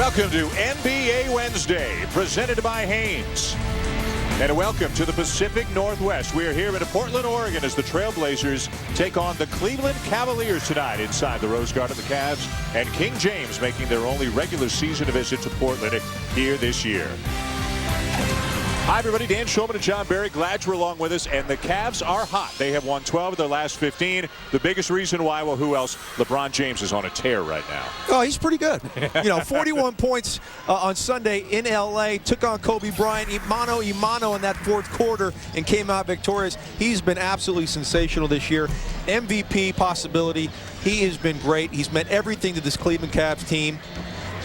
Welcome to NBA Wednesday, presented by Haynes. And welcome to the Pacific Northwest. We are here in Portland, Oregon, as the Trailblazers take on the Cleveland Cavaliers tonight inside the Rose Garden. The Cavs and King James making their only regular season visit to Portland here this year. Hi, everybody. Dan Shulman and John Barry. Glad you're along with us. And the Cavs are hot. They have won 12 of their last 15. The biggest reason why, well, who else? LeBron James is on a tear right now. Oh, he's pretty good. 41 points on Sunday in L.A. Took on Kobe Bryant, mano a mano in that fourth quarter, and came out victorious. He's been absolutely sensational this year. MVP possibility. He has been great. He's meant everything to this Cleveland Cavs team.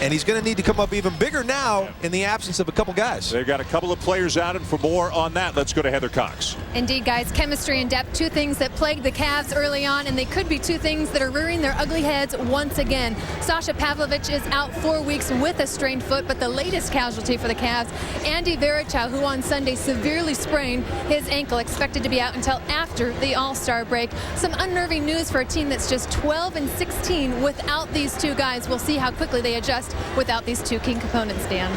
And he's going to need to come up even bigger now in the absence of a couple guys. They've got a couple of players out, and for more on that, let's go to Heather Cox. Indeed, guys, chemistry and depth, two things that plagued the Cavs early on, and they could be two things that are rearing their ugly heads once again. Sasha Pavlovich is out 4 weeks with a strained foot, but the latest casualty for the Cavs, Andy Verichau, who on Sunday severely sprained his ankle, expected to be out until after the All-Star break. Some unnerving news for a team that's just 12-16 without these two guys. We'll see how quickly they adjust without these two key components, Dan.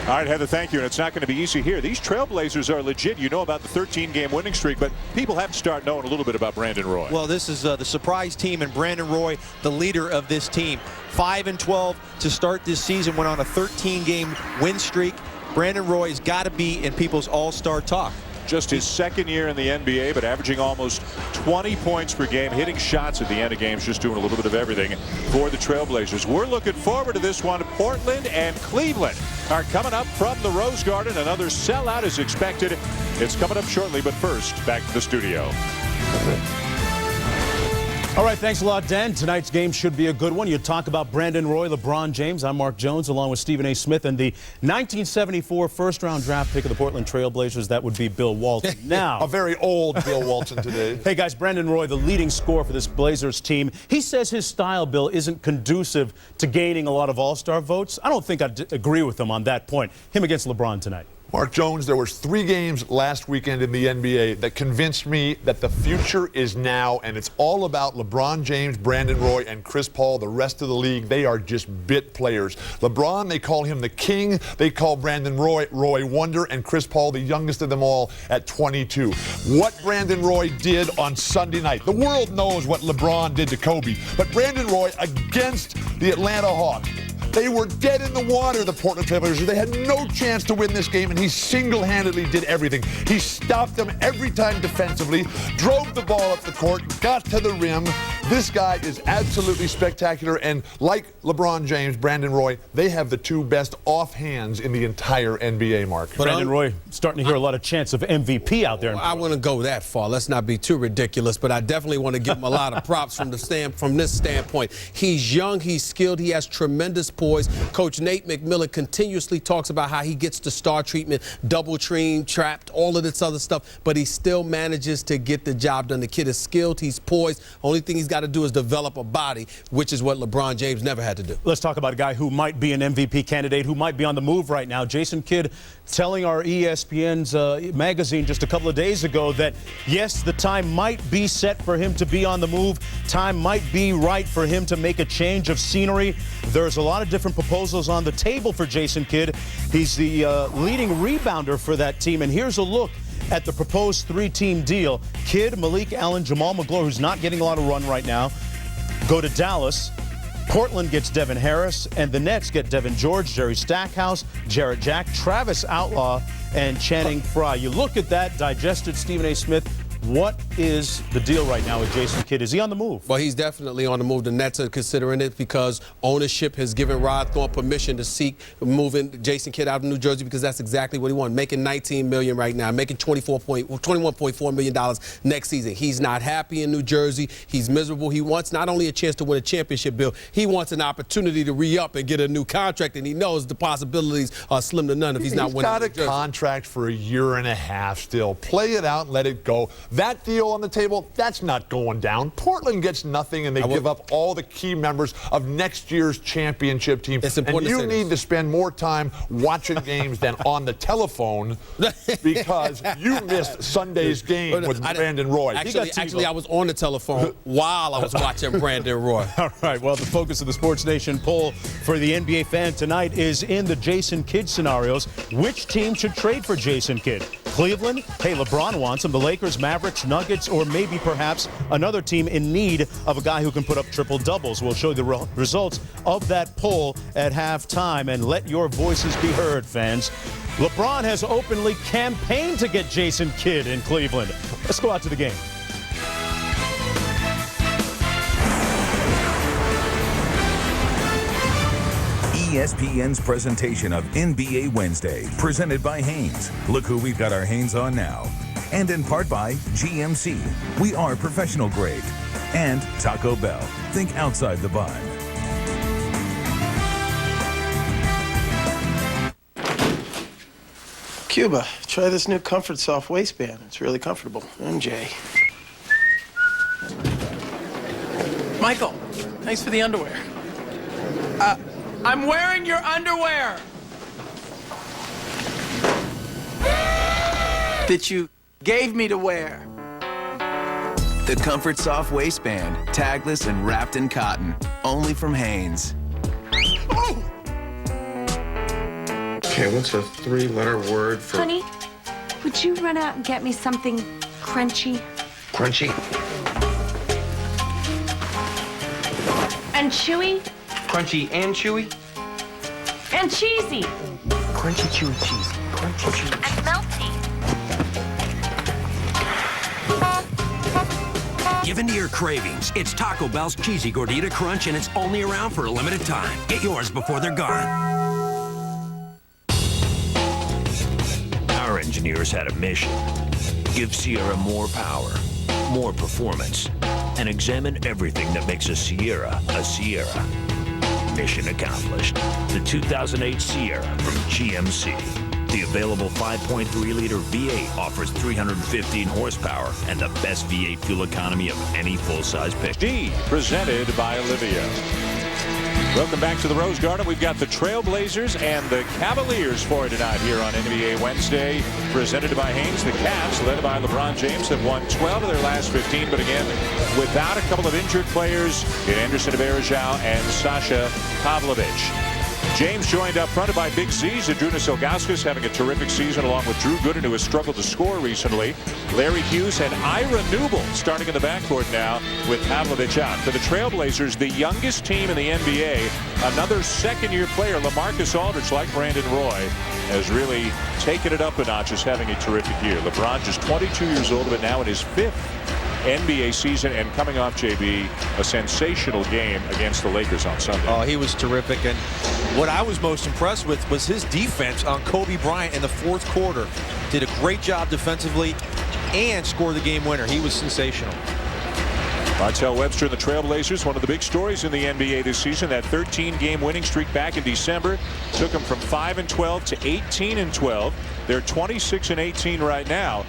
All right, Heather, thank you. And it's not going to be easy here. These Trailblazers are legit. You know about the 13-game winning streak, but people have to start knowing a little bit about Brandon Roy. Well, this is the surprise team, and Brandon Roy, the leader of this team. 5-12 to start this season, went on a 13-game win streak. Brandon Roy has got to be in people's all-star talk. Just his second year in the NBA, but averaging almost 20 points per game, hitting shots at the end of games, just doing a little bit of everything for the Trailblazers. We're looking forward to this one. Portland and Cleveland are coming up from the Rose Garden. Another sellout is expected. It's coming up shortly, but first, back to the studio. All right, thanks a lot, Dan. Tonight's game should be a good one. You talk about Brandon Roy, LeBron James. I'm Mark Jones, along with Stephen A. Smith, and the 1974 first-round draft pick of the Portland Trailblazers. That would be Bill Walton. Now, a very old Bill Walton today. Hey, guys, Brandon Roy, the leading scorer for this Blazers team. He says his style, Bill, isn't conducive to gaining a lot of all-star votes. I don't think I'd agree with him on that point. Him against LeBron tonight. Mark Jones, there was 3 games last weekend in the NBA that convinced me that the future is now, and it's all about LeBron James, Brandon Roy, and Chris Paul. The rest of the league, they are just bit players. LeBron, they call him the king. They call Brandon Roy Wonder, and Chris Paul the youngest of them all at 22. What Brandon Roy did on Sunday night, the world knows what LeBron did to Kobe, but Brandon Roy against the Atlanta Hawks. They were dead in the water, the Portland Trailblazers. They had no chance to win this game, and he single-handedly did everything. He stopped them every time defensively, drove the ball up the court, got to the rim. This guy is absolutely spectacular, and like LeBron James, Brandon Roy, they have the 2 best offhands in the entire NBA, Mark. But Brandon Roy starting to hear a lot of chants of MVP out there. I wouldn't go that far. Let's not be too ridiculous, but I definitely want to give him a lot of props from this standpoint. He's young, he's skilled, he has tremendous poise. Coach Nate McMillan continuously talks about how he gets the star treatment, double team, trapped, all of this other stuff, but he still manages to get the job done. The kid is skilled, he's poised. Only thing he's got to do is develop a body, which is what LeBron James never had to do. Let's talk about a guy who might be an MVP candidate, who might be on the move right now. Jason Kidd telling our ESPN's magazine just a couple of days ago that, yes, the time might be set for him to be on the move. Time might be right for him to make a change of scenery. There's a lot of different proposals on the table for Jason Kidd. He's the leading rebounder for that team, and here's a look at the proposed 3-team deal. Kidd, Malik Allen, Jamal McGlure, who's not getting a lot of run right now, go to Dallas. Portland gets Devin Harris, and the Nets get Devin George, Jerry Stackhouse, Jarrett Jack, Travis Outlaw, and Channing Frye. You look at that, digested, Stephen A. Smith. What is the deal right now with Jason Kidd? Is he on the move? Well, he's definitely on the move. The Nets are considering it because ownership has given Rod Thorne permission to seek moving Jason Kidd out of New Jersey, because that's exactly what he wants. Making $19 million right now, making $21.4 million next season. He's not happy in New Jersey. He's miserable. He wants not only a chance to win a championship, Bill, he wants an opportunity to re-up and get a new contract, and he knows the possibilities are slim to none if he's not winning. He's got a contract for a year and a half still. Play it out and let it go. That deal on the table, that's not going down. Portland gets nothing, and they give up all the key members of next year's championship team. It's important and you need to spend more time watching games than on the telephone because you missed Sunday's game with Brandon Roy. Actually, I was on the telephone while I was watching Brandon Roy. All right, well, the focus of the Sports Nation poll for the NBA fan tonight is in the Jason Kidd scenarios. Which team should trade for Jason Kidd? Cleveland? Hey, LeBron wants him. The Lakers, Mavericks, Nuggets, or maybe perhaps another team in need of a guy who can put up triple-doubles. We'll show you the results of that poll at halftime, and let your voices be heard, fans. LeBron has openly campaigned to get Jason Kidd in Cleveland. Let's go out to the game. ESPN's presentation of NBA Wednesday, presented by Hanes. Look who we've got our Hanes on now. And in part by GMC. We are professional grade. And Taco Bell. Think outside the bun. Cuba, try this new Comfort Soft waistband. It's really comfortable. MJ. Michael, thanks for the underwear. I'm wearing your underwear! That you gave me to wear. The Comfort Soft waistband, tagless and wrapped in cotton, only from Hanes. Oh! Okay, what's a three-letter word for... Honey, would you run out and get me something crunchy? Crunchy? And chewy? Crunchy and chewy? And cheesy? Crunchy, chewy, cheesy. Crunchy, chewy, And melty? Give in to your cravings. It's Taco Bell's Cheesy Gordita Crunch, and it's only around for a limited time. Get yours before they're gone. Our engineers had a mission. Give Sierra more power, more performance, and examine everything that makes a Sierra a Sierra. Mission accomplished. The 2008 Sierra from GMC. The available 5.3-liter V8 offers 315 horsepower and the best V8 fuel economy of any full-size pickup. D, presented by Olivia. Welcome back to the Rose Garden. We've got the Trailblazers and the Cavaliers for you tonight here on NBA Wednesday. Presented by Hanes. The Cavs, led by LeBron James, have won 12 of their last 15, but again, without a couple of injured players in Anderson Varejao and Sasha Pavlovich. James joined up front by Big Z's. Adrunas Ilgauskas having a terrific season, along with Drew Gooden, who has struggled to score recently. Larry Hughes and Ira Newble starting in the backcourt now with Pavlovich out. For the Trailblazers, the youngest team in the NBA, another second-year player, LaMarcus Aldridge, like Brandon Roy, has really taken it up a notch, is having a terrific year. LeBron just 22 years old, but now in his 5th NBA season, and coming off, JB, a sensational game against the Lakers on Sunday. Oh, he was terrific, and what I was most impressed with was his defense on Kobe Bryant in the fourth quarter. Did a great job defensively and scored the game winner. He was sensational. Montel Webster and the Trailblazers, one of the big stories in the NBA this season. That 13-game winning streak back in December took them from 5-12 to 18-12. They're 26-18 right now.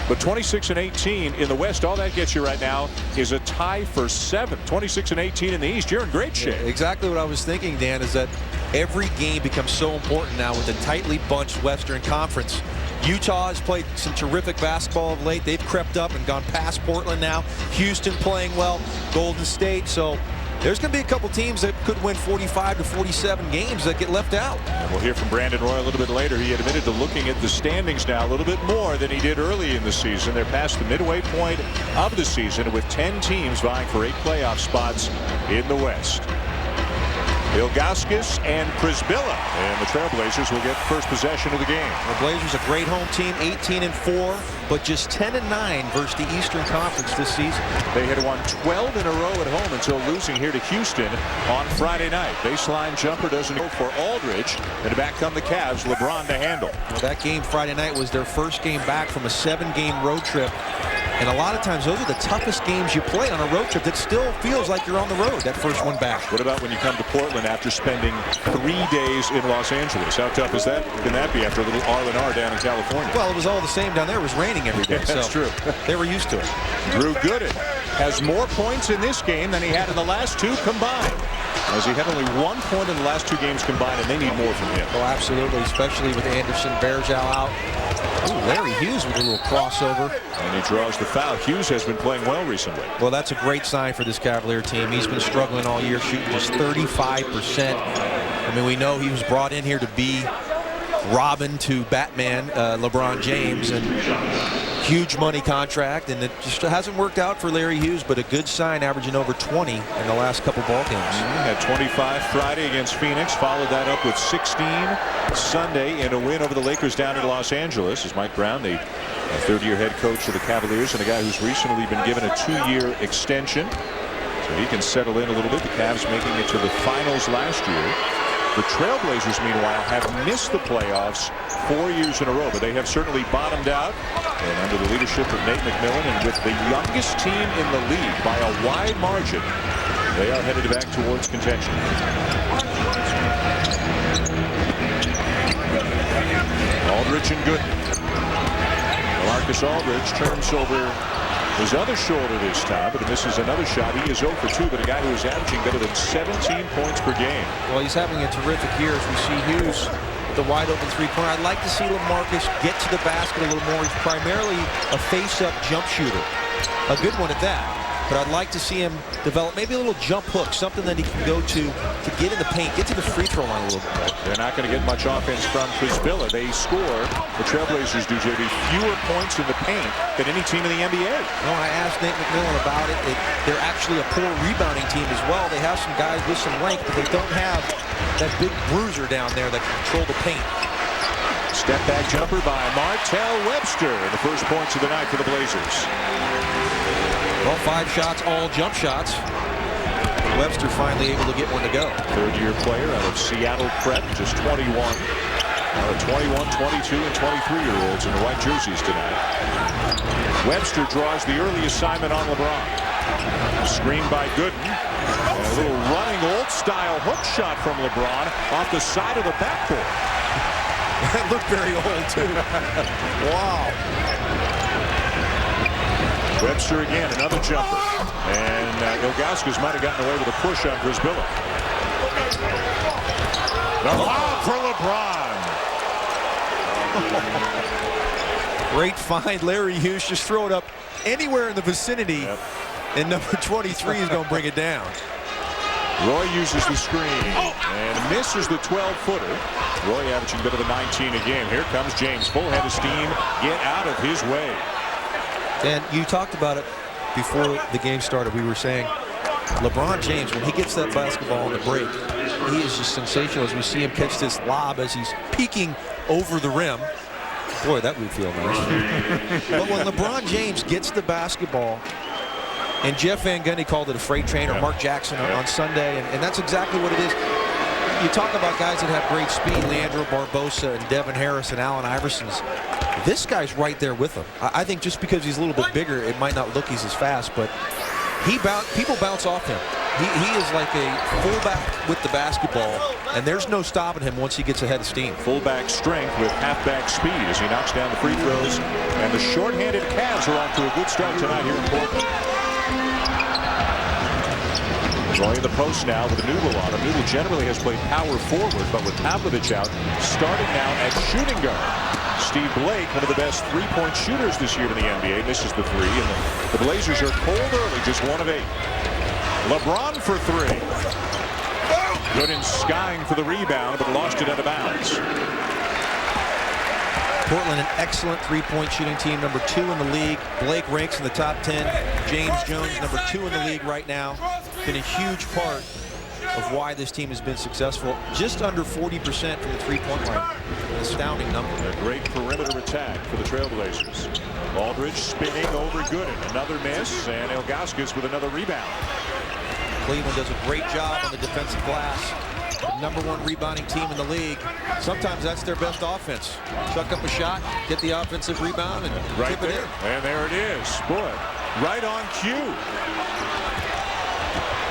But 26-18 in the West, all that gets you right now is a tie for 7th. 26-18 in the East. You're in great shape. Yeah, exactly what I was thinking, Dan, is that every game becomes so important now with the tightly bunched Western Conference. Utah has played some terrific basketball of late. They've crept up and gone past Portland now. Houston playing well. Golden State. So there's going to be a couple teams that could win 45 to 47 games that get left out. And we'll hear from Brandon Roy a little bit later. He admitted to looking at the standings now a little bit more than he did early in the season. They're past the midway point of the season with 10 teams vying for 8 playoff spots in the West. Ilgauskas and Prisbilla, and the Trailblazers will get first possession of the game. The Blazers, a great home team, 18-4, but just 10-9 versus the Eastern Conference this season. They had won 12 in a row at home until losing here to Houston on Friday night. Baseline jumper doesn't go for Aldridge, and back come the Cavs. LeBron to handle. Well, that game Friday night was their first game back from a 7-game road trip And a lot of times, those are the toughest games you play on a road trip. That still feels like you're on the road, that first one back. What about when you come to Portland after spending 3 days in Los Angeles? How tough is that? Can that be after a little R&R down in California? Well, it was all the same down there. It was raining every day. That's true. They were used to it. Drew Gooden has more points in this game than he had in the last 2 combined, as he had only 1 point in the last 2 games combined, and they need more from him. Oh, absolutely, especially with Anderson, Bergeau out. Ooh, Larry Hughes with a little crossover. And he draws the foul. Hughes has been playing well recently. Well, that's a great sign for this Cavalier team. He's been struggling all year, shooting just 35%. I mean, we know he was brought in here to be Robin to Batman, LeBron James, and huge money contract, and it just hasn't worked out for Larry Hughes, but a good sign, averaging over 20 in the last couple ball games. He had 25 Friday against Phoenix, followed that up with 16 Sunday in a win over the Lakers down in Los Angeles. As Mike Brown, the third-year head coach of the Cavaliers, and a guy who's recently been given a 2-year extension, so he can settle in a little bit. The Cavs making it to the finals last year. The Trailblazers, meanwhile, have missed the playoffs 4 years in a row, but they have certainly bottomed out. And under the leadership of Nate McMillan, and with the youngest team in the league by a wide margin, they are headed back towards contention. Aldridge and Gooden. Marcus Aldridge turns over his other shoulder this time, but misses another shot. He is 0 for 2, but a guy who is averaging better than 17 points per game. Well, he's having a terrific year as we see Hughes with the wide open three-pointer. I'd like to see LaMarcus get to the basket a little more. He's primarily a face-up jump shooter. A good one at that. But I'd like to see him develop maybe a little jump hook, something that he can go to get in the paint, get to the free throw line a little bit. They're not going to get much offense from Chris Billa. They score, the Trailblazers do, JB, fewer points in the paint than any team in the NBA. Well, I asked Nate McMillan about it. They're actually a poor rebounding team as well. They have some guys with some length, but they don't have that big bruiser down there that can control the paint. Step back jumper by Martell Webster, the first points of the night for the Blazers. Well, 5 shots, all jump shots. Webster finally able to get one to go. Third-year player out of Seattle Prep, just 21. 21, 22, and 23-year-olds in the white jerseys tonight. Webster draws the early assignment on LeBron. Screened by Gooden. And a little running old-style hook shot from LeBron off the side of the backboard. That looked very old, too. Wow. Webster again, another jumper. And Ilgauskas might have gotten away with a push on Chris Billa. The lob for LeBron. Great find. Larry Hughes, just throw it up anywhere in the vicinity. Yep. And number 23 is going to bring it down. Roy uses the screen and misses the 12-footer. Roy averaging better than 19 a game. Here comes James, full head of steam. Get out of his way. And you talked about it before the game started. We were saying LeBron James, when he gets that basketball on the break, he is just sensational as we see him catch this lob as he's peeking over the rim. Boy, that would feel nice. But when LeBron James gets the basketball, and Jeff Van Gundy called it a freight train, or Mark Jackson on Sunday, and that's exactly what it is. You talk about guys that have great speed, Leandro Barbosa and Devin Harris and Allen Iverson's. This guy's right there with him. I think just because he's a little bit bigger, it might not look he's as fast, but people bounce off him. He is like a fullback with the basketball, and there's no stopping him once he gets ahead of steam. Fullback strength with halfback speed as he knocks down the free throws. And the shorthanded Cavs are off to a good start tonight here in Portland. Roy in the post now with Noodle on him. Noodle generally has played power forward, but with Pavlovich out, starting now at shooting guard. Steve Blake, one of the best three-point shooters this year in the NBA, misses the three, and the Blazers are cold early, just 1 of 8. LeBron for 3. Gooden skying for the rebound, but lost it out of bounds. Portland, an excellent three-point shooting team, number 2 in the league. Blake ranks in the top 10. James Jones, number 2 in the league right now. Been a huge part of why this team has been successful. Just under 40% from the three-point line. An astounding number. A great perimeter attack for the Trailblazers. Aldridge spinning over Gooden. Another miss, and Ilgauskas with another rebound. Cleveland does a great job on the defensive glass. the #1 rebounding team in the league. Sometimes that's their best offense. Chuck up a shot, get the offensive rebound, and tip it in. And there it is. Boy, right on cue.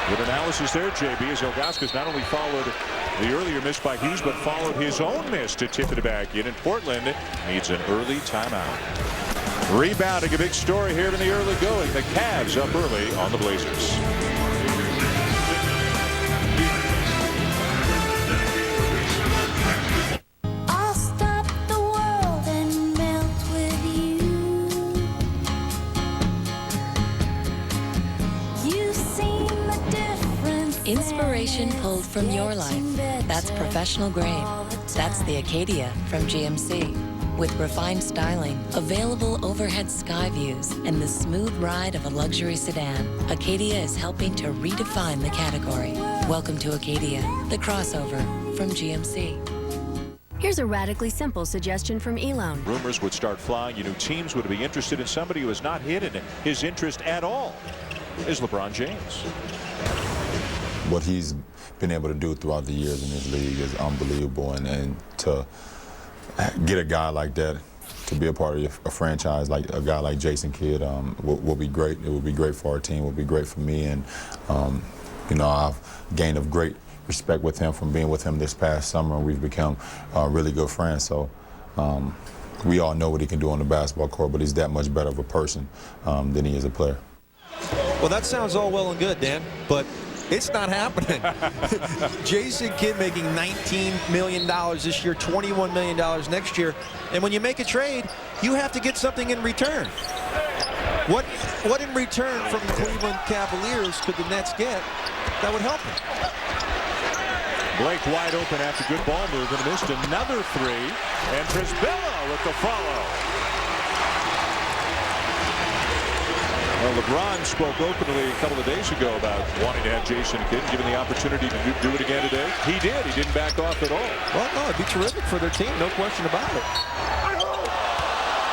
Good analysis there, JB, as Ilgauskas not only followed the earlier miss by Hughes, but followed his own miss to tip it back in. And Portland needs an early timeout. Rebounding, a big story here in the early going. The Cavs up early on the Blazers. Inspiration pulled from your life. That's professional grade. That's the Acadia from GMC. With refined styling, available overhead sky views, and the smooth ride of a luxury sedan, Acadia is helping to redefine the category. Welcome to Acadia, the crossover from GMC. Here's a radically simple suggestion from Elon. Rumors would start flying. You knew teams would be interested in somebody who has not hidden his interest at all. Is LeBron James. What he's been able to do throughout the years in this league is unbelievable, and to get a guy like that to be a part of a franchise like a guy like Jason Kidd will be great. It will be great for our team. It will be great for me, and you know, I've gained a great respect with him from being with him this past summer, and we've become really good friends. So we all know what he can do on the basketball court, but he's that much better of a person than he is a player. Well, that sounds all well and good, Dan, but it's not happening. Jason Kidd making $19 million this year, $21 million next year. And when you make a trade, you have to get something in return. What in return from the Cleveland Cavaliers could the Nets get that would help them? Blake wide open after good ball movement. Missed another three. And Trisbilla with the follow. Well, LeBron spoke openly a couple of days ago about wanting to have Jason Kidd given the opportunity to do it again today. He did. He didn't back off at all. Well, no, it'd be terrific for their team. No question about it.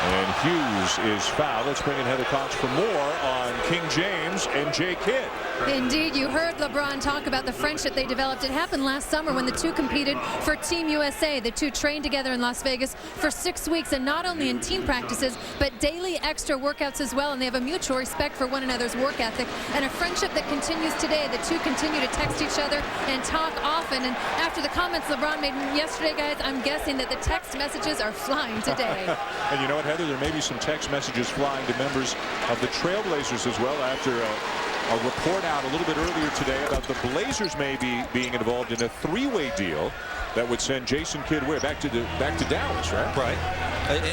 And Hughes is fouled. Let's bring in Heather Cox for more on King James and Jay Kidd. Indeed, you heard LeBron talk about the friendship they developed. It happened last summer when the two competed for Team USA. The two trained together in Las Vegas for 6 weeks, and not only in team practices, but daily extra workouts as well. And they have a mutual respect for one another's work ethic and a friendship that continues today. The two continue to text each other and talk often. And after the comments LeBron made yesterday, guys, I'm guessing that the text messages are flying today. And you know what, Heather? There may be some text messages flying to members of the Trailblazers as well after a report out a little bit earlier today about the Blazers may be being involved in a three-way deal that would send Jason Kidd back to Dallas, right? Right.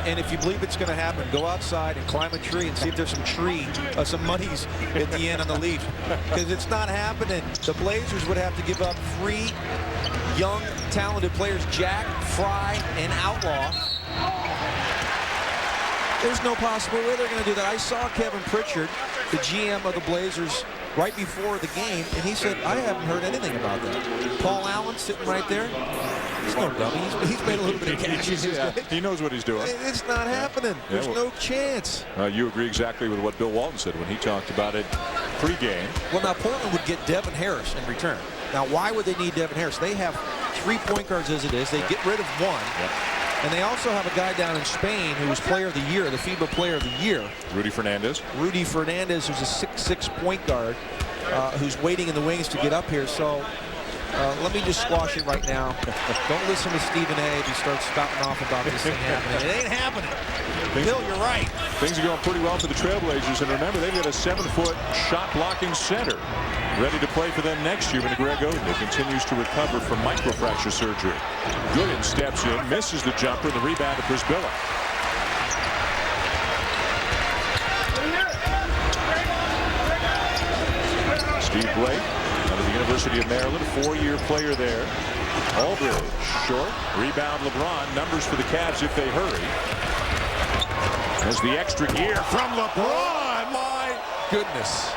And if you believe it's going to happen, go outside and climb a tree and see if there's some monies at the end on the leaf, because it's not happening. The Blazers would have to give up 3 young, talented players, Jack, Fry, and Outlaw. There's no possible way they're going to do that. I saw Kevin Pritchard, the GM of the Blazers, right before the game, and he said, I haven't heard anything about that. Paul Allen sitting right there. He's no dummy. He's made a little bit of cash. He knows what he's doing. It's not happening. There's no chance. You agree exactly with what Bill Walton said when he talked about it pre-game. Well, now Portland would get Devin Harris in return. Now, why would they need Devin Harris? They have 3 point guards as it is. They get rid of one. Yep. And they also have a guy down in Spain who was Player of the Year, the FIBA Player of the Year. Rudy Fernandez. Rudy Fernandez, who's a 6'6" point guard, who's waiting in the wings to get up here. So let me just squash it right now. Don't listen to Stephen A. if he starts spouting off about this thing happening. It ain't happening. Bill, you're right. Things are going pretty well for the Trailblazers. And remember, they've got a 7-foot shot-blocking center ready to play for them next year when Greg Oden continues to recover from microfracture surgery. Gooden steps in, misses the jumper, and the rebound to Brisbilla. Steve Blake, out of the University of Maryland, 4-year player there. Aldridge, short, rebound LeBron, numbers for the Cavs if they hurry. There's the extra gear from LeBron. My goodness.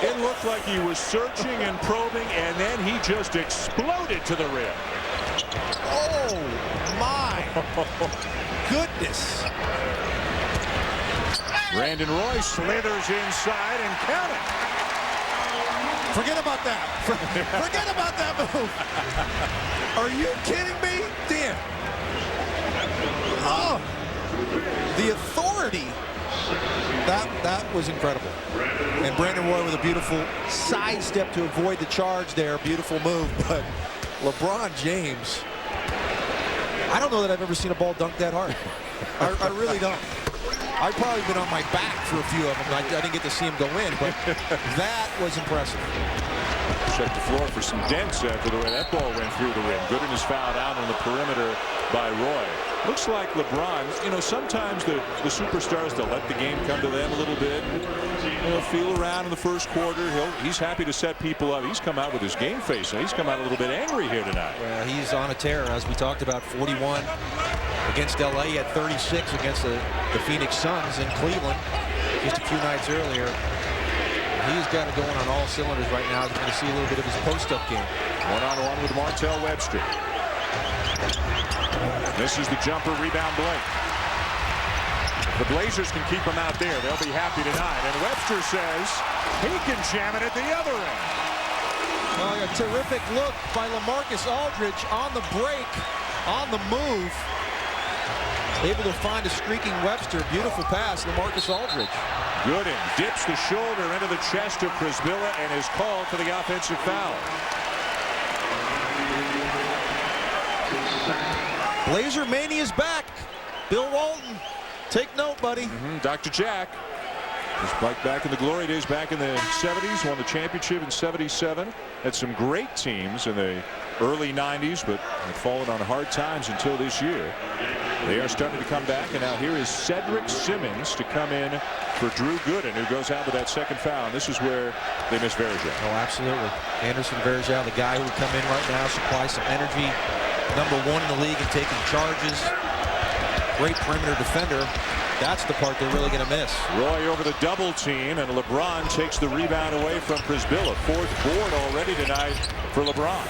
It looked like he was searching and probing, and then he just exploded to the rim. Oh, my goodness. Brandon Roy slithers inside and count it. Forget about that. Forget about that move. Are you kidding me? Dan. Oh, the authority. That was incredible. And Brandon Roy with a beautiful sidestep to avoid the charge there. Beautiful move. But LeBron James, I don't know that I've ever seen a ball dunk that hard. I really don't. I've probably been on my back for a few of them. I didn't get to see him go in, but that was impressive. Check the floor for some dents after the way that ball went through the rim. Gooden is fouled out on the perimeter by Roy. Looks like LeBron, you know, sometimes the superstars, they'll let the game come to them a little bit. They'll feel around in the first quarter. He's happy to set people up. He's come out with his game face, and he's come out a little bit angry here tonight. Well, he's on a tear, as we talked about. 41 against L.A. He had 36 against the Phoenix Suns in Cleveland just a few nights earlier. He's got it going on all cylinders right now. He's going to see a little bit of his post-up game. One-on-one with Martell Webster. This is the jumper, rebound Blake. The Blazers can keep him out there. They'll be happy tonight. And Webster says he can jam it at the other end. Oh, a terrific look by LaMarcus Aldridge on the break, on the move. Able to find a streaking Webster. Beautiful pass, LaMarcus Aldridge. Gooden dips the shoulder into the chest of Prisbilla and is called for the offensive foul. Blazer Mania's back. Bill Walton, take note, buddy. Dr. Jack is back in the glory days, back in the 70s, won the championship in '77. Had some great teams in the early 90s, but had fallen on hard times until this year. They are starting to come back, and now here is Cedric Simmons to come in for Drew Gooden, who goes out with that second foul. And this is where they miss Verjao. Oh, absolutely. Anderson Verjao, the guy who would come in right now, supply some energy. #1 in the league in taking charges. Great perimeter defender. That's the part they're really going to miss. Roy over the double team, and LeBron takes the rebound away from Prisbilla. 4th board already tonight for LeBron.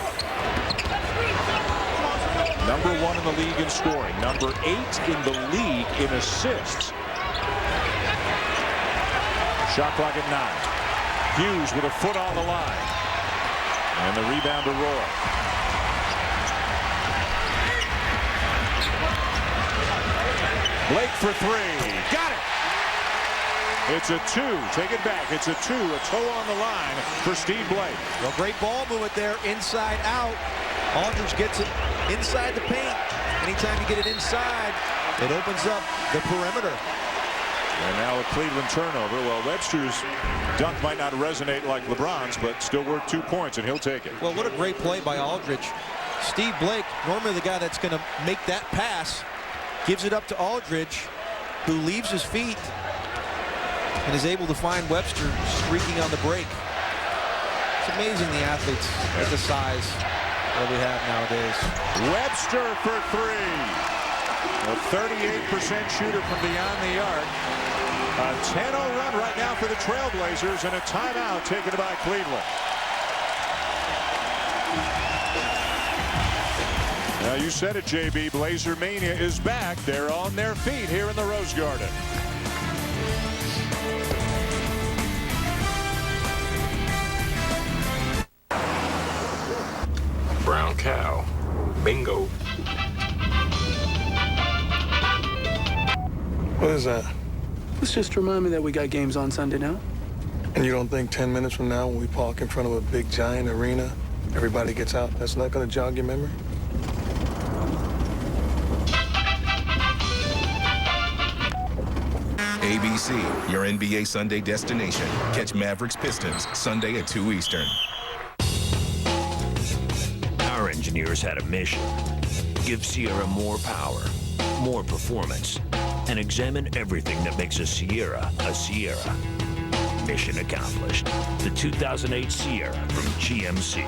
#1 in the league in scoring. #8 in the league in assists. Shot clock at 9. Hughes with a foot on the line. And the rebound to Roy. Blake for 3. Got it. It's a 2. Take it back. It's a 2. A toe on the line for Steve Blake. Well, great ball movement there, inside out. Aldridge gets it inside the paint. Anytime you get it inside, it opens up the perimeter. And now a Cleveland turnover. Well, Webster's dunk might not resonate like LeBron's, but still worth 2 points, and he'll take it. Well, what a great play by Aldridge. Steve Blake, normally the guy that's going to make that pass, gives it up to Aldridge, who leaves his feet and is able to find Webster streaking on the break. It's amazing the athletes at the size that we have nowadays. Webster for 3. A 38% shooter from beyond the arc. A 10-0 run right now for the Trailblazers, and a timeout taken by Cleveland. Now you said it, JB. Blazer Mania is back. They're on their feet here in the Rose Garden. Brown cow. Bingo. What is that? Let's just remind me that we got games on Sunday now. And you don't think 10 minutes from now when we park in front of a big giant arena, everybody gets out, that's not going to jog your memory? ABC, your NBA Sunday destination. Catch Mavericks Pistons Sunday at 2 Eastern. Our engineers had a mission. Give Sierra more power, more performance, and examine everything that makes a Sierra a Sierra. Mission accomplished. The 2008 Sierra from GMC.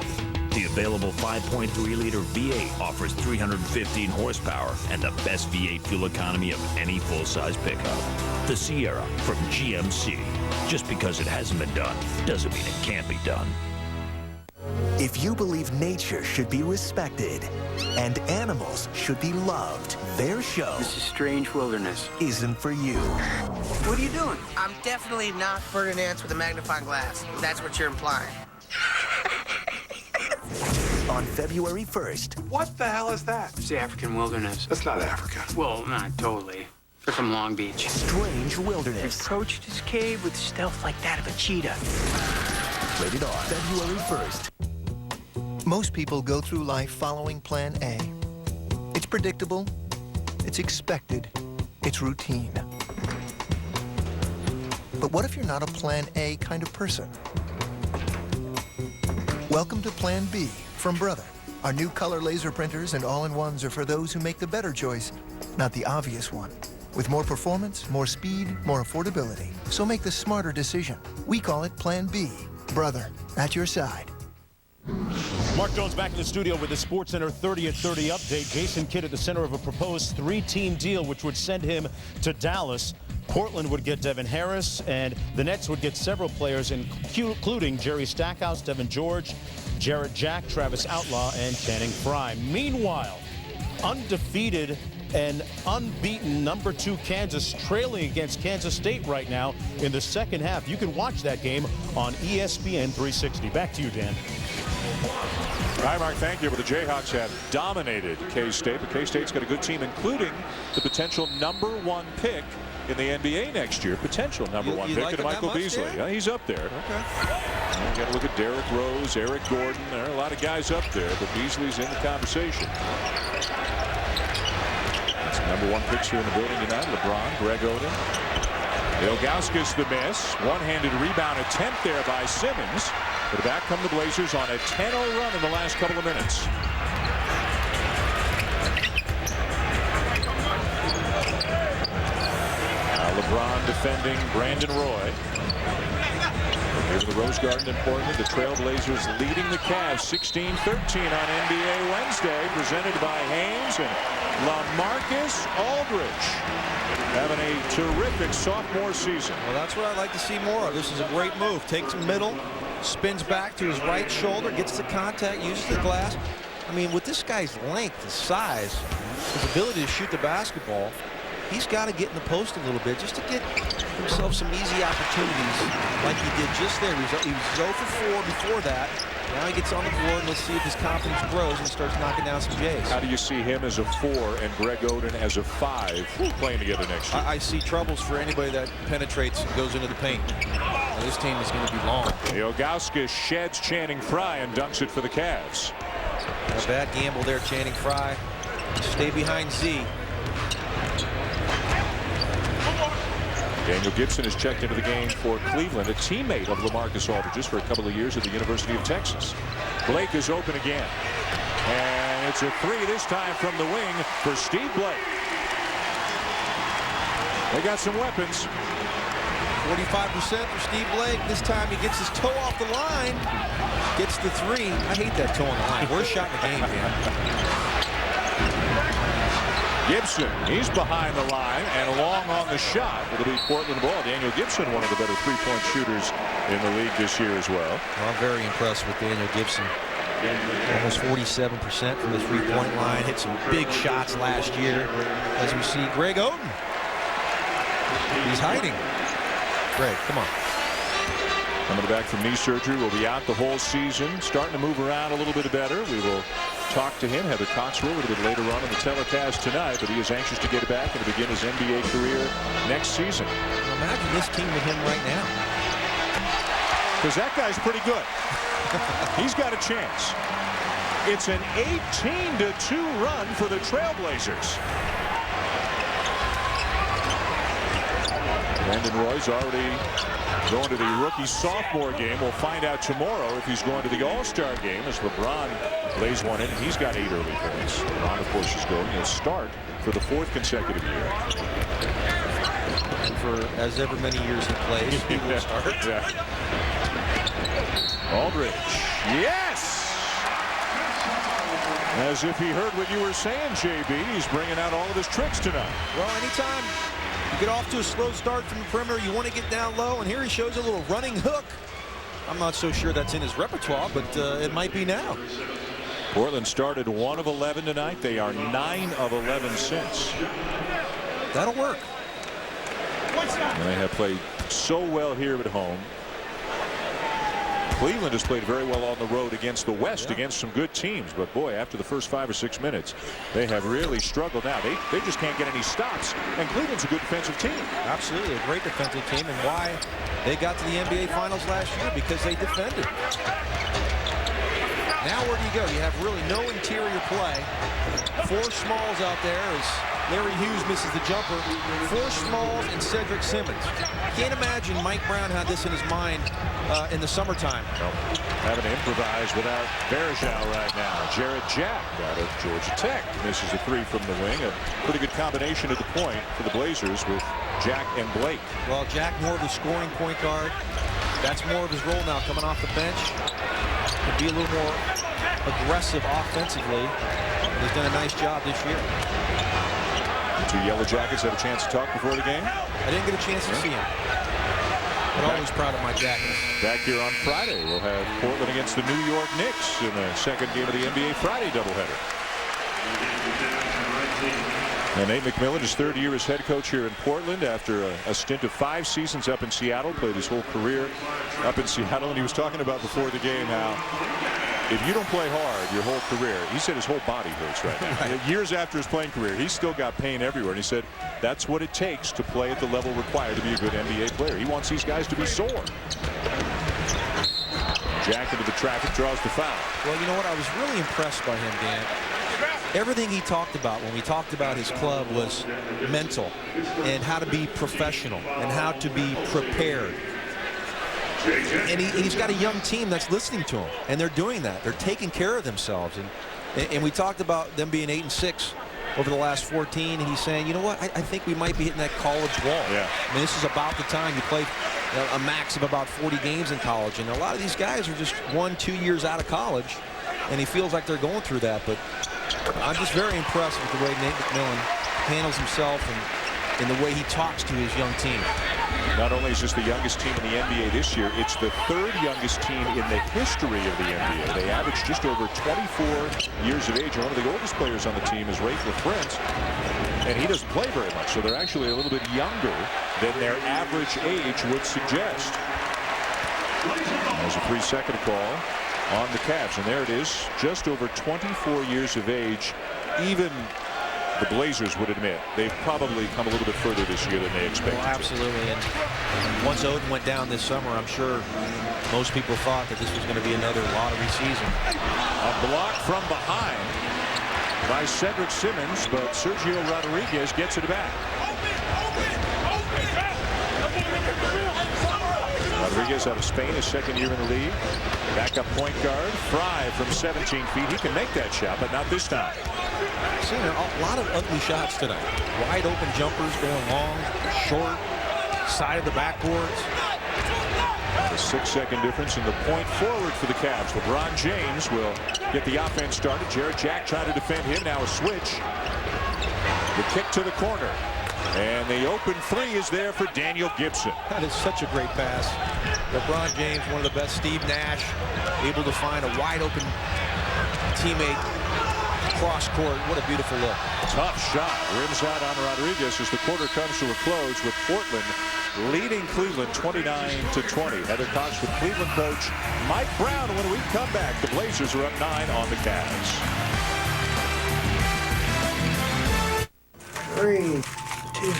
The available 5.3-liter V8 offers 315 horsepower and the best V8 fuel economy of any full-size pickup. The Sierra from GMC. Just because it hasn't been done doesn't mean it can't be done. If you believe nature should be respected and animals should be loved, their show, This is strange wilderness, isn't for you. What are you doing? I'm definitely not birding ants with a magnifying glass. That's what you're implying. on February 1st. What the hell is that? It's the African wilderness. That's not Africa. Well, not totally. They're from Long Beach. Strange Wilderness. Approached his cave with stealth like that of a cheetah. Rated R. February 1st. Most people go through life following Plan A. It's predictable, it's expected, it's routine. But what if you're not a Plan A kind of person? Welcome to Plan B from Brother. Our new color laser printers and all-in-ones are for those who make the better choice, not the obvious one. With more performance, more speed, more affordability. So make the smarter decision. We call it Plan B. Brother, at your side. Mark Jones back in the studio with the SportsCenter 30 at 30 update. Jason Kidd at the center of a proposed 3-team deal, which would send him to Dallas. Portland would get Devin Harris, and the Nets would get several players, including Jerry Stackhouse, Devin George, Jarrett Jack, Travis Outlaw, and Channing Frye. Meanwhile, undefeated and unbeaten number 2 Kansas trailing against Kansas State right now in the second half. You can watch that game on ESPN 360. Back to you, Dan. All right, Mark, thank you. But the Jayhawks have dominated K-State, but K-State's got a good team, including the potential #1 pick in the NBA next year. Potential #1 pick like to Michael Beasley. Yeah, he's up there. Okay. You got to look at Derrick Rose, Eric Gordon. There are a lot of guys up there, but Beasley's in the conversation. That's #1 picks here in the building tonight. LeBron, Greg Oden. Ilgauskas the miss. One-handed rebound attempt there by Simmons. But back come the Blazers on a 10-0 run in the last couple of minutes. Now LeBron defending Brandon Roy. Here to the Rose Garden in Portland, the Trailblazers leading the Cavs 16-13 on NBA Wednesday, presented by Haynes and LaMarcus Aldridge. Having a terrific sophomore season. Well, that's what I'd like to see more of. This is a great move. Takes middle, spins back to his right shoulder, gets the contact, uses the glass. I mean, with this guy's length, his size, his ability to shoot the basketball, he's got to get in the post a little bit just to get himself some easy opportunities like he did just there. He was 0 for 4 before that. Now he gets on the board, and let's see if his confidence grows and starts knocking down some Jays. How do you see him as a 4 and Greg Oden as a 5 playing together next year? I see troubles for anybody that penetrates and goes into the paint. Now, this team is going to be long. Ilgauskas sheds Channing Frye and dunks it for the Cavs. A bad gamble there, Channing Frye. Stay behind Z. Daniel Gibson has checked into the game for Cleveland, a teammate of LaMarcus Aldridge's for a couple of years at the University of Texas. Blake is open again. And it's a 3 this time from the wing for Steve Blake. They got some weapons. 45% for Steve Blake. This time he gets his toe off the line. Gets the 3. I hate that toe on the line. Worst shot in the game, man. Gibson, he's behind the line and long on the shot. It'll be Portland ball. Daniel Gibson, one of the better three-point shooters in the league this year as well. I'm very impressed with Daniel Gibson. Almost 47% from the three-point line. Hit some big shots last year. As we see Greg Oden. He's hiding. Greg, come on. Coming back from knee surgery, will be out the whole season. Starting to move around a little bit better. We will talk to him, Heather Coxwell, a little bit later on in the telecast tonight, but he is anxious to get back and to begin his NBA career next season. Well, imagine this team with him right now. Because that guy's pretty good. He's got a chance. It's an 18-2 run for the Trailblazers. Brandon Roy's already going to the rookie-sophomore game. We'll find out tomorrow if he's going to the All-Star game as LeBron lays one in. He's got 8 early points. LeBron, of course, is going. He'll start for the 4th consecutive year. And for as ever many years he plays, he will start. Yeah. Aldridge. Yes! As if he heard what you were saying, JB. He's bringing out all of his tricks tonight. Well, anytime you get off to a slow start from the perimeter, you want to get down low, and here he shows a little running hook. I'm not so sure that's in his repertoire, but it might be now. Portland started 1 of 11 tonight. They are 9 of 11 since. That'll work. And they have played so well here at home. Cleveland has played very well on the road against the West, against some good teams. But, boy, after the first 5 or 6 minutes, they have really struggled now. They just can't get any stops. And Cleveland's a good defensive team. Absolutely, a great defensive team. And why they got to the NBA Finals last year, because they defended. Now where do you go? You have really no interior play. 4 smalls out there as Larry Hughes misses the jumper. 4 smalls and Cedric Simmons. Can't imagine Mike Brown had this in his mind in the summertime. Nope. Having to improvise without Bergeau right now. Jared Jack out of Georgia Tech misses a 3 from the wing. A pretty good combination at the point for the Blazers with Jack and Blake. Well, Jack more of a scoring point guard. That's more of his role now, coming off the bench. Could be a little more aggressive offensively. He's done a nice job this year. The 2 Yellow Jackets had a chance to talk before the game. I didn't get a chance to see him. But always proud of my Jackets. Back here on Friday, we'll have Portland against the New York Knicks in the second game of the NBA Friday doubleheader. And Nate McMillan, his 3rd year as head coach here in Portland after a stint of 5 seasons up in Seattle. Played his whole career up in Seattle, and he was talking about before the game how if you don't play hard your whole career, he said his whole body hurts right now. Right. Years after his playing career, he's still got pain everywhere. And he said that's what it takes to play at the level required to be a good NBA player. He wants these guys to be sore. Jack into the traffic, draws the foul. Well, you know what? I was really impressed by him, Dan. Everything he talked about when we talked about his club was mental and how to be professional and how to be prepared. And he's got a young team that's listening to him, and they're doing that. They're taking care of themselves. And we talked about them being 8-6 over the last 14, and he's saying, you know what, I think we might be hitting that college wall. Yeah. I mean, this is about the time you play a max of about 40 games in college, and a lot of these guys are just 1-2 years out of college, and he feels like they're going through that. But I'm just very impressed with the way Nate McMillan handles himself and the way he talks to his young team. Not only is this the youngest team in the NBA this year, it's the 3rd youngest team in the history of the NBA. They average just over 24 years of age, and one of the oldest players on the team is Rafe LaFrentz, and he doesn't play very much, so they're actually a little bit younger than their average age would suggest. There's a 3-second call on the Cavs, and there it is, just over 24 years of age. Even the Blazers would admit they've probably come a little bit further this year than they expected. Well, absolutely. And once Odin went down this summer, I'm sure most people thought that this was going to be another lottery season. A block from behind by Cedric Simmons, but Sergio Rodriguez gets it back. Rodriguez out of Spain, his 2nd year in the league. Backup point guard, Fry from 17 feet. He can make that shot, but not this time. Seen a lot of ugly shots tonight. Wide open jumpers going long, short, side of the backboards. A 6-second difference in the point forward for the Cavs. LeBron James will get the offense started. Jared Jack trying to defend him. Now a switch. The kick to the corner. And the open 3 is there for Daniel Gibson. That is such a great pass. LeBron James, one of the best. Steve Nash, able to find a wide open teammate cross court. What a beautiful look. Tough shot. Rims out on Rodriguez as the quarter comes to a close with Portland leading Cleveland 29-20. Heather Cox with Cleveland coach Mike Brown. And when we come back, the Blazers are up 9 on the Cavs. 3, 2,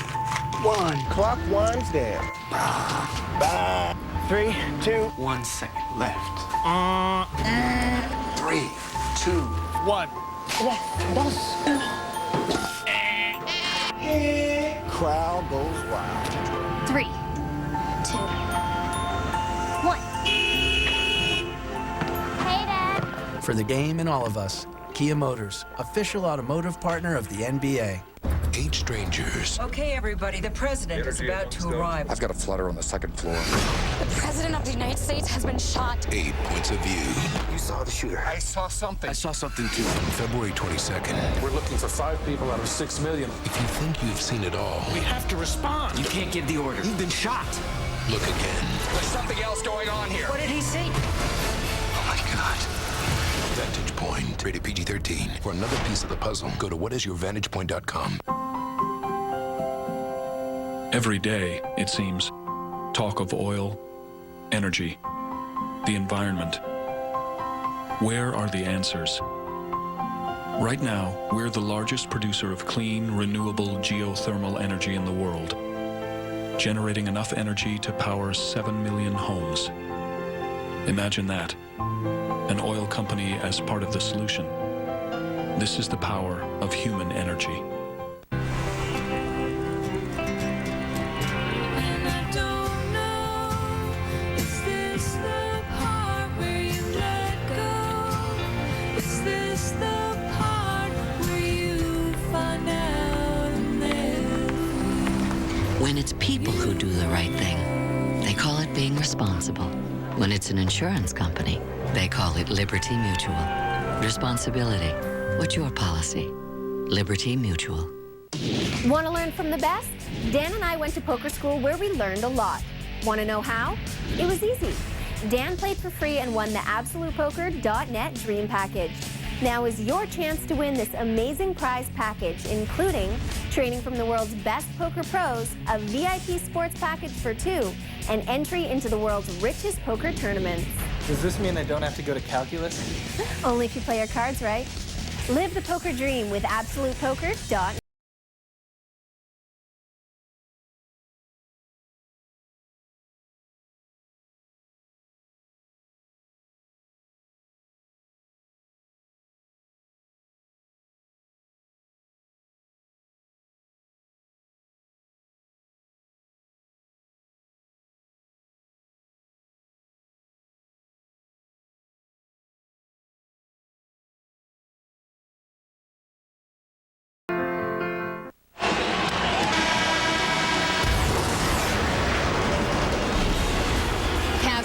1. Clock winds down. Bye. 3, 2. 1 second left. 3, 2, 1. Crowd goes wild. 3, 2, 1. Hey, Dad. For the game and all of us, Kia Motors, official automotive partner of the NBA. 8 strangers. Okay, everybody, the president is about to arrive. I've got a flutter on the 2nd floor. The president of the United States has been shot. 8 points of view. You saw the shooter. I saw something. I saw something too. February 22nd. We're looking for 5 people out of 6 million. If you think you've seen it all, We have to respond. You can't give the order. You've been shot. look again. There's something else going on here. What did he see? Oh my God. Vantage Point. Rated PG-13. For another piece of the puzzle, go to whatisyourvantagepoint.com. Every day, it seems, talk of oil, energy, the environment. Where are the answers? Right now, we're the largest producer of clean, renewable geothermal energy in the world, generating enough energy to power 7 million homes. Imagine that, an oil company as part of the solution. This is the power of human energy. When it's people who do the right thing, they call it being responsible. When it's an insurance company, they call it Liberty Mutual. Responsibility. What's your policy? Liberty Mutual. Want to learn from the best? Dan and I went to poker school where we learned a lot. Want to know how? It was easy. Dan played for free and won the AbsolutePoker.net Dream Package. Now is your chance to win this amazing prize package, including training from the world's best poker pros, a VIP sports package for 2, and entry into the world's richest poker tournaments. Does this mean I don't have to go to calculus? Only if you play your cards right. Live the poker dream with AbsolutePoker.net.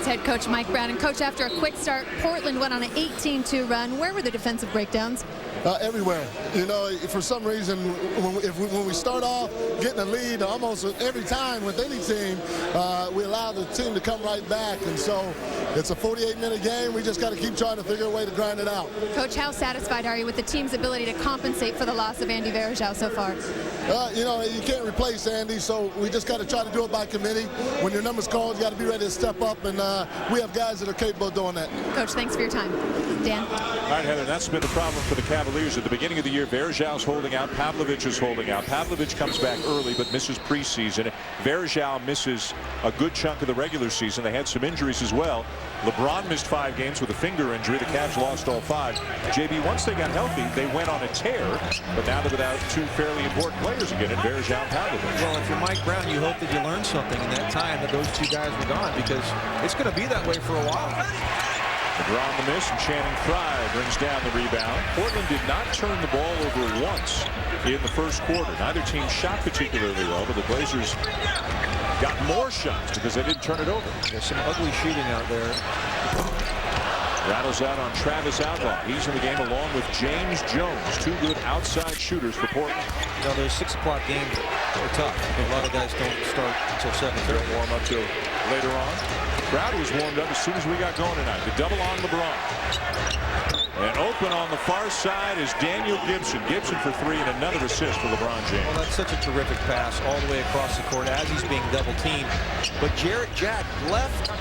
Head coach Mike Brown. And coach, after a quick start, Portland went on an 18-2 run. Where were the defensive breakdowns? Everywhere. You know, for some reason, when we start off getting a lead almost every time with any team, we allow the team to come right back. And so it's a 48-minute game. We just got to keep trying to figure a way to grind it out. Coach, how satisfied are you with the team's ability to compensate for the loss of Andy Varejao so far? You know, you can't replace Andy, so we just got to try to do it by committee. When your number's called, you got to be ready to step up, and we have guys that are capable of doing that. Coach, thanks for your time. Dan? All right, Heather, that's been the problem for the Cavaliers. At the beginning of the year, Varejao's holding out, Pavlovich is holding out. Pavlovich comes back early but misses preseason. Varejao misses a good chunk of the regular season. They had some injuries as well. LeBron missed 5 games with a finger injury. The Cavs lost all 5. JB, once they got healthy, they went on a tear, but now they're without 2 fairly important players again in Varejao and Pavlovich. Well, if you're Mike Brown, you hope that you learned something in that time that those 2 guys were gone, because it's going to be that way for a while. LeBron the miss, and Channing Frye brings down the rebound. Portland did not turn the ball over once in the first quarter. Neither team shot particularly well, but the Blazers got more shots because they didn't turn it over. There's some ugly shooting out there. Rattles out on Travis Outlaw. He's in the game along with James Jones. 2 good outside shooters for Portland. You know, those 6 o'clock games are tough. A lot of guys don't start until 7:30. They don't warm up till later on. Crowd was warmed up as soon as we got going tonight. The double on LeBron. And open on the far side is Daniel Gibson. Gibson for 3 and another assist for LeBron James. Well, that's such a terrific pass all the way across the court as he's being double teamed. But Jarrett Jack left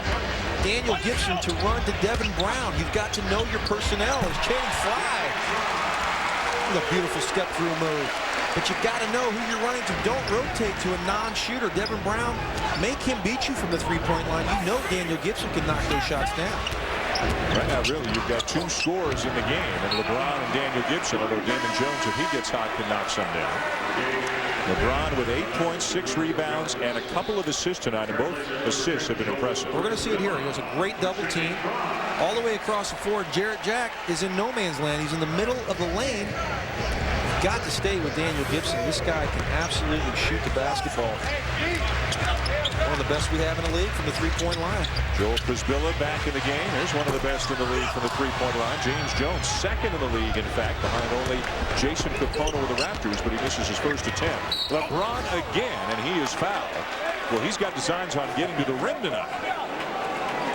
Daniel Gibson to run to Devin Brown. You've got to know your personnel. As Channing Frye. A beautiful step through move. But you've got to know who you're running to. Don't rotate to a non-shooter. Devin Brown, make him beat you from the 3-point line. You know Daniel Gibson can knock those shots down. Right now, really, you've got 2 scorers in the game, and LeBron and Daniel Gibson, although Damon Jones, if he gets hot, can knock some down. LeBron with 8 points, 6 rebounds, and a couple of assists tonight, and both assists have been impressive. We're going to see it here. He has a great double team. All the way across the floor, Jarrett Jack is in no man's land. He's in the middle of the lane. Got to stay with Daniel Gibson. This guy can absolutely shoot the basketball. One of the best we have in the league from the 3-point line. Joel Prisbilla back in the game. Here's one of the best in the league from the 3-point line. James Jones, 2nd in the league, in fact, behind only Jason Capona with the Raptors, but he misses his first attempt. LeBron again, and he is fouled. Well, he's got designs on getting to the rim tonight.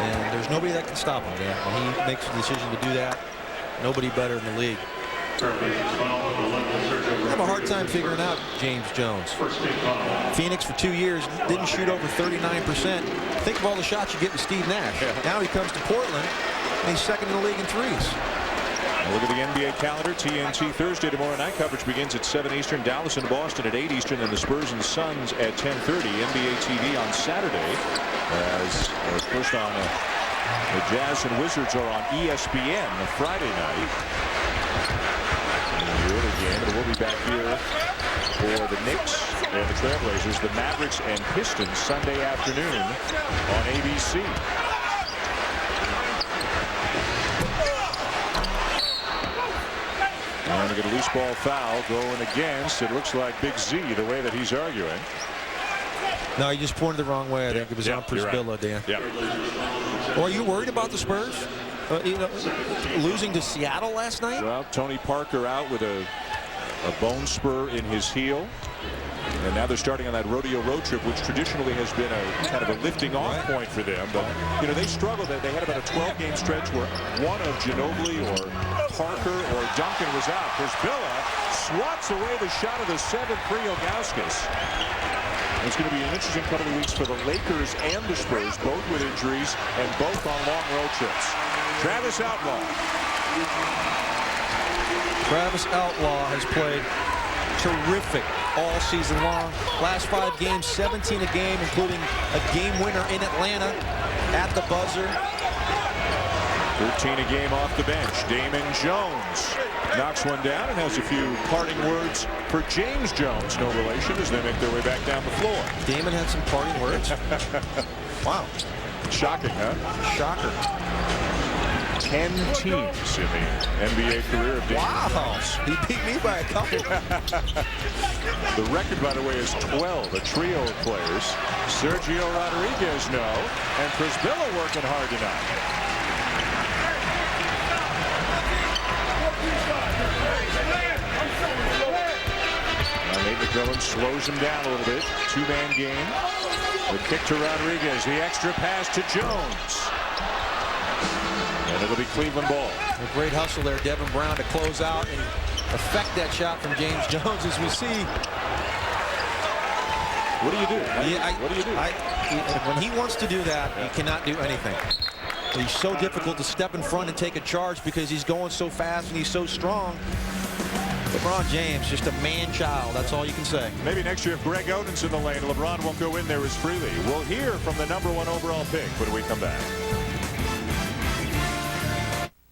And there's nobody that can stop him, Dan. When he makes the decision to do that, nobody better in the league. I have a hard time figuring out James Jones. Phoenix for 2 years, didn't shoot over 39%. Think of all the shots you get with Steve Nash. Now he comes to Portland, and he's second in the league in threes. Look at the NBA calendar. TNT Thursday tomorrow night. Coverage begins at 7 Eastern. Dallas and Boston at 8 Eastern. Then the Spurs and Suns at 10:30. NBA TV on Saturday. As first on the Jazz and Wizards are on ESPN Friday night. In the early game. And we'll be back here for the Knicks and the Trailblazers. The Mavericks and Pistons Sunday afternoon on ABC. And we get a loose ball foul going against, it looks like Big Z, the way that he's arguing. No, he just pointed the wrong way. I think it was on Prisbilla, Dan. Yeah. Well, are you worried about the Spurs? Losing to Seattle last night? Well, Tony Parker out with a bone spur in his heel. And now they're starting on that rodeo road trip, which traditionally has been a kind of a lifting off point for them. But, you know, they struggled. They had about a 12-game stretch where one of Ginobili or Parker or Duncan was out. Prisbilla swats away the shot of the 7th for Ilgauskas. It's going to be an interesting couple of weeks for the Lakers and the Spurs, both with injuries and both on long road trips. Travis Outlaw. Travis Outlaw has played terrific all season long. Last 5 games, 17 a game, including a game winner in Atlanta at the buzzer. 13 a game off the bench. Damon Jones knocks one down and has a few parting words for James Jones. No relation as they make their way back down the floor. Damon had some parting words. Wow. Shocking, huh? Shocker. 10 teams in the NBA career of Damon. Wow. He beat me by a couple. The record, by the way, is 12. A trio of players. Sergio Rodriguez, no. And Prisbilla working hard tonight. Nate McMillan slows him down a little bit. 2-man game. The kick to Rodriguez. The extra pass to Jones. And it'll be Cleveland ball. A great hustle there, Devin Brown, to close out and affect that shot from James Jones, as we see. What do you do? What do you do? When he wants to do that, he cannot do anything. He's so difficult to step in front and take a charge because he's going so fast and he's so strong. LeBron James, just a man-child. That's all you can say. Maybe next year if Greg Oden's in the lane, LeBron won't go in there as freely. We'll hear from the #1 overall pick when we come back.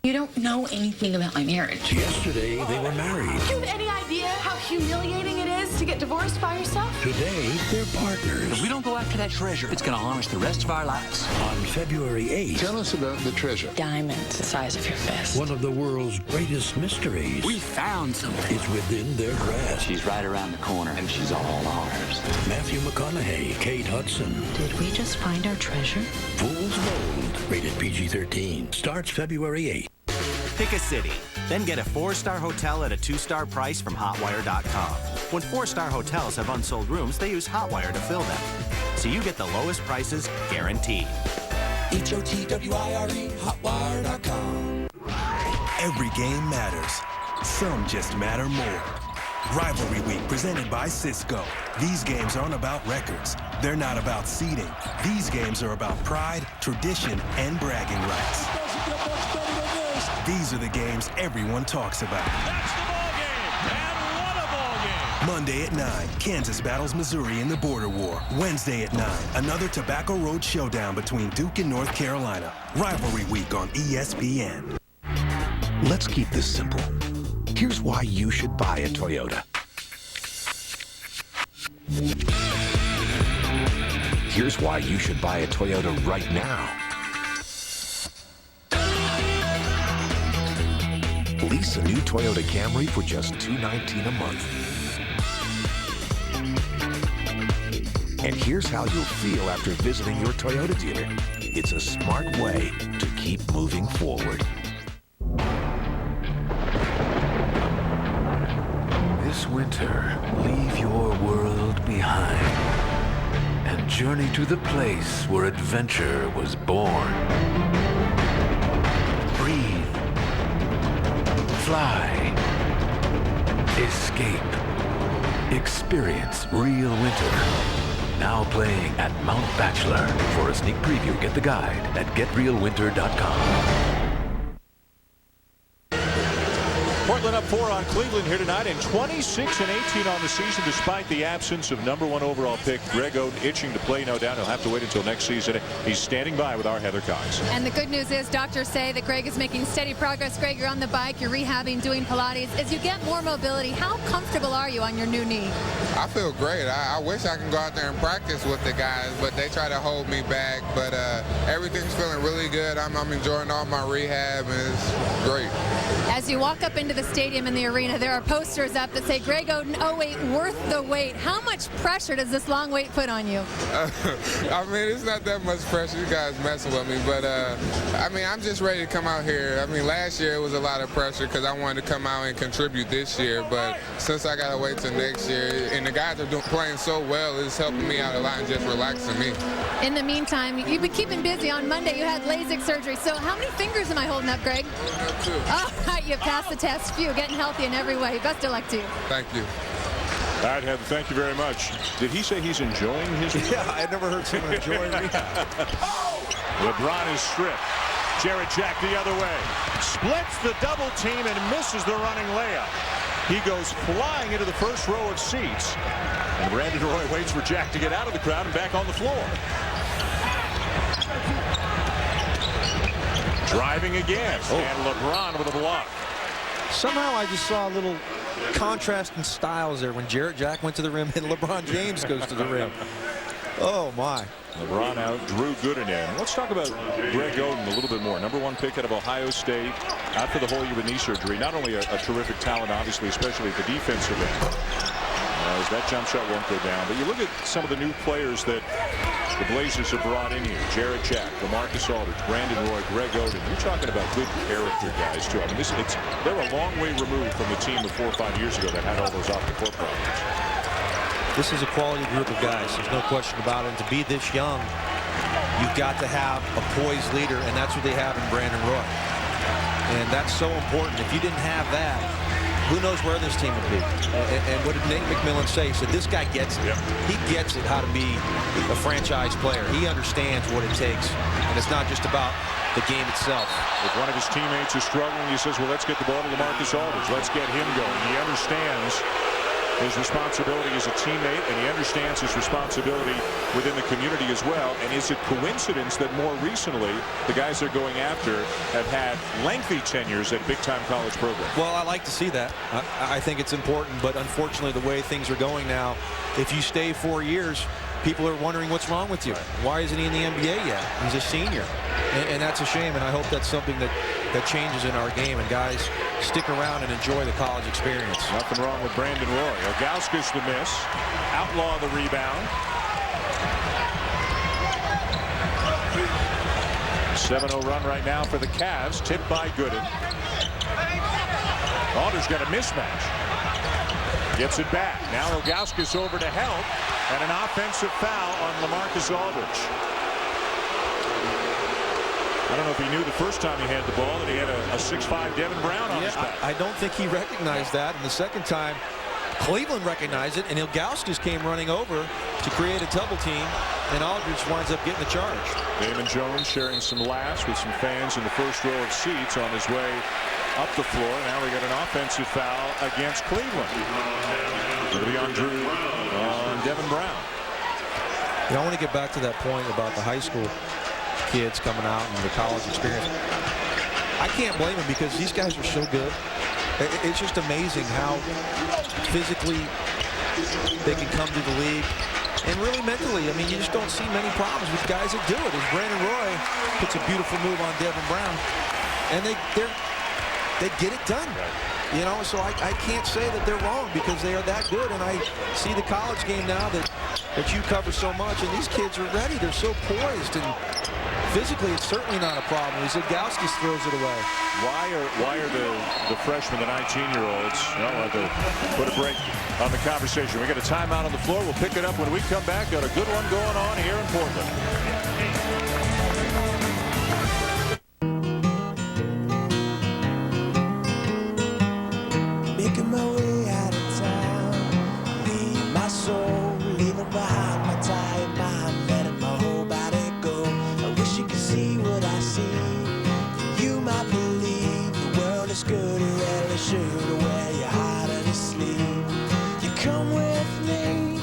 You don't know anything about my marriage. Yesterday, they were married. Do you have any idea how humiliating it is to get divorced by yourself? Today, they're partners. If we don't go after that treasure, it's going to haunt us the rest of our lives. On February 8th. Tell us about the treasure. Diamonds the size of your fist. One of the world's greatest mysteries. We found something. Is within their grasp. She's right around the corner, and she's all ours. Matthew McConaughey, Kate Hudson. Did we just find our treasure? Fool's Gold, rated PG-13. Starts February 8th. Pick a city, then get a 4-star hotel at a 2-star price from Hotwire.com. When 4-star hotels have unsold rooms, they use Hotwire to fill them. So you get the lowest prices guaranteed. HOTWIRE, Hotwire.com. Every game matters. Some just matter more. Rivalry Week presented by Cisco. These games aren't about records. They're not about seeding. These games are about pride, tradition, and bragging rights. These are the games everyone talks about. That's the ball game, and what a ball game. Monday at 9, Kansas battles Missouri in the border war. Wednesday at 9, another Tobacco Road showdown between Duke and North Carolina. Rivalry Week on ESPN. Let's keep this simple. Here's why you should buy a Toyota. Here's why you should buy a Toyota right now. Lease a new Toyota Camry for just $219 a month. And here's how you'll feel after visiting your Toyota dealer. It's a smart way to keep moving forward. This winter, leave your world behind and journey to the place where adventure was born. Breathe. Fly. Escape. Experience real winter. Now playing at Mount Bachelor. For a sneak preview, get the guide at getrealwinter.com. Portland up 4 on Cleveland here tonight, and 26-18 on the season despite the absence of #1 overall pick Greg Oden, itching to play, no doubt. He'll have to wait until next season. He's standing by with our Heather Cox. And the good news is doctors say that Greg is making steady progress. Greg, you're on the bike, you're rehabbing, doing Pilates. As you get more mobility, how comfortable are you on your new knee? I feel great. I wish I can go out there and practice with the guys, but they try to hold me back. But everything's feeling really good. I'm enjoying all my rehab, and it's great. As you walk up into the stadium and the arena, there are posters up that say Greg Oden, 08, worth the wait. How much pressure does this long wait put on you? I mean, it's not that much pressure. You guys messing with me, but I mean, I'm just ready to come out here. I mean, last year it was a lot of pressure because I wanted to come out and contribute this year, but since I got to wait till next year, and the guys are playing so well, it's helping me out a lot and just relaxing me. In the meantime, you've been keeping busy. On Monday, you had LASIK surgery. So how many fingers am I holding up, Greg? Two. All right, you passed the test. Phew, getting healthy in every way. Best of luck to you. Thank you. All right, Heather, thank you very much. Did he say he's enjoying his rehab? Yeah, I've never heard someone enjoying rehab. LeBron is stripped. Jarrett Jack the other way. Splits the double team and misses the running layup. He goes flying into the first row of seats. And Brandon Roy waits for Jack to get out of the crowd and back on the floor. Driving again. And LeBron with a block. Somehow I just saw a little contrast in styles there when Jarrett Jack went to the rim and LeBron James goes to the rim. Oh, my. LeBron out, Drew Gooden in. Let's talk about Greg Oden a little bit more. #1 pick out of Ohio State. Out for the whole year with knee surgery. Not only a terrific talent, obviously, especially at the defensive end. As that jump shot won't go down. But you look at some of the new players that the Blazers have brought in here. Jarrett Jack, LaMarcus Aldridge, Brandon Roy, Greg Oden. You're talking about good character guys, too. I mean, they're a long way removed from the team of 4 or 5 years ago that had all those off-the-court problems. This is a quality group of guys. There's no question about it. And to be this young, you've got to have a poised leader, and that's what they have in Brandon Roy. And that's so important. If you didn't have that, who knows where this team would be. And what did Nate McMillan say? He said, this guy gets it. Yep. He gets it, how to be a franchise player. He understands what it takes. And it's not just about the game itself. If one of his teammates is struggling, he says, well, let's get the ball to LaMarcus Aldridge. Let's get him going. He understands his responsibility as a teammate, and he understands his responsibility within the community as well. And is it coincidence that more recently the guys they're going after have had lengthy tenures at big-time college programs? Well, I like to see that. I think it's important, but unfortunately the way things are going now, if you stay 4 years, people are wondering what's wrong with you. Why isn't he in the NBA yet? He's a senior. And that's a shame, and I hope that's something that changes in our game, and guys stick around and enjoy the college experience. Nothing wrong with Brandon Roy. Ilgauskas the miss. Outlaw the rebound. 7-0 run right now for the Cavs, tipped by Gooden. Aldridge got a mismatch. Gets it back. Now Ilgauskas over to help, and an offensive foul on LaMarcus Aldridge. I don't know if he knew the first time he had the ball that he had a 6'5" Devin Brown on his back. I don't think he recognized that. And the second time, Cleveland recognized it, and Ilgauskas came running over to create a double team, and Aldridge winds up getting the charge. Damon Jones sharing some laughs with some fans in the first row of seats on his way up the floor. Now we got an offensive foul against Cleveland. It'll be on Drew, on Devin Brown. You know, I want to get back to that point about the high school kids coming out and the college experience. I can't blame them because these guys are so good. It's just amazing how physically they can come to the league, and really mentally. I mean, you just don't see many problems with guys that do it. As Brandon Roy puts a beautiful move on Devin Brown, and they get it done. You know, so I can't say that they're wrong because they are that good. And I see the college game now that you cover so much, and these kids are ready. They're so poised, and physically it's certainly not a problem. Ilgauskas throws it away. Why are the freshmen, the 19-year-olds, to put a break on the conversation? We got a timeout on the floor. We'll pick it up when we come back. Got a good one going on here in Portland. Making my way out of sure to wear your heart on your sleeve. You come with me.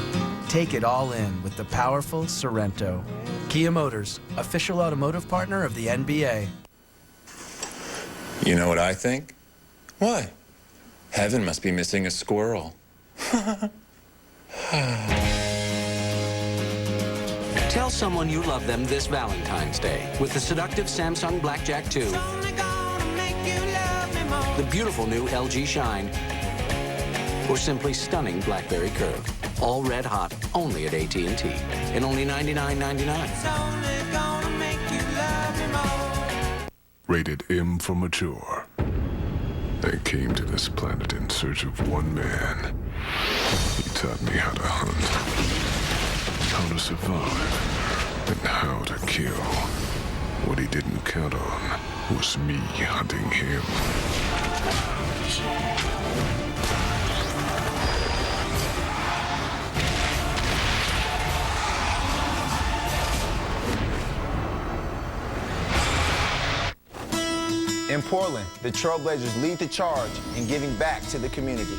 Take it all in with the powerful Sorrento. Kia Motors, official automotive partner of the NBA. You know what I think? Why? Heaven must be missing a squirrel. Tell someone you love them this Valentine's Day with the seductive Samsung Blackjack 2, the beautiful new LG Shine, or simply stunning BlackBerry Curve. All red hot, only at AT&T, and only $99.99. Rated M for mature. I came to this planet in search of one man. He taught me how to hunt, how to survive, and how to kill. What he didn't count on was me hunting him. In Portland, the Trailblazers lead the charge in giving back to the community.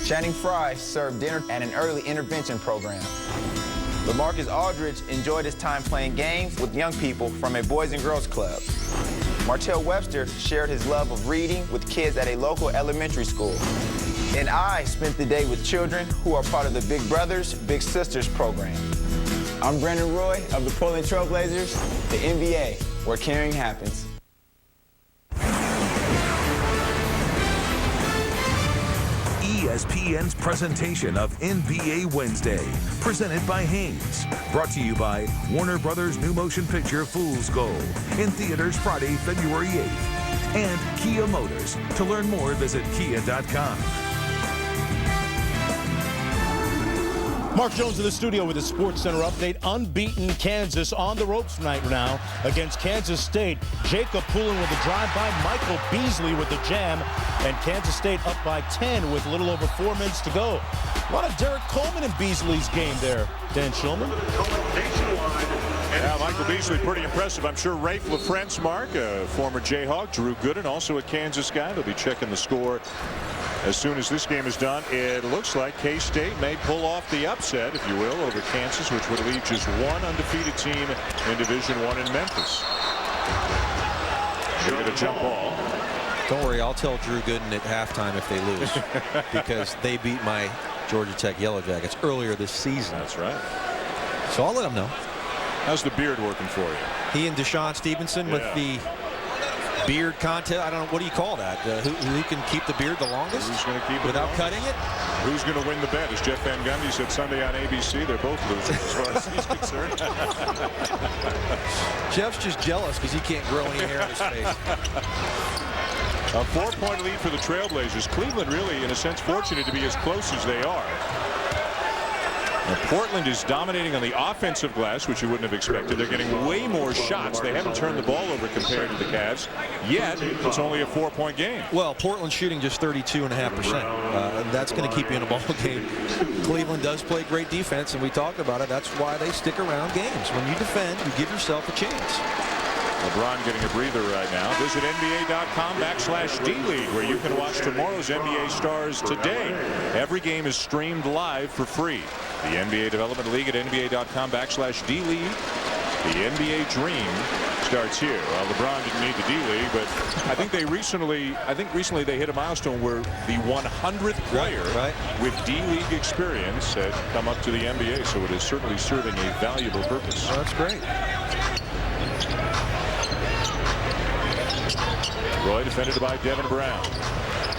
Channing Frye served dinner at an early intervention program. LaMarcus Aldridge enjoyed his time playing games with young people from a Boys and Girls Club. Martell Webster shared his love of reading with kids at a local elementary school. And I spent the day with children who are part of the Big Brothers, Big Sisters program. I'm Brandon Roy of the Portland Trailblazers, the NBA, where caring happens. ESPN's presentation of NBA Wednesday, presented by Haynes. Brought to you by Warner Brothers' new motion picture Fool's Gold, in theaters Friday, February 8th. And Kia Motors. To learn more, visit kia.com. Mark Jones in the studio with a Sports Center update. Unbeaten Kansas on the ropes right now against Kansas State. Jacob Poulin with the drive by, Michael Beasley with the jam, and Kansas State up by 10 with a little over 4 minutes to go. A lot of Derek Coleman in Beasley's game there, Dan Shulman. Yeah, Michael Beasley pretty impressive. I'm sure Rafe LaFrance, Mark, a former Jayhawk, Drew Gooden, also a Kansas guy. They'll be checking the score as soon as this game is done. It looks like K-State may pull off the upset, if you will, over Kansas, which would leave just one undefeated team in Division I in Memphis. Should get a jump ball. Don't worry, I'll tell Drew Gooden at halftime if they lose, because they beat my Georgia Tech Yellow Jackets earlier this season. That's right. So I'll let him know. How's the beard working for you? He and Deshaun Stevenson with the beard contest. I don't know, what do you call that? Who can keep the beard the longest? Who's going to keep it without cutting it? Who's going to win the bet? As Jeff Van Gundy said Sunday on ABC, they're both losers as far as he's concerned. Jeff's just jealous because he can't grow any hair on his face. A 4-point lead for the Trailblazers. Cleveland really, in a sense, fortunate to be as close as they are. Now, Portland is dominating on the offensive glass, which you wouldn't have expected. They're getting way more shots. They haven't turned the ball over compared to the Cavs. Yet, it's only a 4-point game. Well, Portland's shooting just 32.5%. That's going to keep you in a ball game. Cleveland does play great defense, and we talked about it. That's why they stick around games. When you defend, you give yourself a chance. LeBron getting a breather right now. Visit NBA.com/D-League, where you can watch tomorrow's NBA stars today. Every game is streamed live for free. The NBA Development League at NBA.com/D-League. The NBA dream starts here. Well, LeBron didn't need the D-League, but I think recently they hit a milestone where the 100th player with D-League experience had come up to the NBA, so it is certainly serving a valuable purpose. Oh, that's great. Roy defended by Devin Brown.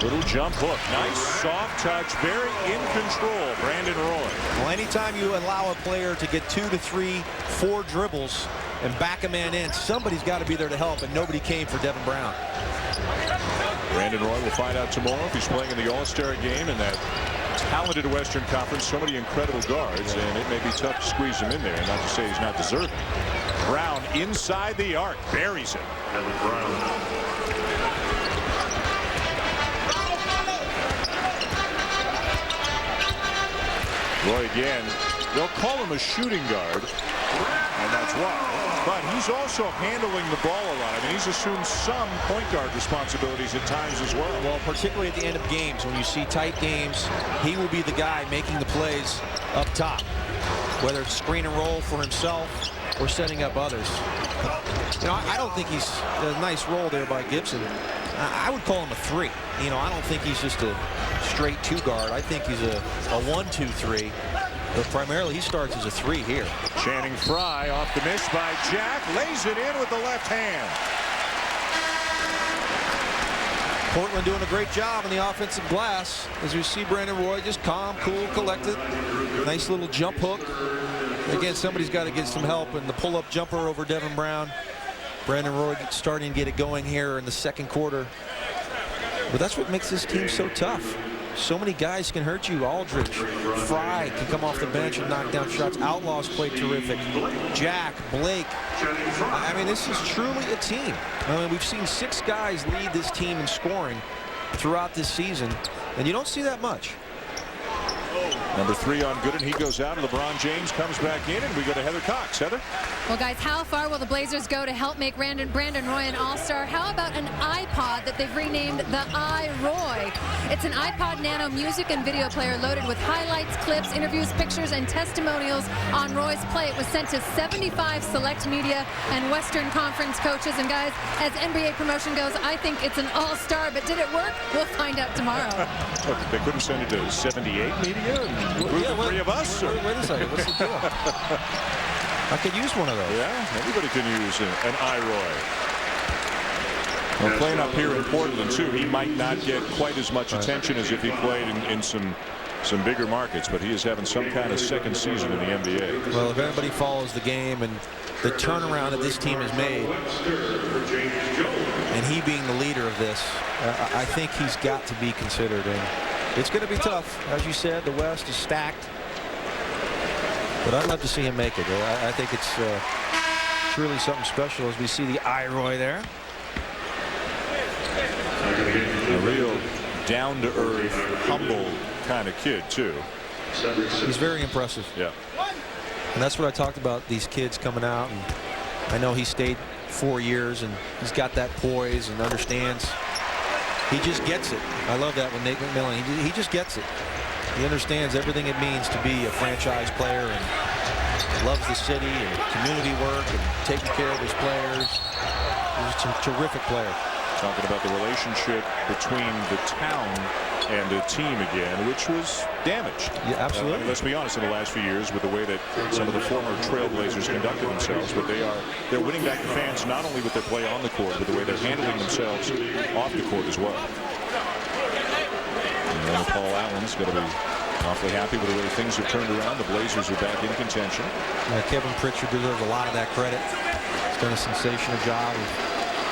Little jump hook. Nice soft touch. Very in control. Brandon Roy. Well, anytime you allow a player to get 2 to 3, 4 dribbles and back a man in, somebody's got to be there to help, and nobody came for Devin Brown. Brandon Roy will find out tomorrow if he's playing in the All-Star game in that talented Western Conference. So many incredible guards, and it may be tough to squeeze him in there. Not to say he's not deserving. Brown inside the arc. Buries it. Devin Brown. Roy again. They'll call him a shooting guard. and that's why. But he's also handling the ball a lot. I mean, he's assumed some point guard responsibilities at times as well. Well, particularly at the end of games, when you see tight games, he will be the guy making the plays up top, whether it's screen and roll for himself or setting up others. You know, I don't think he's a nice roll there by Gibson. I would call him a 3. You know, I don't think he's just a straight 2 guard. I think he's a 1-2-3. But primarily he starts as a 3 here. Channing Frye off the miss by Jack, lays it in with the left hand. Portland doing a great job on the offensive glass as we see Brandon Roy just calm, cool, collected. Nice little jump hook. Again, somebody's got to get some help, and the pull-up jumper over Devin Brown. Brandon Roy starting to get it going here in the second quarter. But that's what makes this team so tough. So many guys can hurt you. Aldridge, Frye can come off the bench and knock down shots. Outlaw's played terrific. Jack, Blake. I mean, this is truly a team. I mean, we've seen 6 guys lead this team in scoring throughout this season, and you don't see that much. Number 3 on Gooden. He goes out, and LeBron James comes back in, and we go to Heather Cox. Heather? Well, guys, how far will the Blazers go to help make Brandon Roy an all-star? How about an iPod that they've renamed the iRoy? It's an iPod Nano music and video player loaded with highlights, clips, interviews, pictures, and testimonials on Roy's play. It was sent to 75 select media and Western Conference coaches. And, guys, as NBA promotion goes, I think it's an all-star. But did it work? We'll find out tomorrow. Look, they couldn't send it to 78 media? The 3 of us? Wait a second. What's the deal? I could use one of those. Yeah, everybody can use an iRoy. Well, playing up here in Portland, too, he might not get quite as much attention as if he played in some bigger markets, but he is having some kind of second season in the NBA. Well, if everybody follows the game and the turnaround that this team has made, and he being the leader of this, I think he's got to be considered. And it's going to be tough. As you said, the West is stacked. But I'd love to see him make it. I think it's truly something special as we see the iRoy there. A real down-to-earth, humble kind of kid, too. He's very impressive. Yeah. And that's what I talked about, these kids coming out. And I know he stayed 4 years, and he's got that poise and understands. He just gets it. I love that with Nate McMillan. He just gets it. He understands everything it means to be a franchise player and loves the city and community work and taking care of his players. He's just a terrific player. Talking about the relationship between the town and the team again, which was damaged. Yeah, absolutely. Let's be honest, in the last few years, with the way that some of the former Trailblazers conducted themselves, but they're winning back the fans not only with their play on the court, but the way they're handling themselves off the court as well. And Paul Allen's going to be awfully happy with the way things have turned around. The Blazers are back in contention. Kevin Pritchard deserves a lot of that credit. He's done a sensational job of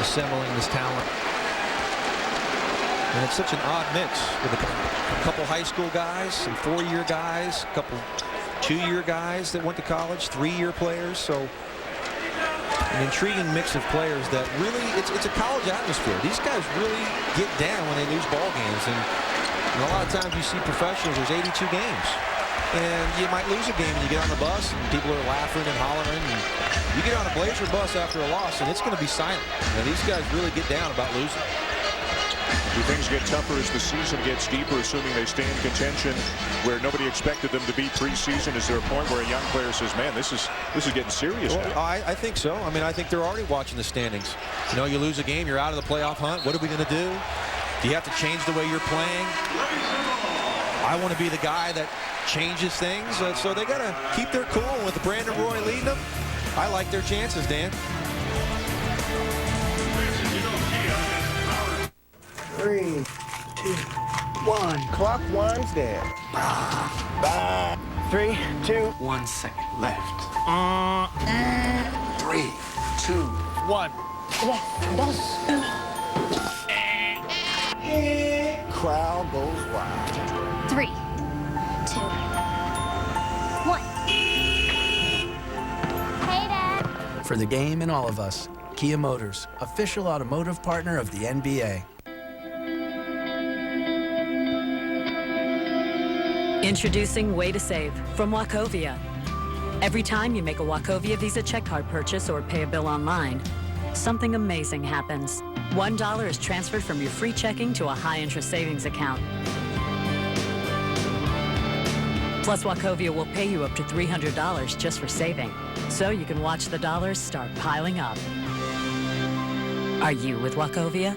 assembling this talent. And it's such an odd mix with a couple high school guys, some 4-year guys, a couple 2-year guys that went to college, 3-year players. So an intriguing mix of players that really, it's a college atmosphere. These guys really get down when they lose ball games. And a lot of times you see professionals, there's 82 games. And you might lose a game and you get on the bus and people are laughing and hollering. And you get on a Blazer bus after a loss and it's going to be silent. And these guys really get down about losing. Do things get tougher as the season gets deeper, assuming they stay in contention where nobody expected them to be preseason? Is there a point where a young player says, man, this is getting serious now? I think so. I mean, I think they're already watching the standings. You know, you lose a game, you're out of the playoff hunt. What are we going to do? Do you have to change the way you're playing? I want to be the guy that changes things. So they got to keep their cool. With Brandon Roy leading them, I like their chances, Dan. 3, 2, 1. Clock winds down. Bye. 3, 2. 1 second left. 3, 2, 1. Crowd goes wild. 3, 2, 1. Hey, Dad. For the game and all of us, Kia Motors, official automotive partner of the NBA. Introducing Way to Save from Wachovia. Every time you make a Wachovia Visa check card purchase or pay a bill online, something amazing happens. $1 is transferred from your free checking to a high-interest savings account. Plus, Wachovia will pay you up to $300 just for saving, so you can watch the dollars start piling up. Are you with Wachovia?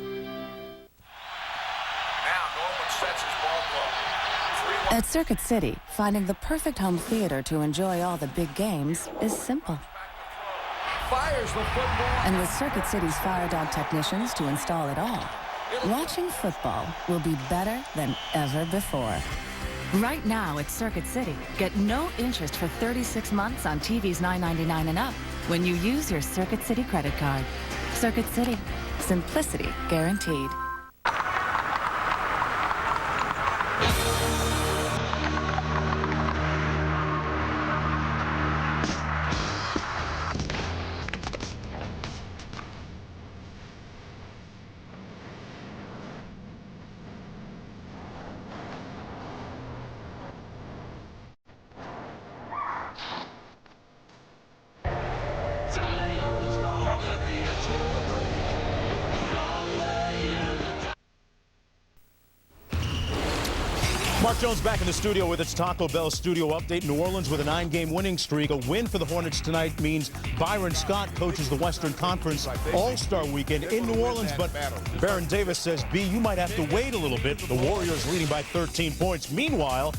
At Circuit City, finding the perfect home theater to enjoy all the big games is simple. Fires the football. And with Circuit City's fire dog technicians to install it all, watching football will be better than ever before. Right now at Circuit City, get no interest for 36 months on TVs $9.99 and up when you use your Circuit City credit card. Circuit City, simplicity guaranteed. Mark Jones back in the studio with its Taco Bell studio update. New Orleans with a 9-game winning streak. A win for the Hornets tonight means Byron Scott coaches the Western Conference All-Star Weekend in New Orleans. But Baron Davis says, B, you might have to wait a little bit. The Warriors leading by 13 points. Meanwhile,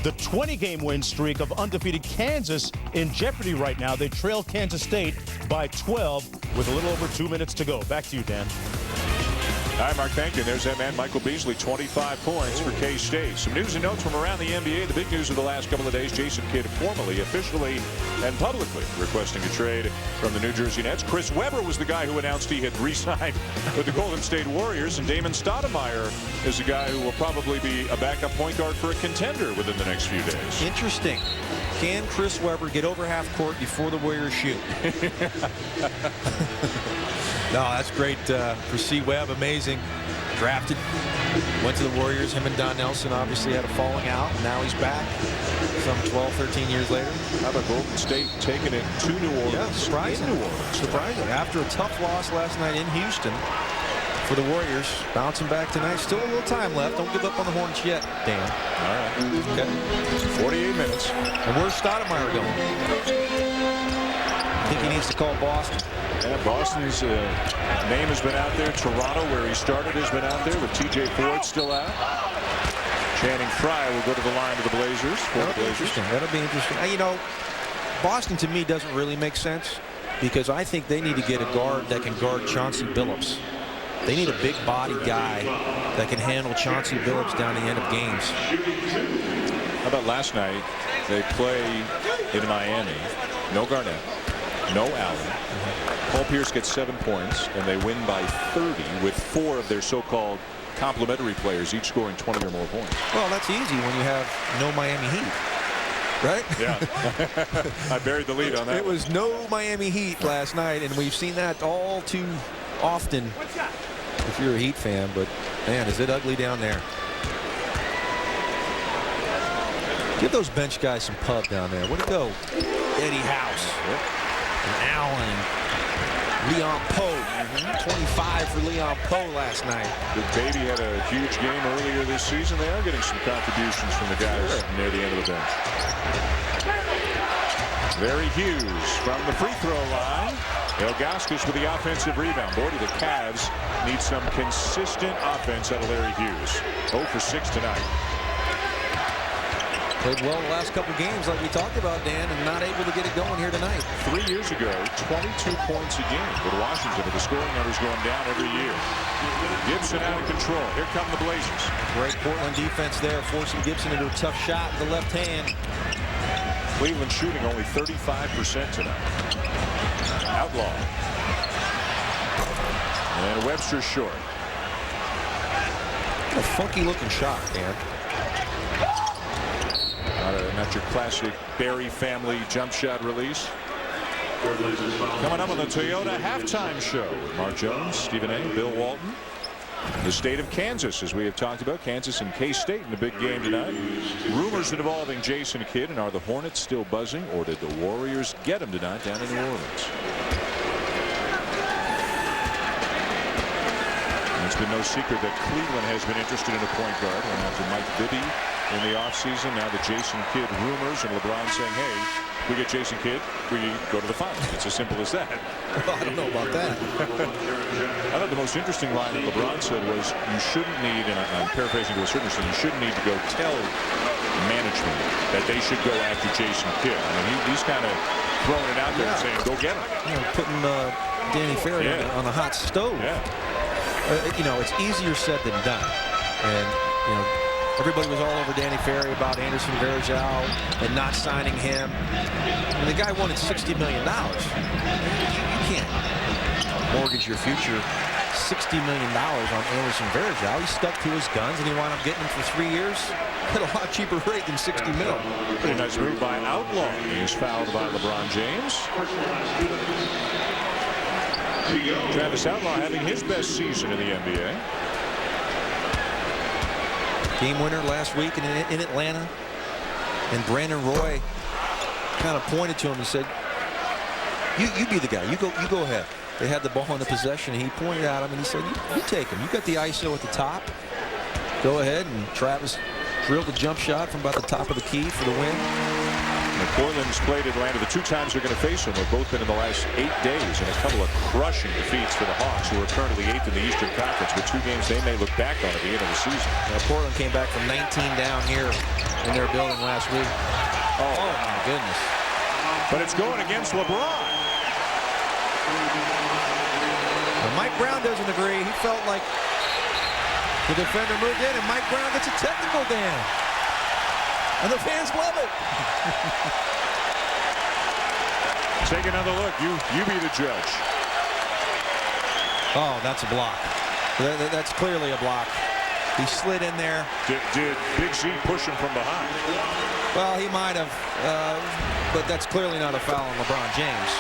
the 20-game win streak of undefeated Kansas in jeopardy right now. They trail Kansas State by 12 with a little over 2 minutes to go. Back to you, Dan. All right, Mark, thank you. There's that man, Michael Beasley, 25 points for K-State. Some news and notes from around the NBA. The big news of the last couple of days, Jason Kidd formally, officially, and publicly requesting a trade from the New Jersey Nets. Chris Webber was the guy who announced he had re-signed with the Golden State Warriors, and Damon Stoudemire is the guy who will probably be a backup point guard for a contender within the next few days. Interesting. Can Chris Webber get over half court before the Warriors shoot? No, that's great for C-Webb. Amazing. Drafted. Went to the Warriors. Him and Don Nelson obviously had a falling out. Now he's back some 12, 13 years later. How about Golden State taking it to New Orleans? Yeah, surprising. In New Orleans. Surprising. After a tough loss last night in Houston for the Warriors. Bouncing back tonight. Still a little time left. Don't give up on the Hornets yet, Dan. All right. Okay. 48 minutes. And where's Stoudemire going? I think he needs to call Boston. Yeah, Boston's name has been out there. Toronto, where he started, has been out there with T.J. Ford still out. Channing Frye will go to the line of the Blazers. That'll be interesting. That'll be interesting. You know, Boston to me doesn't really make sense because I think they need to get a guard that can guard Chauncey Billups. They need a big body guy that can handle Chauncey Billups down the end of games. How about last night? They play in Miami. No Garnett. No Allen. Paul Pierce gets 7 points, and they win by 30 with 4 of their so-called complementary players, each scoring 20 or more points. Well, that's easy when you have no Miami Heat, right? Yeah. I buried the lead on that. It was no Miami Heat last night, and we've seen that all too often if you're a Heat fan, but, man, is it ugly down there. Give those bench guys some pub down there. Where'd it go? Eddie House. Yep. And Allen. Leon Poe. 25 for Leon Poe last night. Big Baby had a huge game earlier this season. They are getting some contributions from the guys near the end of the bench. Larry Hughes from the free throw line. Ilgauskas with the offensive rebound. Boy, do the Cavs need some consistent offense out of Larry Hughes. 0 for 6 tonight. Played well the last couple games like we talked about, Dan, and not able to get it going here tonight. 3 years ago, 22 points a game with Washington, but the scoring numbers going down every year. Gibson out of control. Here come the Blazers. Great Portland defense there, forcing Gibson into a tough shot with the left hand. Cleveland shooting only 35% tonight. Outlaw. And Webster short. A funky looking shot, Dan. Not your classic Barry family jump shot release. Coming up on the Toyota halftime show with Mark Jones, Stephen A., Bill Walton. The state of Kansas, as we have talked about, Kansas and K-State in the big game tonight. Rumors involving Jason Kidd, and are the Hornets still buzzing, or did the Warriors get him tonight down in New Orleans? It's been no secret that Cleveland has been interested in a point guard. Went after Mike Bibby in the offseason. Now the Jason Kidd rumors, and LeBron saying, hey, if we get Jason Kidd, we go to the finals. It's as simple as that. Well, I don't know about that. I thought the most interesting line that LeBron said was, you shouldn't need, and I'm paraphrasing to a certain extent, you shouldn't need to go tell management that they should go after Jason Kidd. I mean, he's kind of throwing it out there and saying, go get him. You know, putting Danny Ferry on a hot stove. Yeah. You know, it's easier said than done. And, you know, everybody was all over Danny Ferry about Anderson Varejao and not signing him. And the guy wanted $60 million. You can't mortgage your future $60 million on Anderson Varejao. He stuck to his guns, and he wound up getting him for 3 years at a lot cheaper rate than $60 million. Pretty nice move by Outlaw. He's fouled by LeBron James. Travis Outlaw having his best season in the NBA. Game winner last week in Atlanta. And Brandon Roy kind of pointed to him and said, you be the guy. You go ahead. They had the ball in the possession, and he pointed at him, and he said, you take him. You got the ISO at the top. Go ahead. And Travis drilled a jump shot from about the top of the key for the win. And Portland's played Atlanta. The 2 times they're going to face them have both been in the last 8 days, and a couple of crushing defeats for the Hawks, who are currently 8th in the Eastern Conference, with 2 games they may look back on at the end of the season. Portland came back from 19 down here in their building last week. Oh my goodness. But it's going against LeBron. Well, Mike Brown doesn't agree. He felt like the defender moved in, and Mike Brown gets a technical down. And the fans love it. Take another look. You be the judge. Oh, that's a block. That's clearly a block. He slid in there. Did Big Z push him from behind? Well, he might have, but that's clearly not a foul on LeBron James.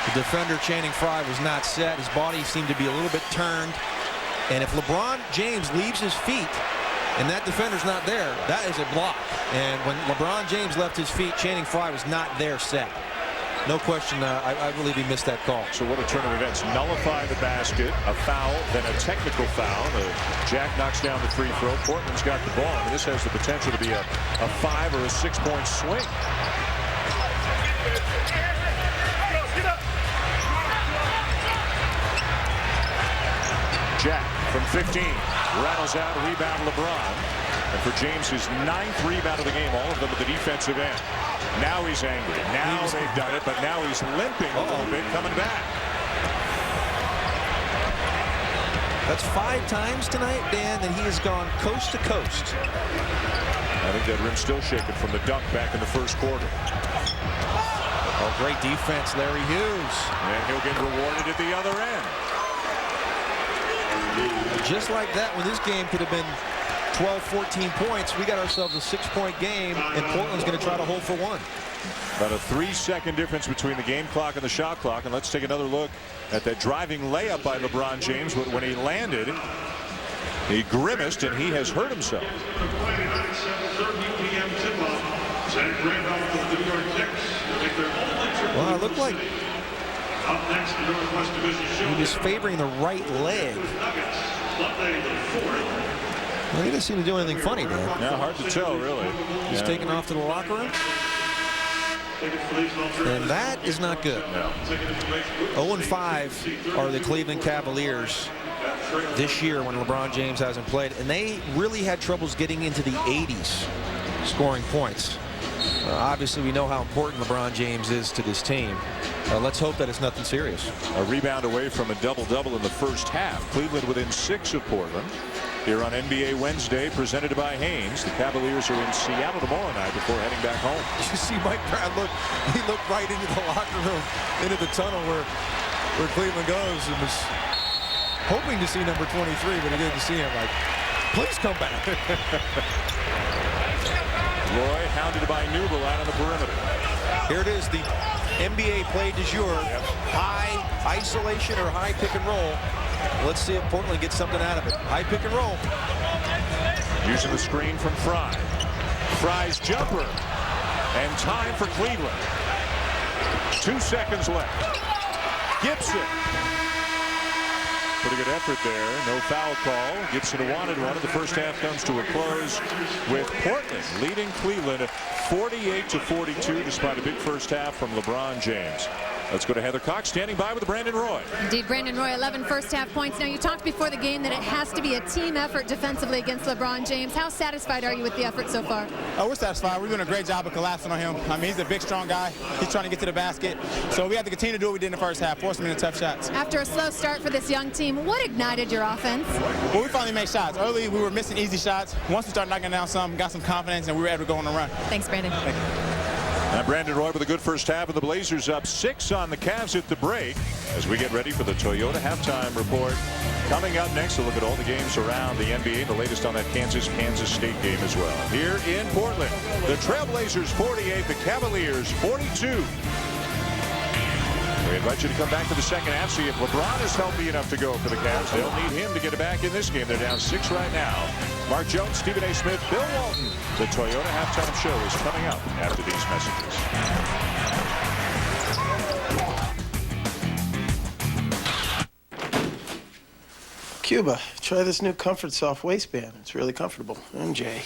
The defender, Channing Frye, was not set. His body seemed to be a little bit turned. And if LeBron James leaves his feet and that defender's not there, that is a block. And when LeBron James left his feet, Channing Frye was not there set. No question, I believe he missed that call. So what a turn of events. Nullify the basket, a foul, then a technical foul. Jack knocks down the free throw. Portland's got the ball. I mean, this has the potential to be a 5 or a 6-point swing. Jack from 15 rattles out a rebound, LeBron. And for James, his 9th rebound of the game, all of them at the defensive end. Now he's angry. Now they've done it, but now he's limping a little bit, coming back. That's 5 times tonight, Dan, that he has gone coast to coast. I think that rim's still shaking from the dunk back in the first quarter. Oh, great defense, Larry Hughes. And he'll get rewarded at the other end. Just like that, when this game could have been 12, 14 points, we got ourselves a 6-point game, and Portland's going to try to hold for 1. About a 3-second difference between the game clock and the shot clock. And let's take another look at that driving layup by LeBron James. When he landed, he grimaced, and he has hurt himself. Well, it looked like he was favoring the right leg. Well, he didn't seem to do anything funny, Dan. Yeah, hard to tell, really. He's taken off to the locker room. And that is not good. No. 0-5 are the Cleveland Cavaliers this year when LeBron James hasn't played. And they really had troubles getting into the 80s scoring points. Obviously, we know how important LeBron James is to this team. Let's hope that it's nothing serious. A rebound away from a double-double in the first half. Cleveland within 6 of Portland. Here on NBA Wednesday, presented by Haynes. The Cavaliers are in Seattle tomorrow night before heading back home. You see Mike Brown he looked right into the locker room, into the tunnel where Cleveland goes, and was hoping to see number 23, but he didn't see him. Like, please come back. Roy hounded by Newell out on the perimeter. Here it is, the NBA play du jour. High isolation or high pick and roll. Let's see if Portland gets something out of it. High pick and roll. Using the screen from Fry. Fry's jumper. And time for Cleveland. 2 seconds left. Gibson. Pretty good effort there. No foul call. Gibson wanted one. The first half comes to a close with Portland leading Cleveland 48-42 despite a big first half from LeBron James. Let's go to Heather Cox standing by with Brandon Roy. Indeed, Brandon Roy, 11 first-half points. Now, you talked before the game that it has to be a team effort defensively against LeBron James. How satisfied are you with the effort so far? We're satisfied. We're doing a great job of collapsing on him. I mean, he's a big, strong guy. He's trying to get to the basket. So we have to continue to do what we did in the first half, force him into tough shots. After a slow start for this young team, what ignited your offense? Well, we finally made shots. Early, we were missing easy shots. Once we started knocking down some, got some confidence, and we were able to go on a run. Thanks, Brandon. Thank you. Brandon Roy with a good first half, and the Blazers up 6 on the Cavs at the break as we get ready for the Toyota halftime report. Coming up next, a look at all the games around the NBA, the latest on that Kansas State game as well. Here in Portland, the Trailblazers 48, the Cavaliers 42. We invite you to come back to the second half, see if LeBron is healthy enough to go for the Cavs. They'll need him to get it back in this game. They're down 6 right now. Mark Jones, Stephen A. Smith, Bill Walton. The Toyota halftime show is coming up after these messages. Cuba, try this new Comfort Soft waistband. It's really comfortable. MJ.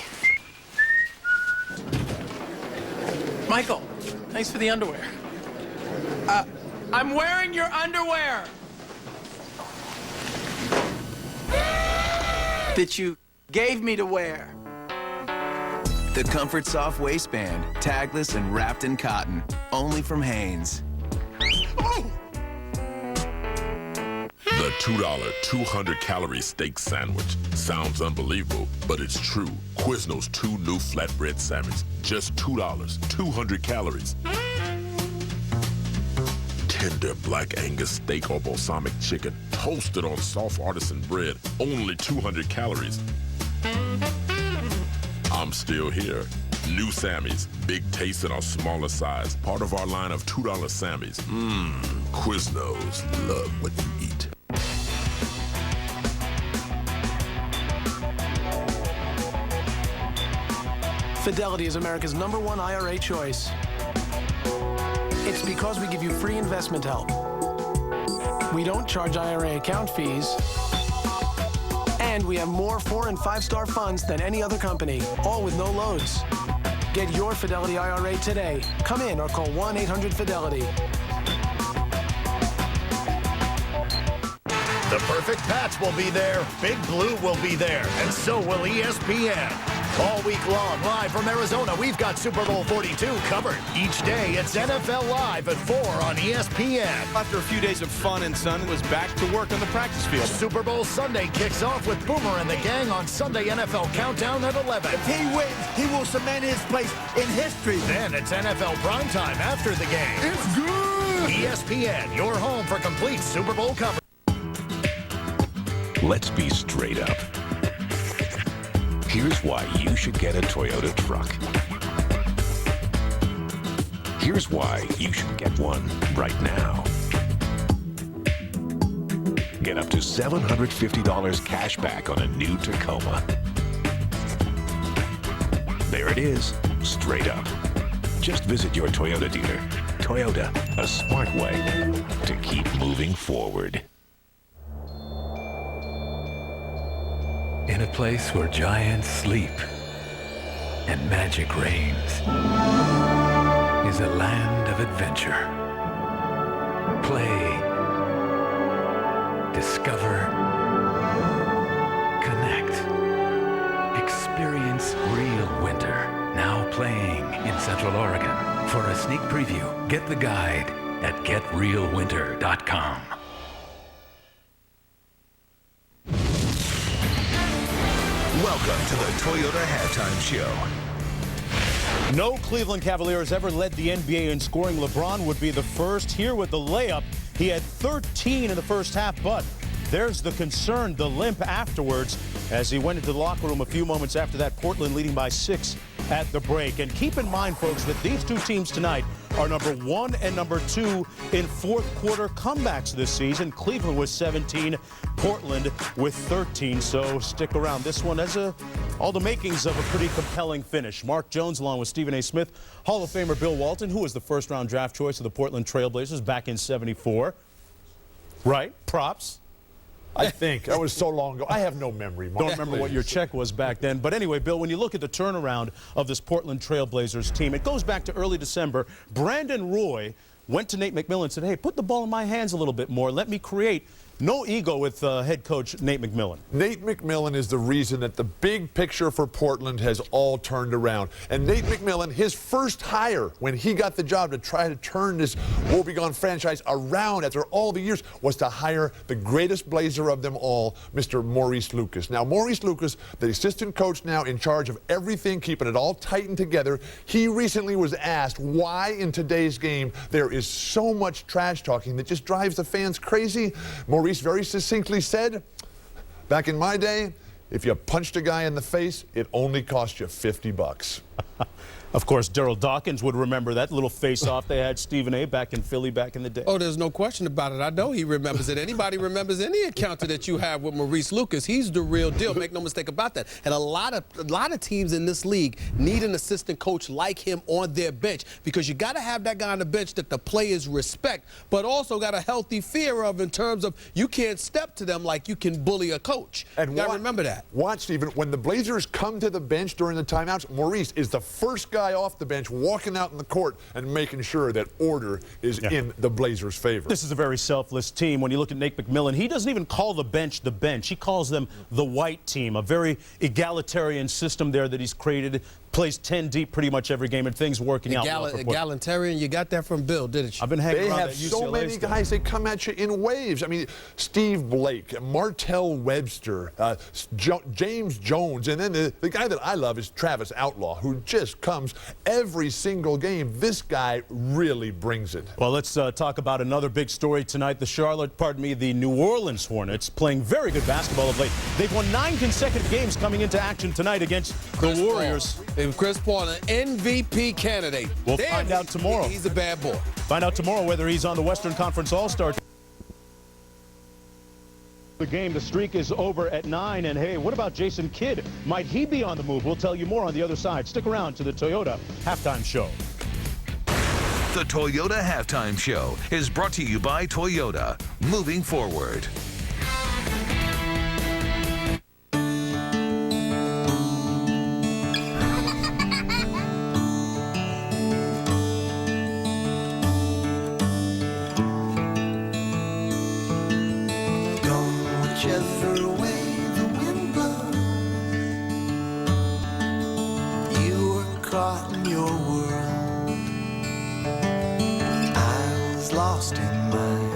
Michael, thanks for the underwear. I'm wearing your underwear! That you gave me to wear. The Comfort Soft waistband, tagless and wrapped in cotton, only from Hanes. Oh! The $2 200-calorie steak sandwich. Sounds unbelievable, but it's true. Quiznos 2 new flatbread sandwiches. Just $2, 200 calories. Tender black Angus steak or balsamic chicken, toasted on soft artisan bread, only 200 calories. I'm still here. New Sammys, big taste in a smaller size, part of our line of $2 Sammys. Quiznos, love what you eat. Fidelity is America's #1 IRA choice. It's because we give you free investment help. We don't charge IRA account fees. And we have more 4- and 5-star funds than any other company, all with no loads. Get your Fidelity IRA today. Come in or call 1-800-FIDELITY. The perfect Pats will be there, Big Blue will be there, and so will ESPN. All week long, live from Arizona, we've got Super Bowl 42 covered. Each day, it's NFL Live at 4 on ESPN. After a few days of fun and sun, it was back to work on the practice field. Super Bowl Sunday kicks off with Boomer and the gang on Sunday NFL Countdown at 11. If he wins, he will cement his place in history. Then it's NFL Primetime after the game. It's good! ESPN, your home for complete Super Bowl coverage. Let's be straight up. Here's why you should get a Toyota truck. Here's why you should get one right now. Get up to $750 cash back on a new Tacoma. There it is, straight up. Just visit your Toyota dealer. Toyota, a smart way to keep moving forward. In a place where giants sleep and magic reigns is a land of adventure. Play, discover, connect, experience real winter. Now playing in Central Oregon. For a sneak preview, get the guide at getrealwinter.com. Welcome to the Toyota Halftime Show. No Cleveland Cavalier has ever led the NBA in scoring. LeBron would be the first. Here with the layup, he had 13 in the first half, but there's the concern, the limp afterwards, as he went into the locker room a few moments after that. Portland leading by 6 at the break. And keep in mind, folks, that these two teams tonight are number 1 and number 2 in fourth-quarter comebacks this season. Cleveland with 17, Portland with 13. So stick around. This one has all the makings of a pretty compelling finish. Mark Jones along with Stephen A. Smith, Hall of Famer Bill Walton, who was the first-round draft choice of the Portland Trailblazers back in '74. Right? Props. I think. That was so long ago. I have no memory, Mark. Don't remember what your check was back then. But anyway, Bill, when you look at the turnaround of this Portland Trailblazers team, it goes back to early December. Brandon Roy went to Nate McMillan and said, hey, put the ball in my hands a little bit more. Let me create. No ego with head coach Nate McMillan. Nate McMillan is the reason that the big picture for Portland has all turned around. And Nate McMillan, his first hire when he got the job to try to turn this woebegone franchise around after all the years was to hire the greatest Blazer of them all, Mr. Maurice Lucas. Now, Maurice Lucas, the assistant coach now in charge of everything, keeping it all tightened together, he recently was asked why in today's game there is so much trash talking that just drives the fans crazy. Maurice very succinctly said, back in my day, if you punched a guy in the face, it only cost you $50. Of course, Daryl Dawkins would remember that little face-off they had, Stephen A., back in Philly back in the day. Oh, there's no question about it. I know he remembers it. Anybody remembers any encounter that you have with Maurice Lucas? He's the real deal. Make no mistake about that. And a lot of teams in this league need an assistant coach like him on their bench because you got to have that guy on the bench that the players respect, but also got a healthy fear of in terms of you can't step to them like you can bully a coach. And you got to remember that. Watch, Stephen, when the Blazers come to the bench during the timeouts, Maurice is the first guy off the bench walking out in the court and making sure that order is in the Blazers' favor. This is a very selfless team. When you look at Nate McMillan, he doesn't even call the bench the bench. He calls them the white team, a very egalitarian system there that he's created. Plays 10 deep pretty much every game, and things working out well for Portland. Egalitarian, you got that from Bill, didn't you? I've been hanging around They have so many guys that come at you in waves. I mean, Steve Blake, Martell Webster, James Jones, and then the guy that I love is Travis Outlaw, who just comes every single game. This guy really brings it. Well, let's talk about another big story tonight. The New Orleans Hornets playing very good basketball of late. They've won 9 consecutive games coming into action tonight against the Warriors. Chris Paul, an MVP candidate. We'll find out tomorrow. He's a bad boy. Find out tomorrow whether he's on the Western Conference All-Star. The game, the streak is over at 9, and hey, what about Jason Kidd? Might he be on the move? We'll tell you more on the other side. Stick around to the Toyota Halftime Show. The Toyota Halftime Show is brought to you by Toyota. Moving forward. Whichever way the wind blows, you were caught in your world. I was lost in mine.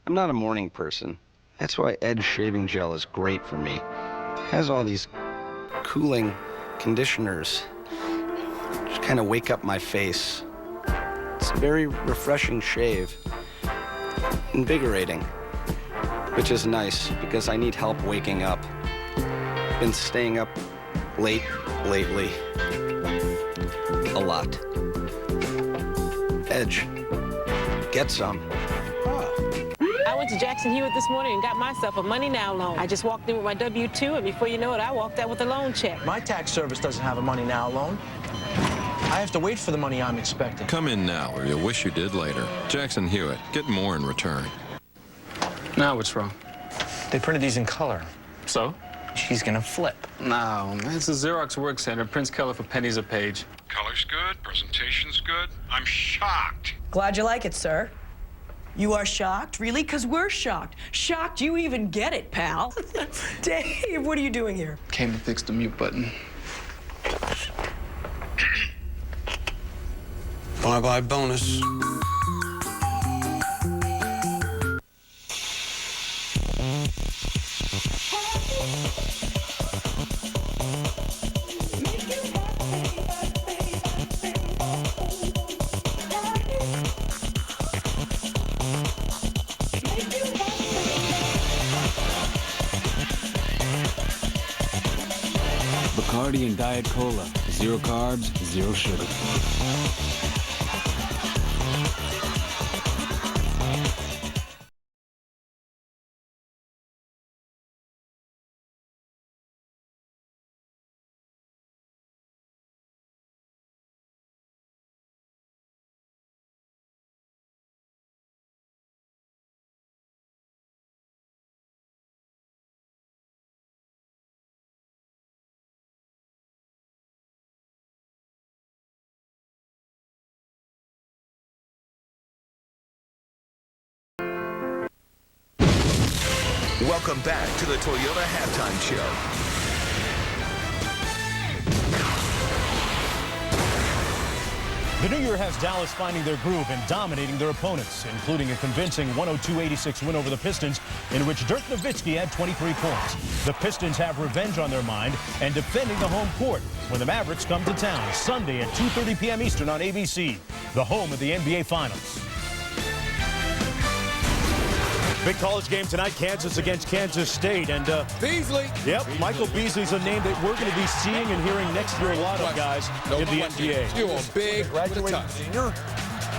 I'm not a morning person. That's why Edge shaving gel is great for me. It has all these cooling conditioners. Just kind of wake up my face. It's a very refreshing shave. Invigorating. Which is nice because I need help waking up. Been staying up late lately. A lot. Edge. Get some. I went to Jackson Hewitt this morning and got myself a Money Now loan. I just walked in with my W-2, and before you know it, I walked out with a loan check. My tax service doesn't have a Money Now loan. I have to wait for the money I'm expecting. Come in now, or you'll wish you did later. Jackson Hewitt. Get more in return. Now what's wrong? They printed these in color. So? She's gonna flip. No, it's a Xerox work center. Prints color for pennies a page. Color's good, presentation's good. I'm shocked. Glad you like it, sir. You are shocked? Really? Because we're shocked. Shocked you even get it, pal. Dave, what are you doing here? Came to fix the mute button. Bye-bye bonus. Bacardi and Diet Cola. 0 carbs, 0 sugar. Welcome back to the Toyota Halftime Show. The new year has Dallas finding their groove and dominating their opponents, including a convincing 102-86 win over the Pistons, in which Dirk Nowitzki had 23 points. The Pistons have revenge on their mind and defending the home court when the Mavericks come to town Sunday at 2:30 p.m. Eastern on ABC, the home of the NBA Finals. Big college game tonight, Kansas against Kansas State. And Beasley. Yep, Michael Beasley's a name that we're going to be seeing and hearing next year a lot of guys in the NBA. You're a big graduated senior.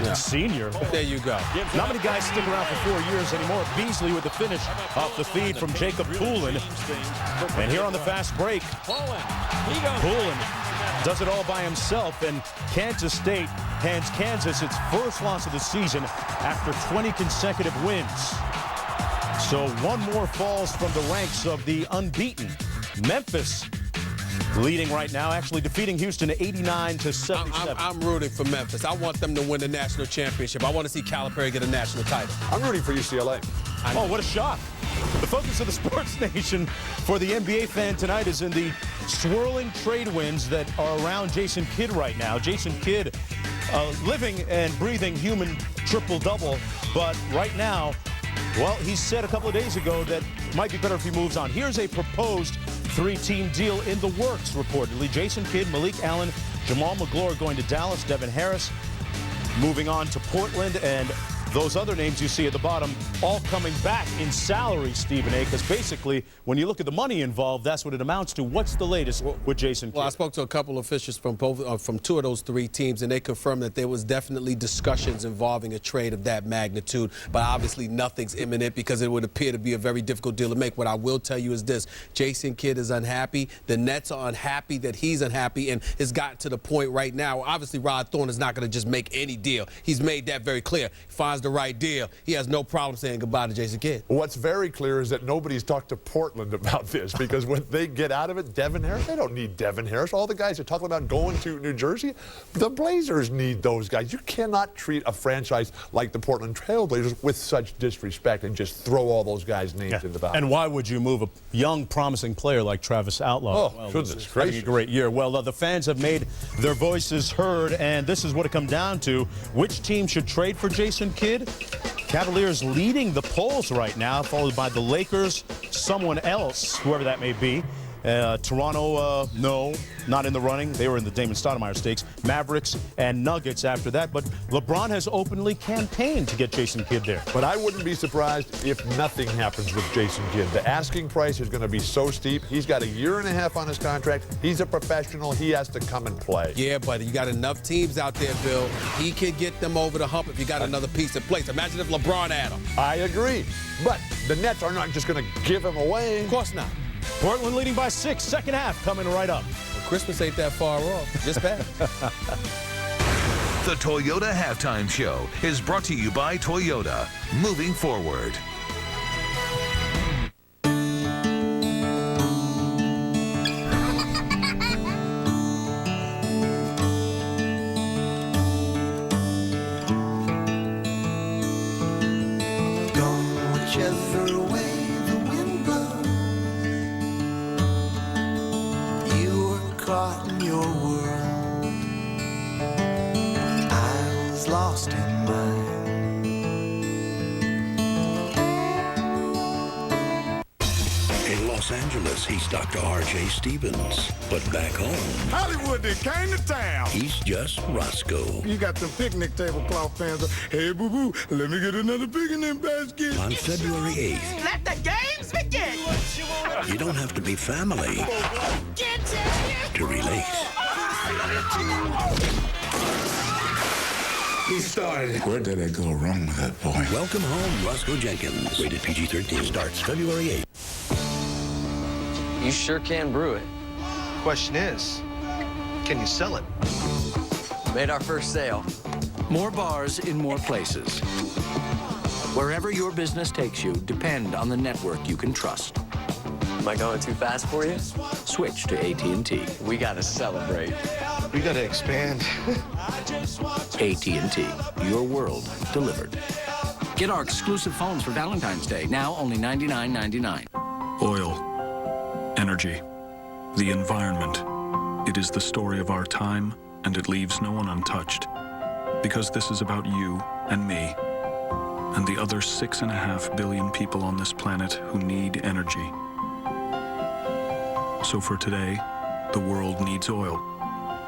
Yeah. Senior. There you go. Not many guys stick around for 4 years anymore. Beasley with the finish off the feed from Jacob Poulin. And here on the fast break, Poulin does it all by himself, and Kansas State hands Kansas its first loss of the season after 20 consecutive wins. So one more falls from the ranks of the unbeaten. Memphis leading right now, actually defeating Houston 89-77. I'm rooting for Memphis. I want them to win the national championship. I want to see Calipari get a national title. I'm rooting for UCLA. Oh, what a shock. The focus of the Sports Nation for the NBA fan tonight is in the swirling trade winds that are around Jason Kidd right now. Jason Kidd, living and breathing human triple-double, but right now, well, he said a couple of days ago that it might be better if he moves on. Here's a proposed 3-team deal in the works, reportedly. Jason Kidd, Malik Allen, Jamal McGlure going to Dallas, Devin Harris moving on to Portland, and those other names you see at the bottom all coming back in salary, Stephen A., because basically, when you look at the money involved, that's what it amounts to. What's the latest with Jason Kidd? Well, I spoke to a couple of officials from from 2 of those 3 teams, and they confirmed that there was definitely discussions involving a trade of that magnitude, but obviously nothing's imminent because it would appear to be a very difficult deal to make. What I will tell you is this: Jason Kidd is unhappy. The Nets are unhappy that he's unhappy, and it's gotten to the point right now. Obviously, Rod Thorne is not going to just make any deal. He's made that very clear. He finds the right deal. He has no problem saying goodbye to Jason Kidd. What's very clear is that nobody's talked to Portland about this, because when they get out of it, Devin Harris, they don't need Devin Harris. All the guys are talking about going to New Jersey. The Blazers need those guys. You cannot treat a franchise like the Portland Trail Blazers with such disrespect and just throw all those guys' names in the box. And why would you move a young, promising player like Travis Outlaw? Oh, goodness gracious. Having a great year. Well, the fans have made their voices heard, and this is what it comes down to. Which team should trade for Jason Kidd? Cavaliers leading the polls right now, followed by the Lakers, someone else, whoever that may be. Toronto, no, not in the running. They were in the Damon Stoudemire stakes. Mavericks and Nuggets after that. But LeBron has openly campaigned to get Jason Kidd there. But I wouldn't be surprised if nothing happens with Jason Kidd. The asking price is going to be so steep. He's got 1.5 years on his contract. He's a professional. He has to come and play. Yeah, but you got enough teams out there, Bill. He can get them over the hump if you got another piece in place. Imagine if LeBron had him. I agree. But the Nets are not just going to give him away. Of course not. Portland leading by 6, second half coming right up. Well, Christmas ain't that far off, just bad. The Toyota Halftime Show is brought to you by Toyota, moving forward. Gone whichever way the wind blows. You were caught in your world. I was lost in mine. In Los Angeles, he's Dr. R.J. Stevens. But back home, Hollywood, they came to town. he's just Roscoe. You got the picnic tablecloth fans. Hey, boo-boo, let me get another picnic basket. On February 8th, Let the games begin. You don't have to be family to relate. He started. Where did it go wrong with that boy? Welcome Home, Roscoe Jenkins. Rated PG-13. Starts February 8th. You sure can brew it. Question is, can you sell it? Made our first sale. More bars in more places. Wherever your business takes you, depend on the network you can trust. Am I going too fast for you? Switch to AT&T. We gotta celebrate. We gotta expand. AT&T, your world delivered. Get our exclusive phones for Valentine's Day, now only $99.99. Oil, energy, the environment. It is the story of our time, and it leaves no one untouched. Because this is about you and me, and the other 6.5 billion people on this planet who need energy. So for today, the world needs oil.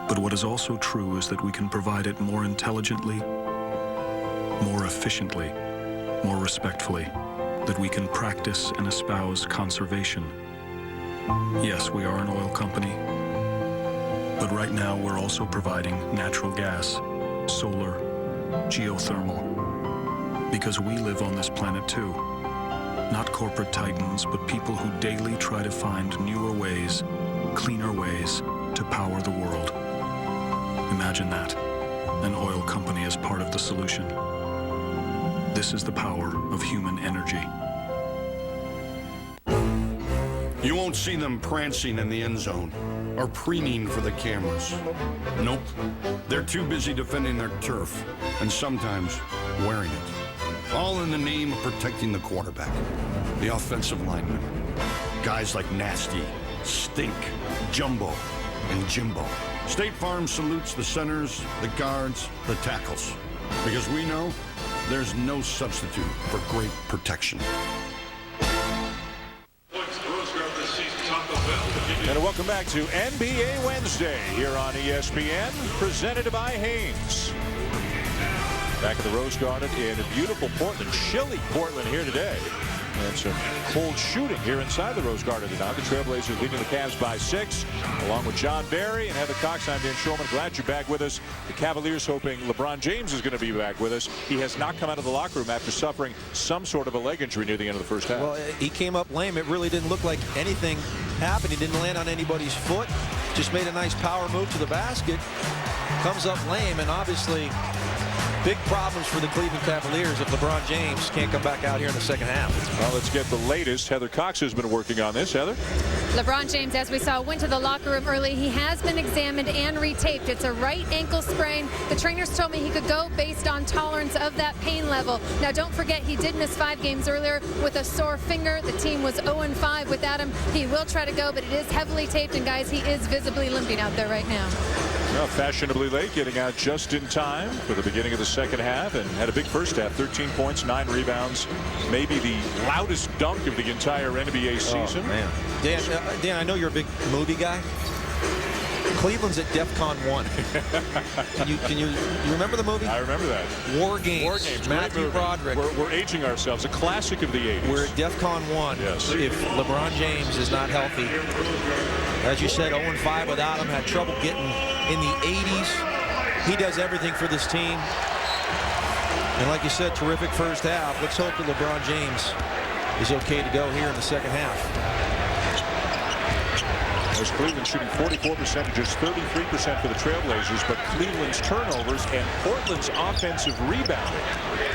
But what is also true is that we can provide it more intelligently, more efficiently, more respectfully, that we can practice and espouse conservation. Yes, we are an oil company, but right now we're also providing natural gas, solar, geothermal, because we live on this planet too. Not corporate titans, but people who daily try to find newer ways, cleaner ways to power the world. Imagine that, an oil company as part of the solution. This is the power of human energy. You won't see them prancing in the end zone or preening for the cameras. Nope. They're too busy defending their turf and sometimes wearing it. All in the name of protecting the quarterback, the offensive lineman. Guys like Nasty, Stink, Jumbo, and Jimbo. State Farm salutes the centers, the guards, the tackles. Because we know there's no substitute for great protection. And welcome back to NBA Wednesday here on ESPN, presented by Haynes. Back at the Rose Garden in beautiful Portland, chilly Portland here today. And some cold shooting here inside the Rose Garden tonight. The Trailblazers leading the Cavs by 6, along with John Barry and Heather Cox. I'm Dan Shulman. Glad you're back with us. The Cavaliers hoping LeBron James is going to be back with us. He has not come out of the locker room after suffering some sort of a leg injury near the end of the first half. Well, he came up lame. It really didn't look like anything happened. He didn't land on anybody's foot. Just made a nice power move to the basket. Comes up lame, and obviously big problems for the Cleveland Cavaliers if LeBron James can't come back out here in the second half. Well, let's get the latest. Heather Cox has been working on this. Heather? LeBron James, as we saw, went to the locker room early. He has been examined and retaped. It's a right ankle sprain. The trainers told me he could go based on tolerance of that pain level. Now, don't forget, he did miss 5 games earlier with a sore finger. The team was 0-5 without him. He will try to go, but it is heavily taped, and guys, he is visibly limping out there right now. Well, fashionably late, getting out just in time for the beginning of the second half, and had a big first half. 13 points, 9 rebounds, maybe the loudest dunk of the entire NBA season. Oh, man. Dan, I know you're a big movie guy. Cleveland's at DEFCON 1. Can you remember the movie? I remember that. War Games. War Games. Matthew Broderick. We're aging ourselves. A classic of the 80s. We're at DEFCON 1. Yes. If LeBron James is not healthy, as you said, 0-5 without him, had trouble getting in the 80s. He does everything for this team. And like you said, terrific first half. Let's hope that LeBron James is okay to go here in the second half. As Cleveland shooting 44% to just 33% for the Trailblazers, but Cleveland's turnovers and Portland's offensive rebounding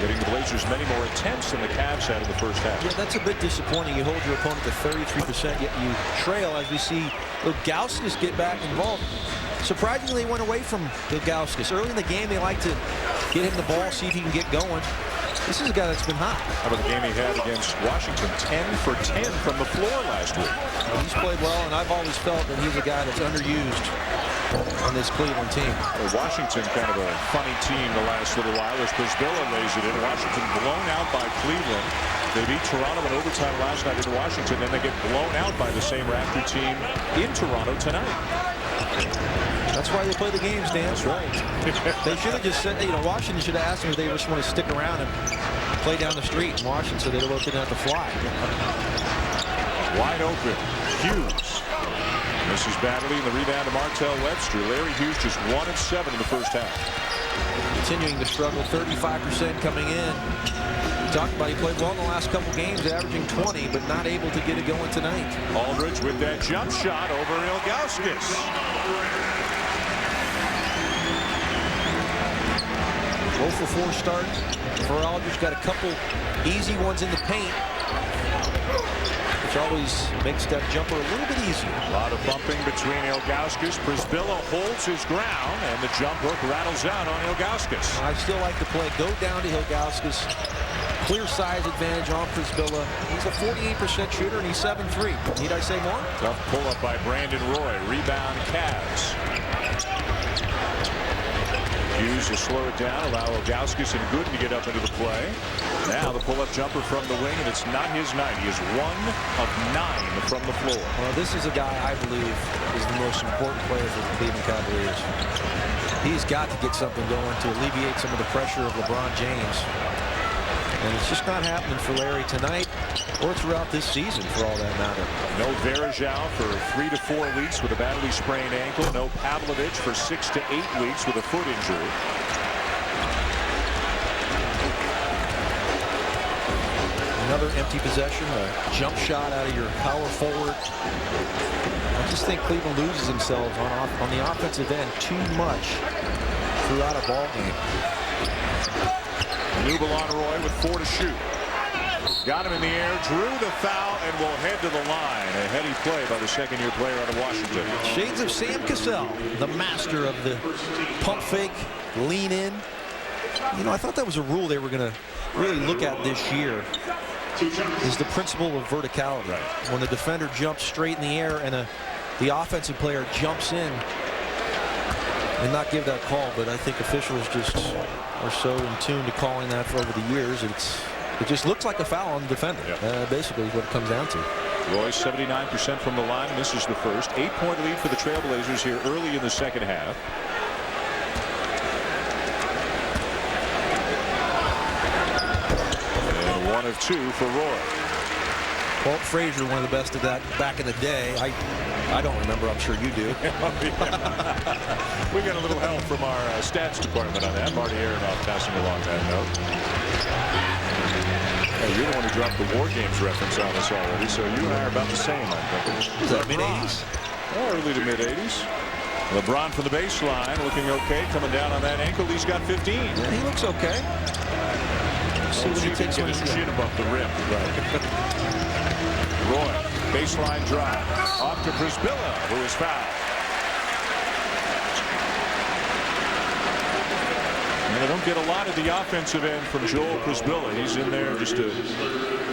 getting the Blazers many more attempts than the Cavs had in the first half. Yeah, that's a bit disappointing. You hold your opponent to 33%, yet you trail as we see Ilgauskas get back involved. Surprisingly, they went away from Ilgauskas. Early in the game, they like to get him the ball, see if he can get going. This is a guy that's been hot. How about the game he had against Washington? 10 for 10 from the floor last week. Well, he's played well, and I've always felt that he's a guy that's underused on this Cleveland team. Well, Washington, kind of a funny team the last little while as Brisbilla lays it in. Washington blown out by Cleveland. They beat Toronto in overtime last night in Washington. Then they get blown out by the same Raptor team in Toronto tonight. That's why they play the games, Dan. That's right. They should have just said, Washington should have asked them if they just want to stick around and play down the street in Washington so they didn't have to fly. Wide open. Hughes. Misses badly in the rebound to Martell Webster. Larry Hughes just 1 of 7 in the first half. Continuing to struggle, 35% coming in. We talked about he played well in the last couple games, averaging 20, but not able to get it going tonight. Aldridge with that jump shot over Ilgauskas. 0 for 4 start for Aldridge. Got a couple easy ones in the paint, which always makes that jumper a little bit easier. A lot of bumping between Ilgauskas. Prisbilla holds his ground, and the jump hook rattles out on Ilgauskas. I still like the play. Go down to Ilgauskas. Clear size advantage on Prisbilla. He's a 48% shooter, and he's 7'3". Need I say more? Tough pull-up by Brandon Roy. Rebound Cavs. Hughes will slow it down, allow Ilgauskas and Gooden to get up into the play. Now the pull-up jumper from the wing, and it's not his night. He is 1 of 9 from the floor. Well, this is a guy I believe is the most important player for the Cleveland Cavaliers. He's got to get something going to alleviate some of the pressure of LeBron James. And it's just not happening for Larry tonight or throughout this season, for all that matter. No Varejao for 3 to 4 weeks with a badly sprained ankle. No Pavlovich for 6 to 8 weeks with a foot injury. Another empty possession, a jump shot out of your power forward. I just think Cleveland loses themselves on the offensive end too much throughout a ball game. Newell on Roy with 4 to shoot. Got him in the air, drew the foul, and will head to the line. A heady play by the second-year player out of Washington. Shades of Sam Cassell, the master of the pump fake, lean in. You know, I thought that was a rule they were going to really look at this year, is the principle of verticality. Right. When the defender jumps straight in the air and the offensive player jumps in, and not give that call, but I think officials just are so in tune to calling that for over the years. It just looks like a foul on the defender. Yep. Basically what it comes down to. Roy 79% from the line. Misses the first. 8-point lead for the Trailblazers here early in the second half. And 1 of 2 for Roy. Walt Frazier, one of the best of that back in the day. I don't remember. I'm sure you do. We got a little help from our stats department on that. Marty Aronoff passing along that note. Hey, you're the one who dropped the War Games reference on us already, so you and I are about the same, I think. Was that mid-80s? Oh, early to mid-80s. LeBron from the baseline, looking okay, coming down on that ankle. He's got 15. Yeah, he looks okay. See what he takes when his chin above the rim. Right. Roy, baseline drive, off to Prisbilla, who is fouled. And they don't get a lot at the offensive end from Joel Prisbilla. He's in there just to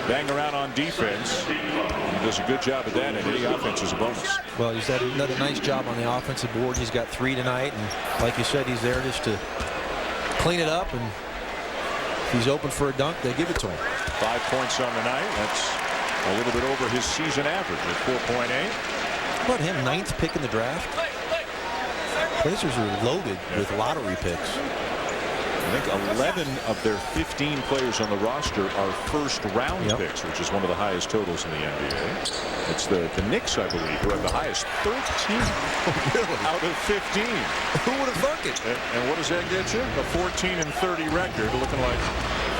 bang around on defense. He does a good job at that, and any offense is a bonus. Well, he's done another nice job on the offensive board. He's got 3 tonight, and like you said, he's there just to clean it up, and if he's open for a dunk, they give it to him. 5 points on the night. That's a little bit over his season average at 4.8. How about him, 9th pick in the draft? Blazers are loaded with lottery picks. I think 11 of their 15 players on the roster are first-round picks, which is one of the highest totals in the NBA. It's the Knicks, I believe, who have the highest 13 out of 15. Who would have thunk it? And what does that get you? A 14-30 record, looking like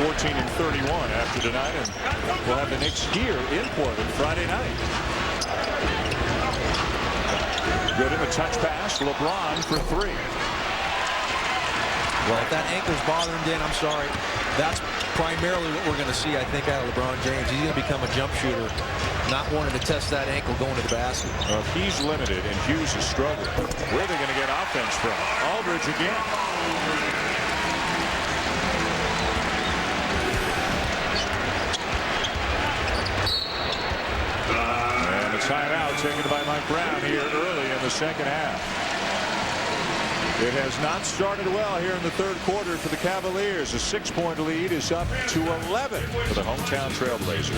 14-31 after tonight, and we'll have the Knicks here in Portland Friday night. Good in the touch pass. LeBron for 3. Well, if that ankle's bothering him, Dan, I'm sorry. That's primarily what we're going to see, I think, out of LeBron James. He's going to become a jump shooter, not wanting to test that ankle going to the basket. Well, he's limited, and Hughes is struggling. Where are they going to get offense from? Aldridge again. And the timeout taken by Mike Brown here early in the second half. It has not started well here in the third quarter for the Cavaliers. A 6-point lead is up to 11 for the hometown Trailblazers.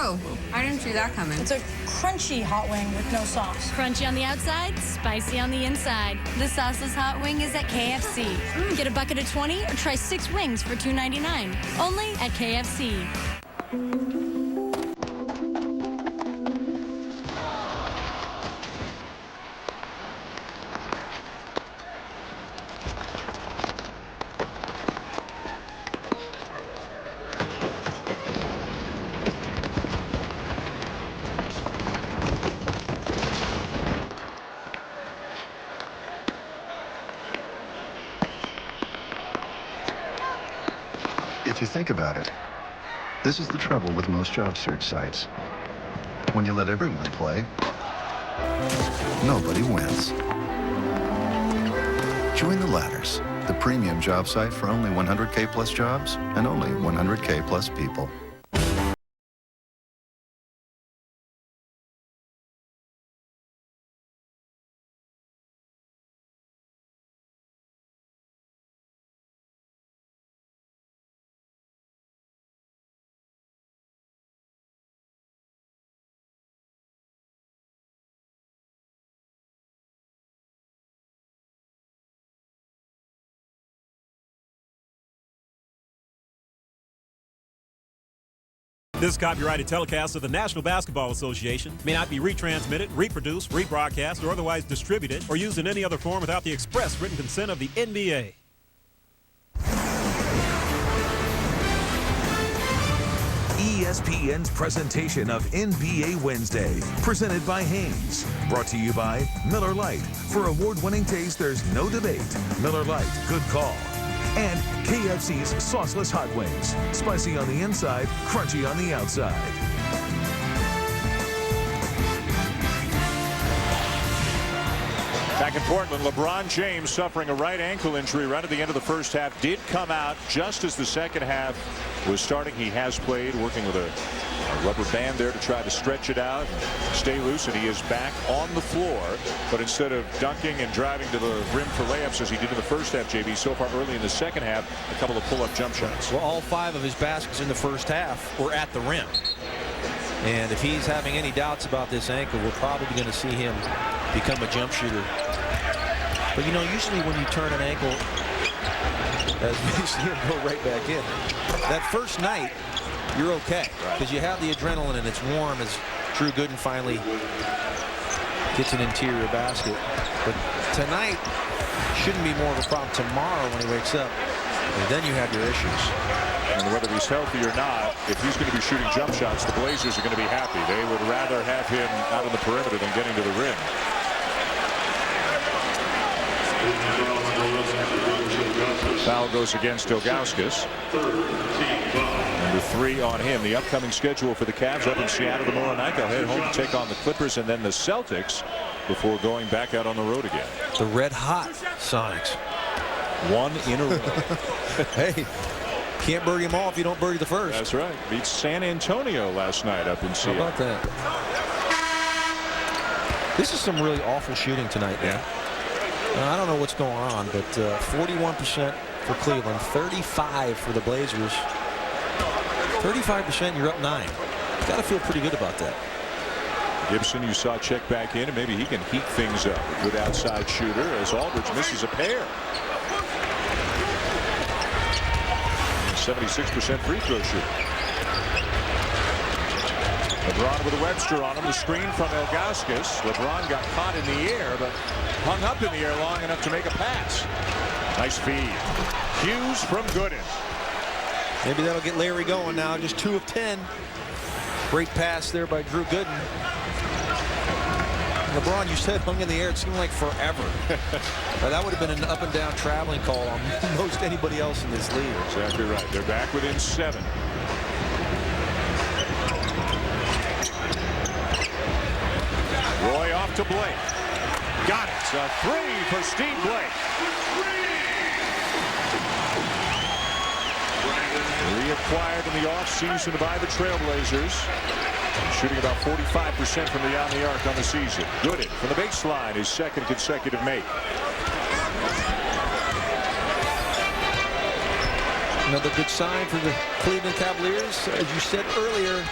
Oh, I didn't see that coming. It's a crunchy hot wing with no sauce. Crunchy on the outside, spicy on the inside. The sauceless hot wing is at KFC. Get a bucket of 20 or try 6 wings for $2.99. Only at KFC. If you think about it, this is the trouble with most job search sites. When you let everyone play, nobody wins. Join the Ladders, the premium job site for only 100K plus jobs and only 100K plus people. This copyrighted telecast of the National Basketball Association may not be retransmitted, reproduced, rebroadcast, or otherwise distributed or used in any other form without the express written consent of the NBA. ESPN's presentation of NBA Wednesday, presented by Hanes. Brought to you by Miller Lite. For award-winning taste, there's no debate. Miller Lite, good call. And KFC's sauceless hot wings. Spicy on the inside, crunchy on the outside. Back in Portland, LeBron James suffering a right ankle injury right at the end of the first half. Did come out just as the second half was starting. He has played, working with a rubber band there to try to stretch it out and stay loose, and he is back on the floor. But instead of dunking and driving to the rim for layups as he did in the first half, JB, so far early in the second half, a couple of pull-up jump shots. Well, all 5 of his baskets in the first half were at the rim. And if he's having any doubts about this ankle, we're probably going to see him become a jump shooter. But, you know, usually when you turn an ankle, as we see him go right back in, that first night, you're okay, because you have the adrenaline and it's warm as Drew Gooden finally gets an interior basket. But tonight shouldn't be more of a problem. Tomorrow when he wakes up, and then you have your issues. And whether he's healthy or not, if he's going to be shooting jump shots, the Blazers are going to be happy. They would rather have him out on the perimeter than getting to the rim. Foul goes against Ilgauskas. Number 3 on him. The upcoming schedule for the Cavs up in Seattle tomorrow night. They'll head home to take on the Clippers and then the Celtics before going back out on the road again. The red hot Sonics. 1 in a row. Hey, can't birdie them all if you don't birdie the first. That's right. Beat San Antonio last night up in Seattle. How about that? This is some really awful shooting tonight. Yeah. I don't know what's going on, but 41% for Cleveland, 35 for the Blazers. 35%, you're up 9. You got to feel pretty good about that. Gibson, you saw check back in, and maybe he can heat things up. A good outside shooter as Aldridge misses a pair. 76% free throw shooter. LeBron with a Webster on him. The screen from Ilgauskas. LeBron got caught in the air, but hung up in the air long enough to make a pass. Nice feed. Hughes from Gooden. Maybe that'll get Larry going now. Just 2 of 10. Great pass there by Drew Gooden. LeBron, you said hung in the air. It seemed like forever. That would have been an up and down traveling call on most anybody else in this league. Exactly right. They're back within 7. Roy off to Blake. Got it. A 3 for Steve Blake. Reacquired in the offseason by the Trailblazers. Shooting about 45% from beyond the arc on the season. Gooden from the baseline, his second consecutive make. Another good sign for the Cleveland Cavaliers. As you said earlier,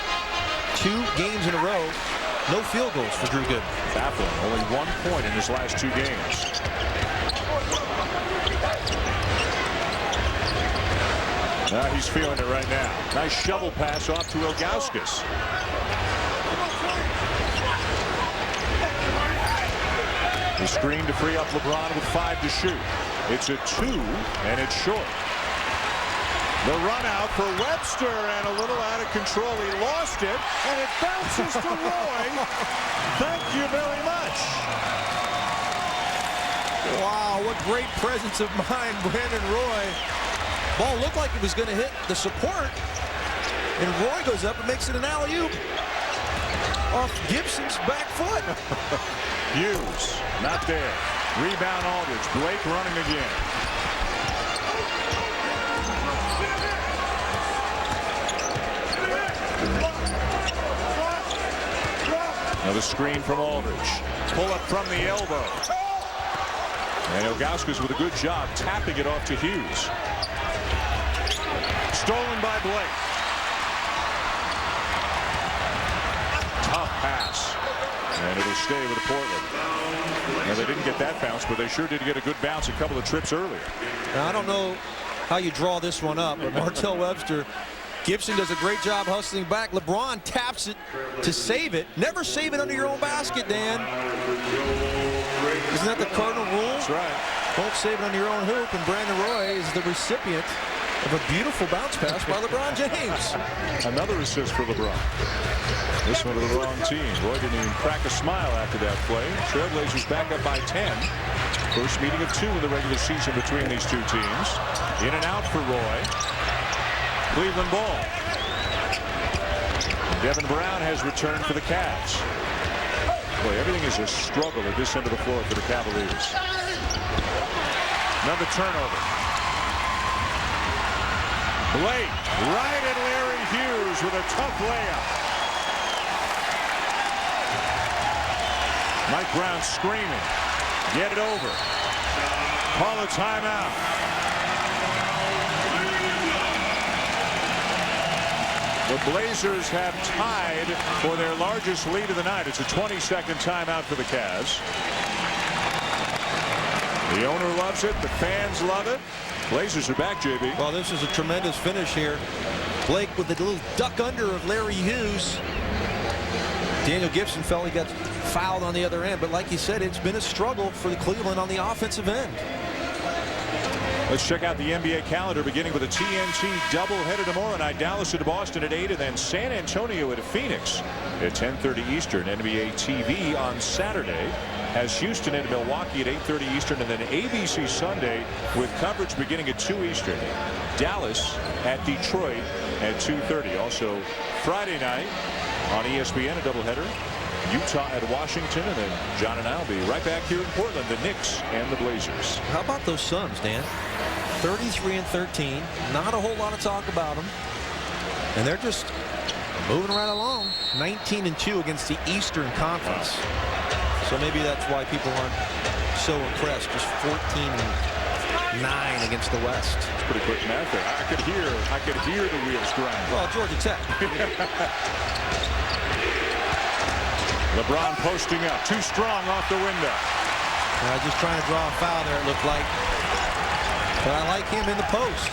2 games in a row, no field goals for Drew Gooden. Baffling. Only 1 point in his last 2 games. Now he's feeling it right now. Nice shovel pass off to Ilgauskas. The screen to free up LeBron with 5 to shoot. It's a 2, and it's short. The run out for Webster, and a little out of control. He lost it, and it bounces to Roy. Thank you very much. Wow, what great presence of mind, Brandon Roy. Ball looked like it was going to hit the support, and Roy goes up and makes it an alley-oop off Gibson's back foot. Hughes, not there. Rebound Aldridge. Blake running again. Another screen from Aldridge. Pull up from the elbow. And Ilgauskas with a good job tapping it off to Hughes. Stolen by Blake. Tough pass. And it'll stay with Portland. Now they didn't get that bounce, but they sure did get a good bounce a couple of trips earlier. Now, I don't know how you draw this one up, but Martell Webster, Gibson does a great job hustling back. LeBron taps it to save it. Never save it under your own basket, Dan. Isn't that the cardinal rule? That's right. Don't save it under your own hoop, and Brandon Roy is the recipient of a beautiful bounce pass by LeBron James. Another assist for LeBron. This one to the wrong team. Roy didn't even crack a smile after that play. Trailblazers back up by 10. First meeting of 2 in the regular season between these 2 teams. In and out for Roy. Cleveland ball. Devin Brown has returned for the Cavs. Boy, everything is a struggle at this end of the floor for the Cavaliers. Another turnover. Blake right at Larry Hughes with a tough layup. Mike Brown screaming. Get it over. Call a timeout. The Blazers have tied for their largest lead of the night. It's a 20-second timeout for the Cavs. The owner loves it. The fans love it. Blazers are back, JB. Well, this is a tremendous finish here. Blake with the little duck under of Larry Hughes. Daniel Gibson felt he got fouled on the other end, but like you said, it's been a struggle for the Cleveland on the offensive end. Let's check out the NBA calendar, beginning with a TNT doubleheader tomorrow night. Dallas at Boston at 8, and then San Antonio at Phoenix at 10:30 Eastern. NBA TV on Saturday has Houston and Milwaukee at 8:30 Eastern, and then ABC Sunday with coverage beginning at 2 Eastern. Dallas at Detroit at 2:30. Also Friday night on ESPN, a doubleheader. Utah at Washington, and then John and I will be right back here in Portland, the Knicks and the Blazers. How about those Suns, Dan? 33-13. Not a whole lot of talk about them. And they're just moving right along. 19-2 against the Eastern Conference. Wow. So maybe that's why people aren't so impressed. Just 14-9 against the West. It's pretty quick math there. I could hear the wheels grind. Well, Georgia Tech. LeBron posting up. Too strong off the window. Just trying to draw a foul there, it looked like. But I like him in the post.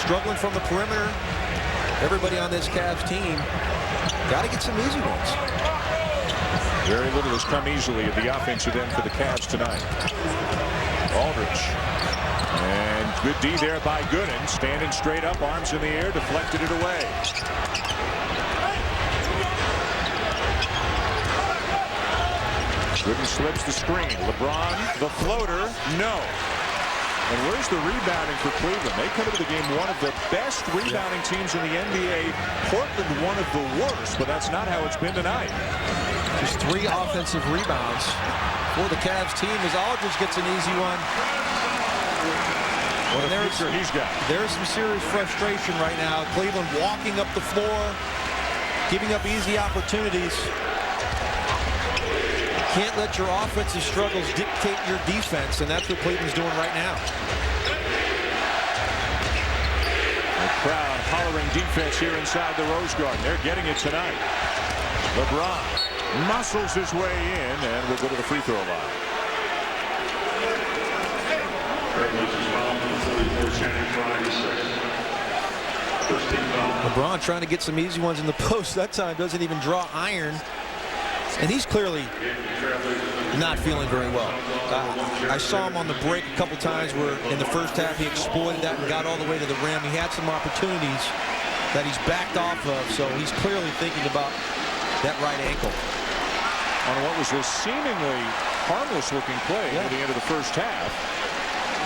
Struggling from the perimeter. Everybody on this Cavs team got to get some easy ones. Very little has come easily at the offensive end for the Cavs tonight. Aldridge. And good D there by Gooden. Standing straight up, arms in the air, deflected it away. Gooden slips the screen. LeBron, the floater, no. And where's the rebounding for Cleveland? They come into the game one of the best rebounding teams in the NBA. Portland one of the worst, but that's not how it's been tonight. Just 3 offensive rebounds for the Cavs team as Aldridge gets an easy one. What a future he's got. There's some serious frustration right now. Cleveland walking up the floor, giving up easy opportunities. Can't let your offensive struggles dictate your defense, and that's what Cleveland's doing right now. The crowd collaring defense here inside the Rose Garden. They're getting it tonight. LeBron muscles his way in and will go to the free throw line. LeBron trying to get some easy ones in the post that time, doesn't even draw iron. And he's clearly not feeling very well. I saw him on the break a couple times where in the first half he exploited that and got all the way to the rim. He had some opportunities that he's backed off of, so he's clearly thinking about that right ankle. On what was a seemingly harmless looking play at the end of the first half.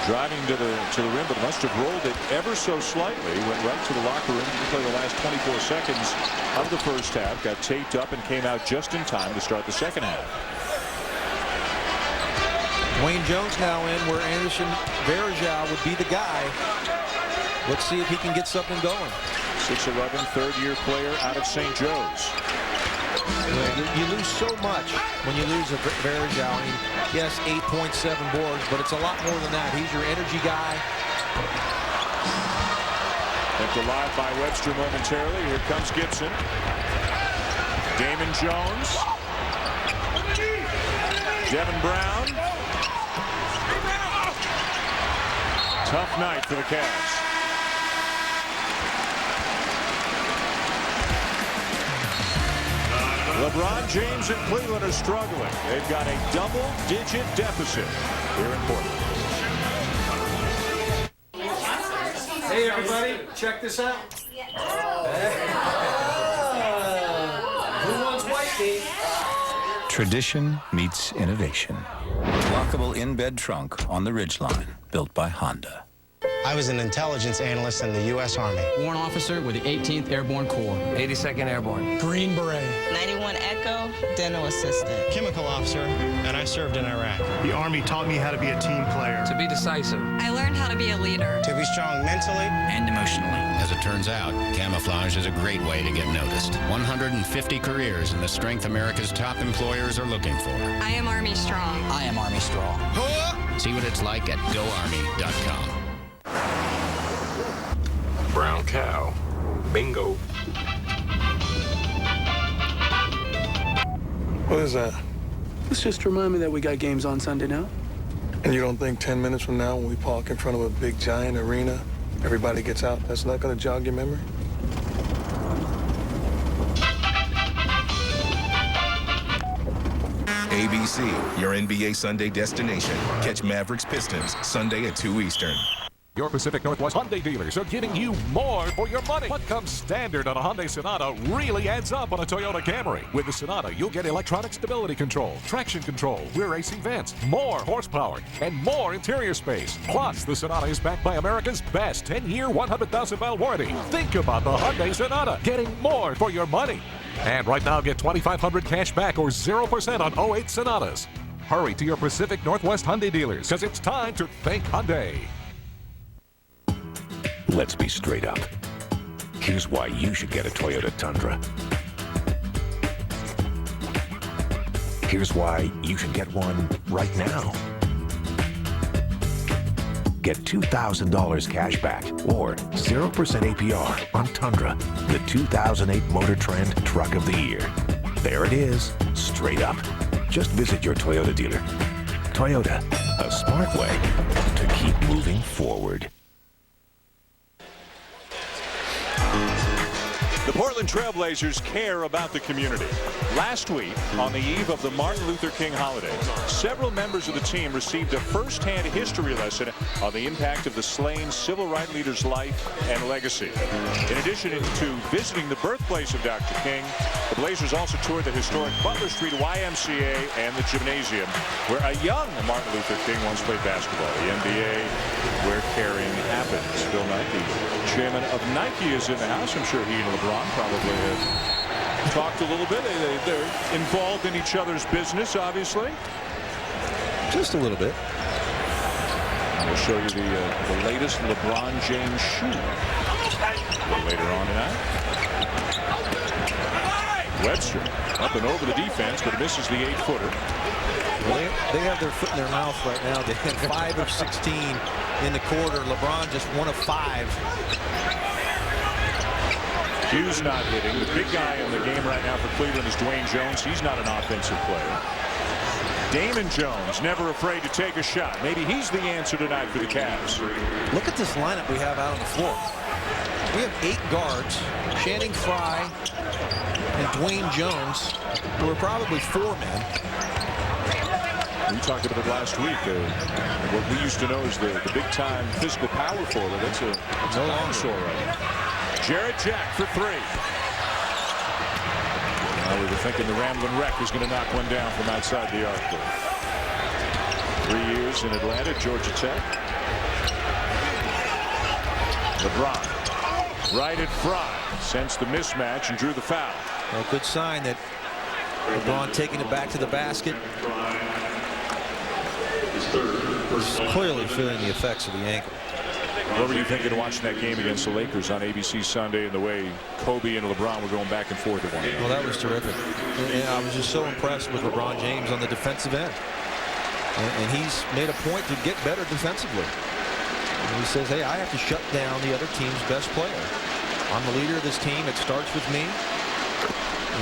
Driving to the rim, but must have rolled it ever so slightly. Went right to the locker room to play the last 24 seconds of the first half. Got taped up and came out just in time to start the second half. Wayne Jones now in where Anderson Varejao would be the guy. Let's see if he can get something going. 6'11", third-year player out of St. Joe's. You lose so much when you lose a Varejao. I mean, yes, 8.7 boards, but it's a lot more than that. He's your energy guy. Kept alive by Webster momentarily. Here comes Gibson. Damon Jones. Devin Brown. Tough night for the Cavs. LeBron James and Cleveland are struggling. They've got a double-digit deficit here in Portland. Hey, everybody, check this out. Who wants white meat? Tradition meets innovation. Lockable in-bed trunk on the Ridgeline, built by Honda. I was an intelligence analyst in the U.S. Army. Warrant officer with the 18th Airborne Corps. 82nd Airborne. Green Beret. 91 Echo, dental assistant. Chemical officer, and I served in Iraq. The Army taught me how to be a team player. To be decisive. I learned how to be a leader. To be strong mentally and emotionally. As it turns out, camouflage is a great way to get noticed. 150 careers in the strength America's top employers are looking for. I am Army Strong. I am Army Strong. See what it's like at GoArmy.com. Brown cow. Bingo. What is that? It's just to remind me that we got games on Sunday now. And you don't think 10 minutes from now when we park in front of a big giant arena, everybody gets out, that's not going to jog your memory? ABC, your NBA Sunday destination. Catch Mavericks Pistons Sunday at 2 Eastern. Your Pacific Northwest Hyundai dealers are giving you more for your money. What comes standard on a Hyundai Sonata really adds up on a Toyota Camry. With the Sonata, you'll get electronic stability control, traction control, rear AC vents, more horsepower, and more interior space. Plus, the Sonata is backed by America's best 10-year, 100,000-mile warranty. Think about the Hyundai Sonata, getting more for your money. And right now, get $2,500 cash back or 0% on 08 Sonatas. Hurry to your Pacific Northwest Hyundai dealers, because it's time to think Hyundai. Let's be straight up. Here's why you should get a Toyota Tundra. Here's why you should get one right now. Get $2,000 cash back or 0% APR on Tundra, the 2008 Motor Trend Truck of the Year. There it is, straight up. Just visit your Toyota dealer. Toyota, a smart way to keep moving forward. The Portland Trailblazers care about the community. Last week, on the eve of the Martin Luther King holiday, several members of the team received a first-hand history lesson on the impact of the slain civil rights leader's life and legacy. In addition to visiting the birthplace of Dr. King, the Blazers also toured the historic Butler Street YMCA and the gymnasium, where a young Martin Luther King once played basketball. The NBA, where caring happens. Bill Nike, chairman of Nike, is in the house. I'm sure he and LeBron probably have talked a little bit. They're involved in each other's business, obviously. Just a little bit. We'll show you the latest LeBron James shoe a little later on tonight. Webster up and over the defense, but misses the 8-footer. Well, they have their foot in their mouth right now. They had 5 of 16 in the quarter. LeBron just 1 of 5. Hughes not hitting. The big guy in the game right now for Cleveland is Dwayne Jones. He's not an offensive player. Damon Jones, never afraid to take a shot. Maybe he's the answer tonight for the Cavs. Look at this lineup we have out on the floor. We have 8 guards, Channing Frye and Dwayne Jones, who are probably 4 men. We talked about it last week. What we used to know as the big-time physical power forward. That's a dinosaur right now. Jarrett Jack for 3. We were thinking the Ramblin' Wreck was going to knock one down from outside the arc there. 3 years in Atlanta, Georgia Tech. LeBron right at Frye, sensed the mismatch and drew the foul. Well, good sign that LeBron taking it back to the basket. He's clearly feeling the effects of the ankle. What were you thinking watching that game against the Lakers on ABC Sunday and the way Kobe and LeBron were going back and forth at one end? Well, that was terrific. And I was just so impressed with LeBron James on the defensive end. And he's made a point to get better defensively. And he says, hey, I have to shut down the other team's best player. I'm the leader of this team. It starts with me.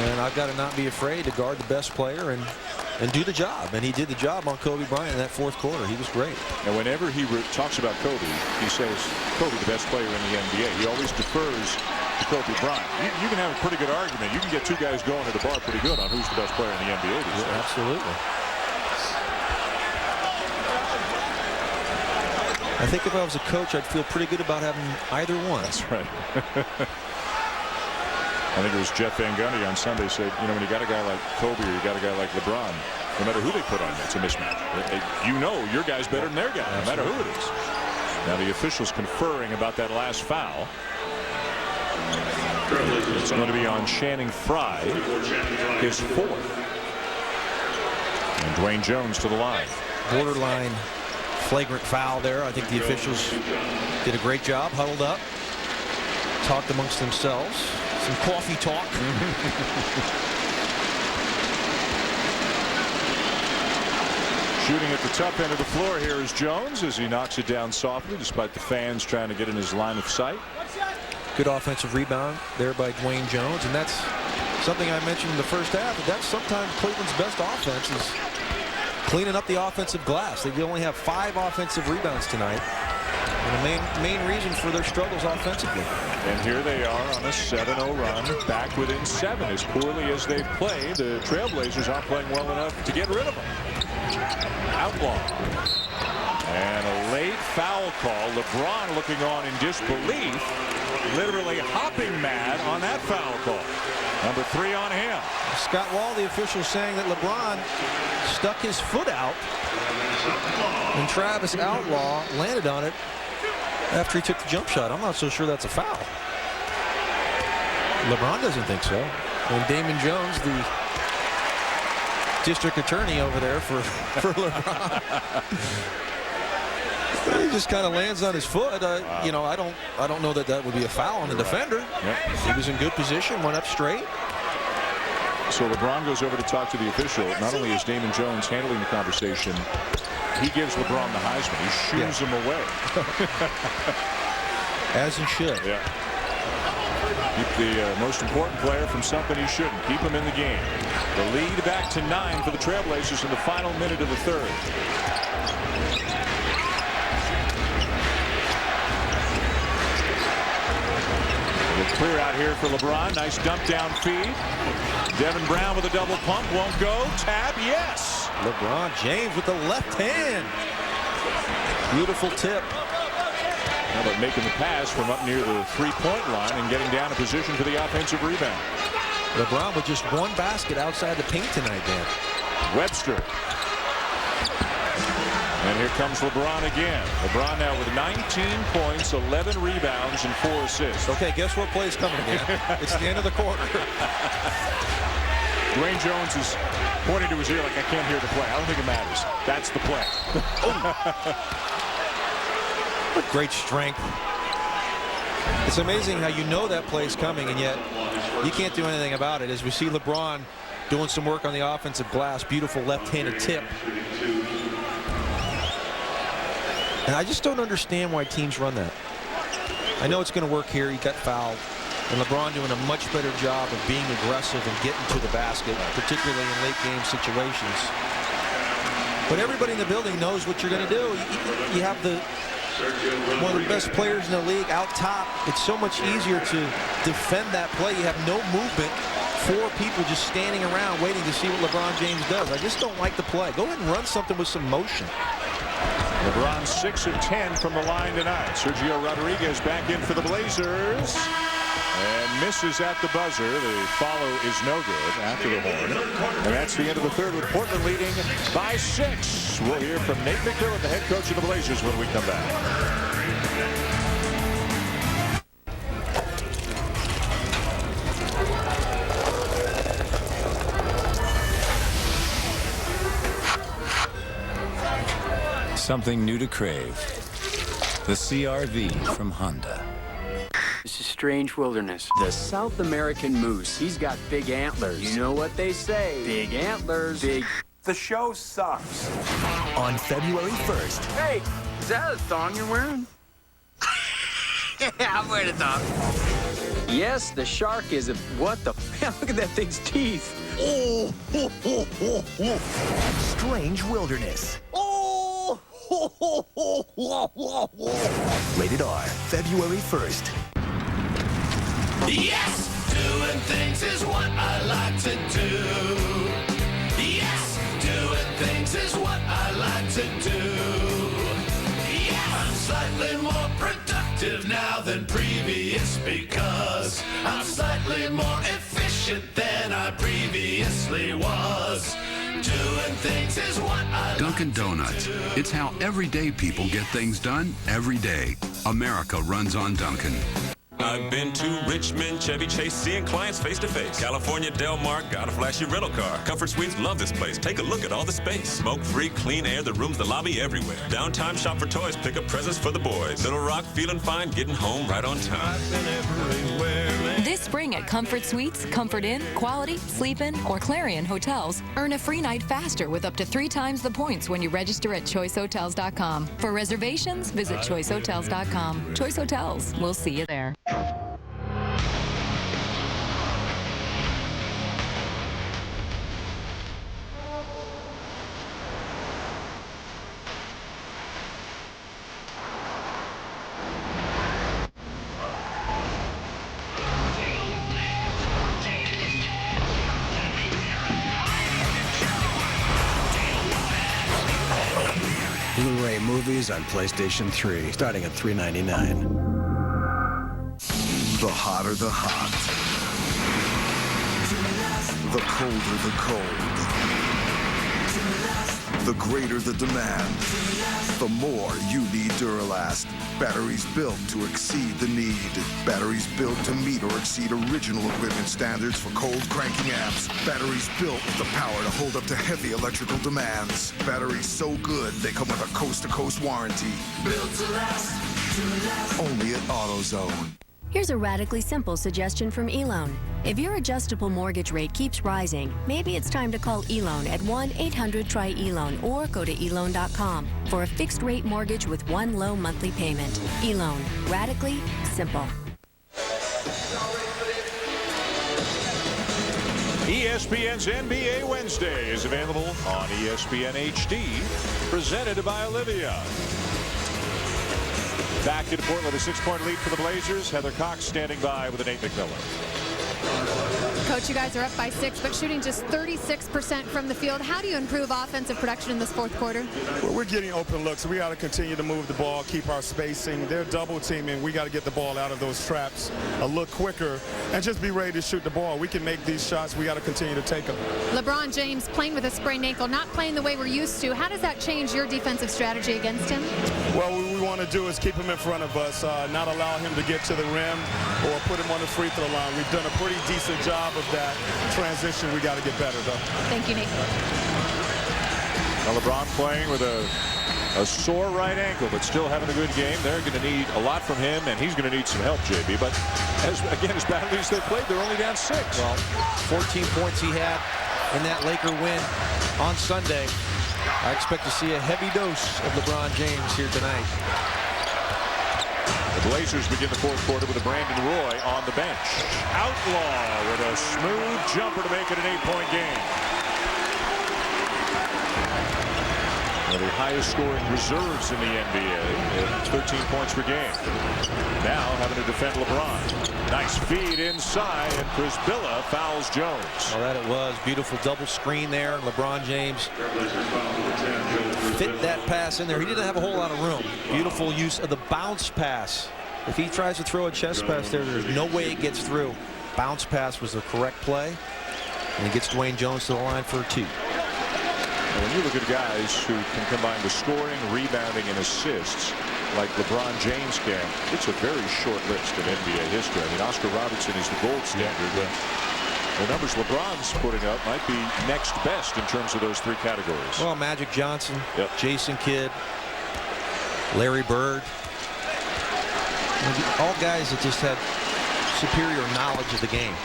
And I've got to not be afraid to guard the best player and do the job. And he did the job on Kobe Bryant in that 4th quarter. He was great. And whenever he talks about Kobe, he says Kobe the best player in the NBA. He always defers to Kobe Bryant. You can have a pretty good argument. You can get 2 guys going at a bar pretty good on who's the best player in the NBA. Yeah, absolutely. I think if I was a coach, I'd feel pretty good about having either one. That's right. I think it was Jeff Van Gundy on Sunday said, you know, when you got a guy like Kobe or you got a guy like LeBron, no matter who they put on you, it's a mismatch. You know your guy's better than their guy, no matter who it is. Now the officials conferring about that last foul. It's going to be on Channing Frye, his 4th. And Dwayne Jones to the line. Borderline flagrant foul there. I think the officials did a great job, huddled up, talked amongst themselves. Some coffee talk. Shooting at the top end of the floor here is Jones as he knocks it down softly despite the fans trying to get in his line of sight. Good offensive rebound there by Dwayne Jones, and that's something I mentioned in the first half. But that's sometimes Cleveland's best offense is cleaning up the offensive glass. They only have 5 offensive rebounds tonight. And the main reason for their struggles offensively. And here they are on a 7-0 run, back within 7. As poorly as they've played, the Trailblazers aren't playing well enough to get rid of them. Outlaw. And a late foul call. LeBron looking on in disbelief, literally hopping mad on that foul call. Number 3 on him. Scott Wall, the official, saying that LeBron stuck his foot out and Travis Outlaw landed on it after he took the jump shot. I'm not so sure that's a foul. LeBron doesn't think so. And Damon Jones, the district attorney over there for LeBron, he just kind of lands on his foot. You know, I don't know that would be a foul on the defender. He was in good position, went up straight. So LeBron goes over to talk to the official. Not only is Damon Jones handling the conversation, he gives LeBron the Heisman. He shoos him away. As he should. Yeah. Keep the most important player from something he shouldn't. Keep him in the game. The lead back to 9 for the Trailblazers in the final minute of the 3rd. Clear out here for LeBron. Nice dump down feed. Devin Brown with a double pump. Won't go. Tap. Yes. LeBron James with the left hand. Beautiful tip. How about making the pass from up near the 3-point line and getting down in position for the offensive rebound. LeBron with just 1 basket outside the paint tonight, Dan. Webster. And here comes LeBron again. LeBron now with 19 points, 11 rebounds, and 4 assists. Okay, guess what play's coming again? It's the end of the quarter. Dwayne Jones is pointing to his ear like, I can't hear the play. I don't think it matters. That's the play. What great strength. It's amazing how you know that play's coming, and yet you can't do anything about it. As we see LeBron doing some work on the offensive glass, beautiful left-handed tip. And I just don't understand why teams run that. I know it's going to work here. He got fouled. And LeBron doing a much better job of being aggressive and getting to the basket, particularly in late game situations. But everybody in the building knows what you're going to do. You have one of the best players in the league out top. It's so much easier to defend that play. You have no movement. 4 people just standing around waiting to see what LeBron James does. I just don't like the play. Go ahead and run something with some motion. LeBron 6 of 10 from the line tonight. Sergio Rodriguez back in for the Blazers. And misses at the buzzer. The follow is no good after the horn. And that's the end of the third with Portland leading by 6. We'll hear from Nate McMillan, the head coach of the Blazers, when we come back. Something new to crave. The CR-V from Honda. This is strange wilderness. The South American moose. He's got big antlers. You know what they say. Big antlers. Big. The show sucks. On February 1st. Hey, is that a thong you're wearing? Yeah, I'm wearing a thong. Yes, the shark is a... What the... Look at that thing's teeth. Oh, ho, ho, ho, ho. Strange wilderness. Oh, ho, ho, ho, ho, ho, ho. Rated R, February 1st. Yes, doing things is what I like to do. Yes, doing things is what I like to do. Yes, I'm slightly more productive now than previous because I'm slightly more efficient than I previously was. Doing things is what I like. Dunkin' Donuts. It's how everyday people get things done every day. America runs on Dunkin'. I've been to Richmond, Chevy Chase, seeing clients face to face. California, Del Mar, got a flashy rental car. Comfort Suites, love this place. Take a look at all the space. Smoke-free, clean air, the rooms, the lobby, everywhere. Downtime, shop for toys, pick up presents for the boys. Little Rock, feeling fine, getting home right on time. This spring at Comfort Suites, Comfort Inn, Quality, Sleep Inn, or Clarion Hotels, earn a free night faster with up to 3 times the points when you register at choicehotels.com. For reservations, visit choicehotels.com. Choice Hotels, we'll see you there. Blu-ray movies on PlayStation 3, starting at $3.99. The hotter the hot. The colder the cold. The greater the demand. The more you need Duralast. Batteries built to exceed the need. Batteries built to meet or exceed original equipment standards for cold cranking amps. Batteries built with the power to hold up to heavy electrical demands. Batteries so good they come with a coast-to-coast warranty. Built to last. Only at AutoZone. Here's a radically simple suggestion from eLoan. If your adjustable mortgage rate keeps rising, maybe it's time to call eLoan at 1-800-TRY-eLoan or go to eLoan.com for a fixed rate mortgage with one low monthly payment. eLoan. Radically simple. ESPN's NBA Wednesday is available on ESPN HD, presented by Olivia. Back into Portland, a 6-point lead for the Blazers. Heather Cox standing by with a Nate McMillan. Coach, you guys are up by 6, but shooting just 36% from the field. How do you improve offensive production in this fourth quarter? Well, we're getting open looks. We got to continue to move the ball, keep our spacing. They're double teaming. We got to get the ball out of those traps a look quicker and just be ready to shoot the ball. We can make these shots. We got to continue to take them. LeBron James playing with a sprained ankle, not playing the way we're used to. How does that change your defensive strategy against him? Well, what we want to do is keep him in front of us, not allow him to get to the rim or put him on the free throw line. We've done a pretty decent job of that. Transition, we got to get better, though. Thank you, Nate. Now LeBron playing with a sore right ankle, but still having a good game. They're going to need a lot from him, and he's going to need some help, JB. But as badly as they played, they're only down 6. Well, 14 points he had in that Laker win on Sunday. I expect to see a heavy dose of LeBron James here tonight. The Blazers begin the fourth quarter with a Brandon Roy on the bench. Outlaw with a smooth jumper to make it an 8-point game. One of the highest scoring reserves in the NBA, 13 points per game. Now having to defend LeBron. Nice feed inside, and Prisbilla fouls Jones. Oh, that it was. Beautiful double screen there, and LeBron James fit that pass in there. He didn't have a whole lot of room. Beautiful use of the bounce pass. If he tries to throw a chest pass there, there's no way it gets through. Bounce pass was the correct play, and he gets Dwayne Jones to the line for 2. When you look at guys who can combine the scoring, rebounding, and assists like LeBron James can, it's a very short list in NBA history. I mean, Oscar Robertson is the gold standard. The numbers LeBron's putting up might be next best in terms of those 3 categories. Well, Magic Johnson, Jason Kidd, Larry Bird. All guys that just had superior knowledge of the game.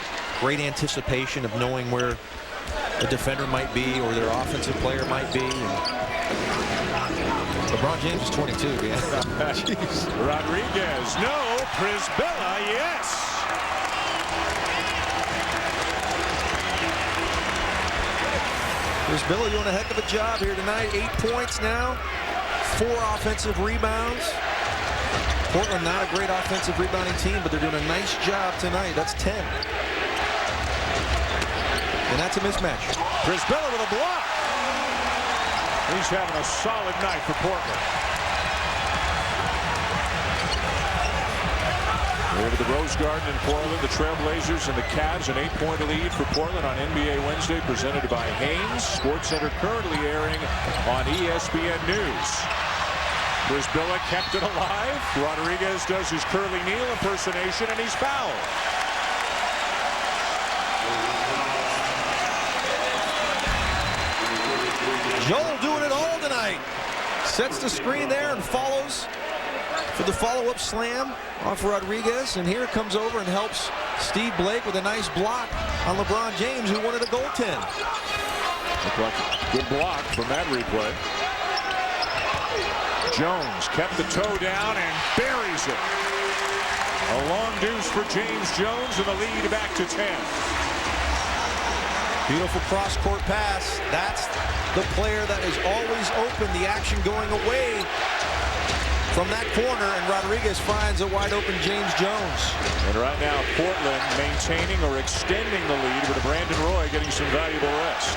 Great anticipation of knowing where a defender might be or their offensive player might be. And LeBron James is 22, man. Rodriguez, no. Prisbilla, yes. Prisbilla doing a heck of a job here tonight. 8 points now, 4 offensive rebounds. Portland not a great offensive rebounding team, but they're doing a nice job tonight. That's 10. And that's a mismatch. Prisbilla with a block. He's having a solid night for Portland. Over the Rose Garden in Portland, the Trailblazers and the Cavs, an 8-point lead for Portland on NBA Wednesday, presented by Haynes. SportsCenter currently airing on ESPN News. Prisbilla kept it alive. Rodriguez does his Curly Neal impersonation, and he's fouled. Joel doing it all tonight. Sets the screen there and follows for the follow-up slam off Rodriguez. And here comes over and helps Steve Blake with a nice block on LeBron James, who wanted a goaltend. Looked like a good block from that replay. Jones kept the toe down and buries it. A long deuce for James Jones, and the lead back to 10. Beautiful cross-court pass. That's the player that is always open. The action going away from that corner, and Rodriguez finds a wide-open James Jones. And right now, Portland maintaining or extending the lead with Brandon Roy getting some valuable rest.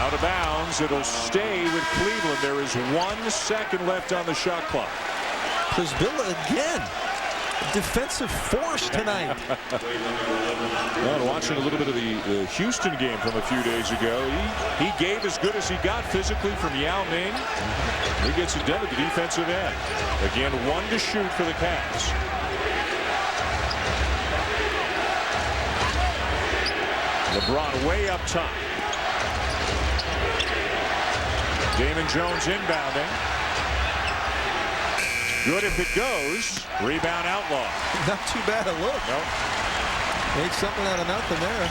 Out of bounds. It'll stay with Cleveland. There is 1 second left on the shot clock. Prisbilla again. Defensive force tonight. Well, watching a little bit of the Houston game from a few days ago, he gave as good as he got physically from Yao Ming. He gets it done at the defensive end. Again, 1 to shoot for the Cavs. LeBron way up top. Damon Jones inbounding. Good if it goes. Rebound Outlaw. Not too bad a look. Nope. Made something out of nothing there.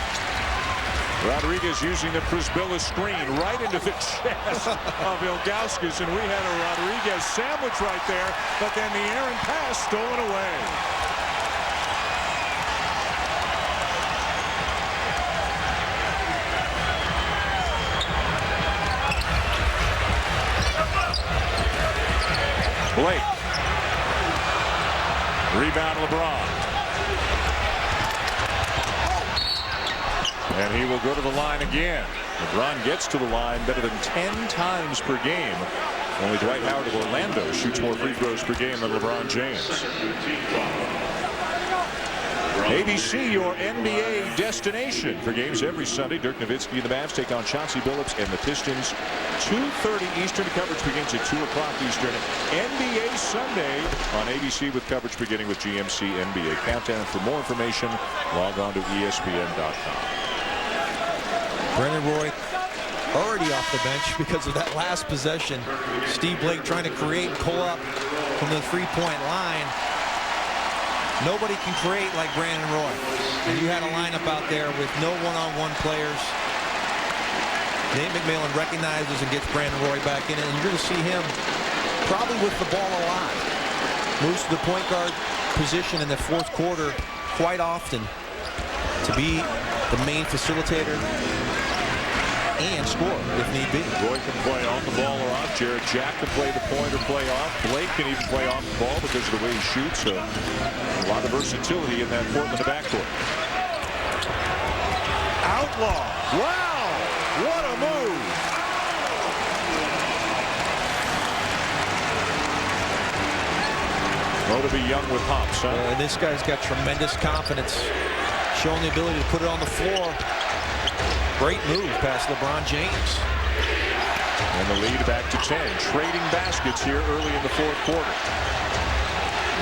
Rodriguez using the Prisbilla screen right into the chest of Ilgauskas, and we had a Rodriguez sandwich right there, but then the errant pass stolen away. Blake. Rebound LeBron. And he will go to the line again. LeBron gets to the line better than 10 times per game. Only Dwight Howard of Orlando shoots more free throws per game than LeBron James. ABC, your NBA destination for games every Sunday. Dirk Nowitzki and the Mavs take on Chauncey Billups and the Pistons. 2:30 Eastern. Coverage begins at 2 o'clock Eastern. NBA Sunday on ABC with coverage beginning with GMC NBA Countdown. For more information, log on to ESPN.com. Brandon Roy already off the bench because of that last possession. Steve Blake trying to create and pull up from the three-point line. Nobody can create like Brandon Roy. And you had a lineup out there with no one-on-one players. Nate McMillan recognizes and gets Brandon Roy back in it, and you're going to see him probably with the ball a lot. Moves to the point guard position in the fourth quarter quite often to be the main facilitator and score if need be. Roy can play on the ball or off. Jared Jack can play the point or play off. Blake can even play off the ball because of the way he shoots. So a lot of versatility in that Portland backcourt. Outlaw. Wow! What a move! Oh, to be young with hops, huh? And this guy's got tremendous confidence, showing the ability to put it on the floor. Great move past LeBron James. And the lead back to 10. Trading baskets here early in the fourth quarter.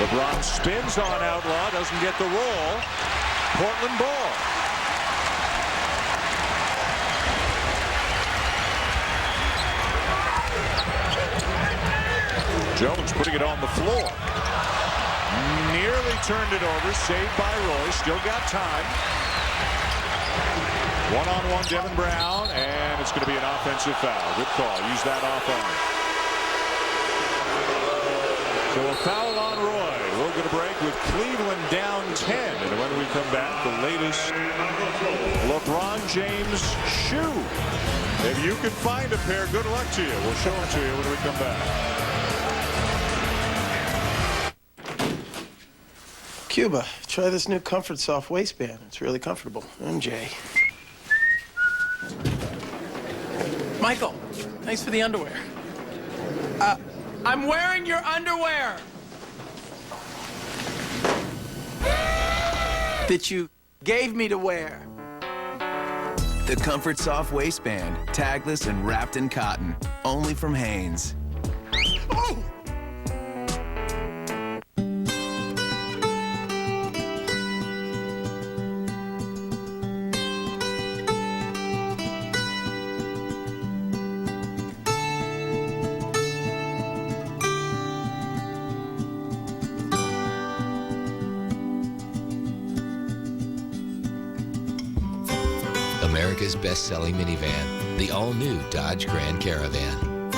LeBron spins on Outlaw, doesn't get the roll. Portland ball. Jones putting it on the floor. Nearly turned it over. Saved by Roy. Still got time. One-on-one Devin Brown, and it's going to be an offensive foul. Good call. Use that off arm. So a foul on Roy. We'll get a break with Cleveland down 10. And when we come back, the latest LeBron James shoe. If you can find a pair, good luck to you. We'll show them to you when we come back. Cuba, try this new Comfort Soft waistband. It's really comfortable. MJ. Michael, thanks for the underwear. I'm wearing your underwear. That you gave me to wear. The Comfort Soft waistband, tagless and wrapped in cotton, only from Hanes. Oh! America's best-selling minivan, the all-new Dodge Grand Caravan.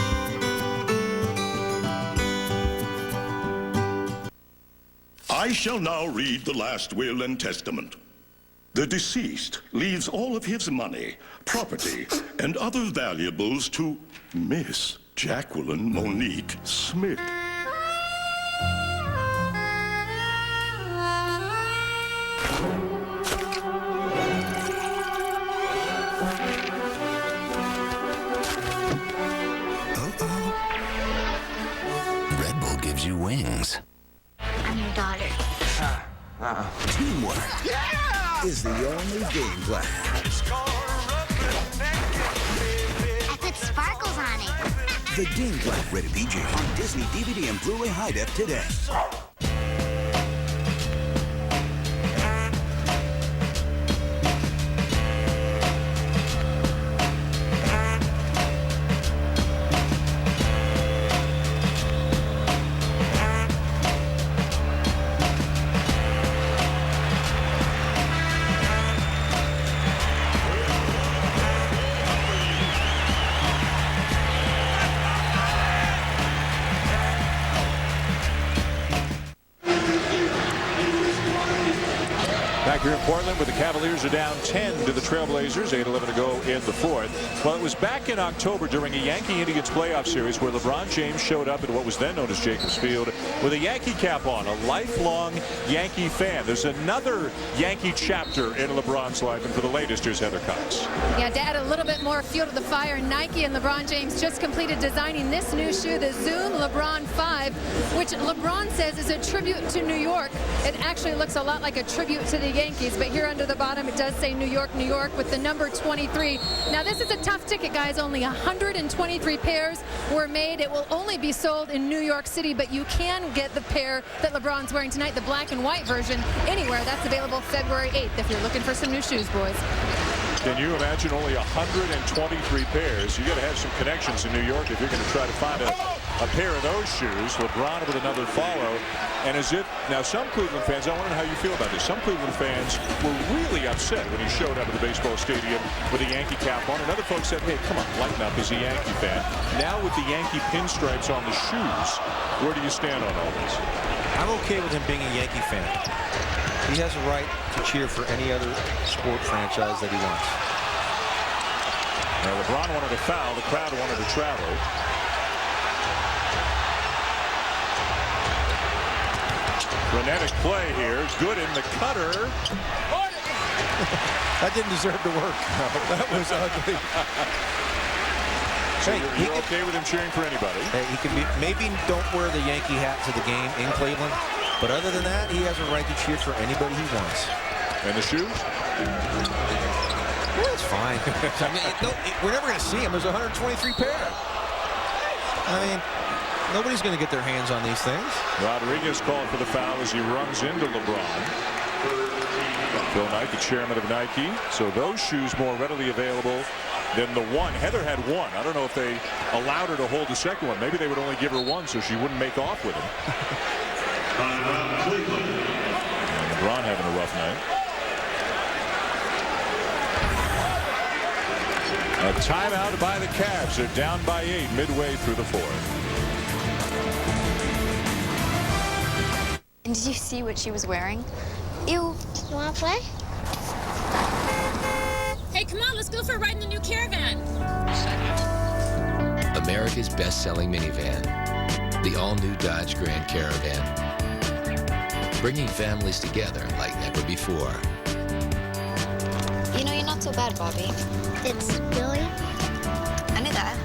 I shall now read the last will and testament. The deceased leaves all of his money, property, and other valuables to Miss Jacqueline Monique Smith. Wings. I'm your daughter. Teamwork is the only game plan. I put sparkles on it. The Game Plan. Rated PG. On Disney DVD and Blu-ray High Def today. Back here in Portland, where the Cavaliers are down 10 to the Trailblazers, 8:11 to go in the fourth. Well, it was back in October during a Yankee-Indians playoff series where LeBron James showed up at what was then known as Jacobs Field with a Yankee cap on, a lifelong Yankee fan. There's another Yankee chapter in LeBron's life, and for the latest, here's Heather Cox. Yeah, to add a little bit more fuel to the fire, Nike and LeBron James just completed designing this new shoe, the Zoom LeBron 5, which LeBron says is a tribute to New York. It actually looks a lot like a tribute to the Yankees, but here under the bottom it does say New York, New York with the number 23. Now this is a tough ticket, guys. Only 123 pairs were made. It will only be sold in New York City, but you can get the pair that LeBron's wearing tonight, the black and white version, anywhere. That's available February 8th if you're looking for some new shoes, boys. Can you imagine only 123 pairs? You got to have some connections in New York if you're going to try to find a a pair of those shoes. LeBron with another follow. And as if, now some Cleveland fans, I wonder how you feel about this. Some Cleveland fans were really upset when he showed up at the baseball stadium with a Yankee cap on. And other folks said, hey, come on, lighten up as a Yankee fan. Now with the Yankee pinstripes on the shoes, where do you stand on all this? I'm okay with him being a Yankee fan. He has a right to cheer for any other sport franchise that he wants. Now LeBron wanted a foul. The crowd wanted to travel. Frenetic play here. Good in the cutter. That didn't deserve to work. That was ugly. So you're okay with him cheering for anybody? Hey, he can be, maybe don't wear the Yankee hat to the game in Cleveland, but other than that, he has a right to cheer for anybody he wants. And the shoes? Well, it's fine. I mean, we're never going to see him. There's 123 pair. I mean, nobody's going to get their hands on these things. Rodriguez called for the foul as he runs into LeBron. Phil Knight, the chairman of Nike. So those shoes more readily available than the one. Heather had one. I don't know if they allowed her to hold the second one. Maybe they would only give her one so she wouldn't make off with him. LeBron having a rough night. A timeout by the Cavs. They're down by 8 midway through the fourth. And did you see what she was wearing? Ew. You want to play? Hey, come on, let's go for a ride in the new Caravan. America's best-selling minivan, the all-new Dodge Grand Caravan. Bringing families together like never before. You know, you're not so bad, Bobby. It's Billy. I knew that.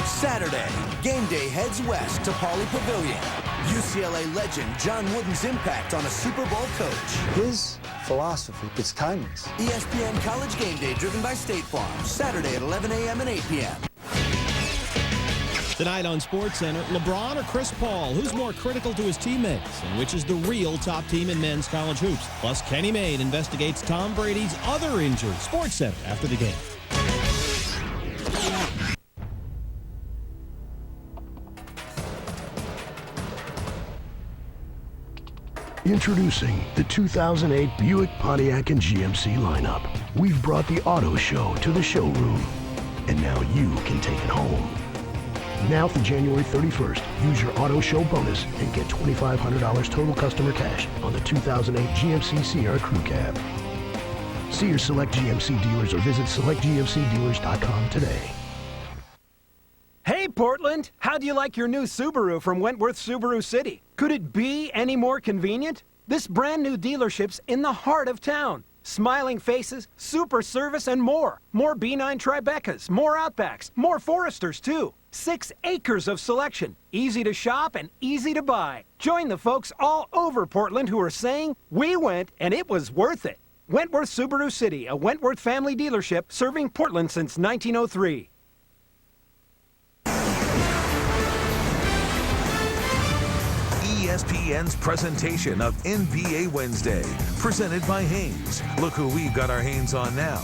Saturday, game day heads west to Pauley Pavilion. UCLA legend John Wooden's impact on a Super Bowl coach. His philosophy, it's timeless. ESPN College Game Day driven by State Farm. Saturday at 11 a.m. and 8 p.m. Tonight on SportsCenter, LeBron or Chris Paul? Who's more critical to his teammates? And which is the real top team in men's college hoops? Plus, Kenny Mayne investigates Tom Brady's other injury. SportsCenter after the game. Introducing the 2008 Buick, Pontiac, and GMC lineup. We've brought the auto show to the showroom, and now you can take it home. Now through January 31st, use your auto show bonus and get $2,500 total customer cash on the 2008 GMC Sierra Crew Cab. See your select GMC dealers or visit selectgmcdealers.com today. Hey, Portland! How do you like your new Subaru from Wentworth Subaru City? Could it be any more convenient? This brand new dealership's in the heart of town. Smiling faces, super service, and more. More B9 Tribecas, more Outbacks, more Foresters, too. 6 acres of selection. Easy to shop and easy to buy. Join the folks all over Portland who are saying, we went and it was worth it. Wentworth Subaru City, a Wentworth family dealership serving Portland since 1903. ESPN's presentation of NBA Wednesday, presented by Hanes. Look who we've got our hands on now.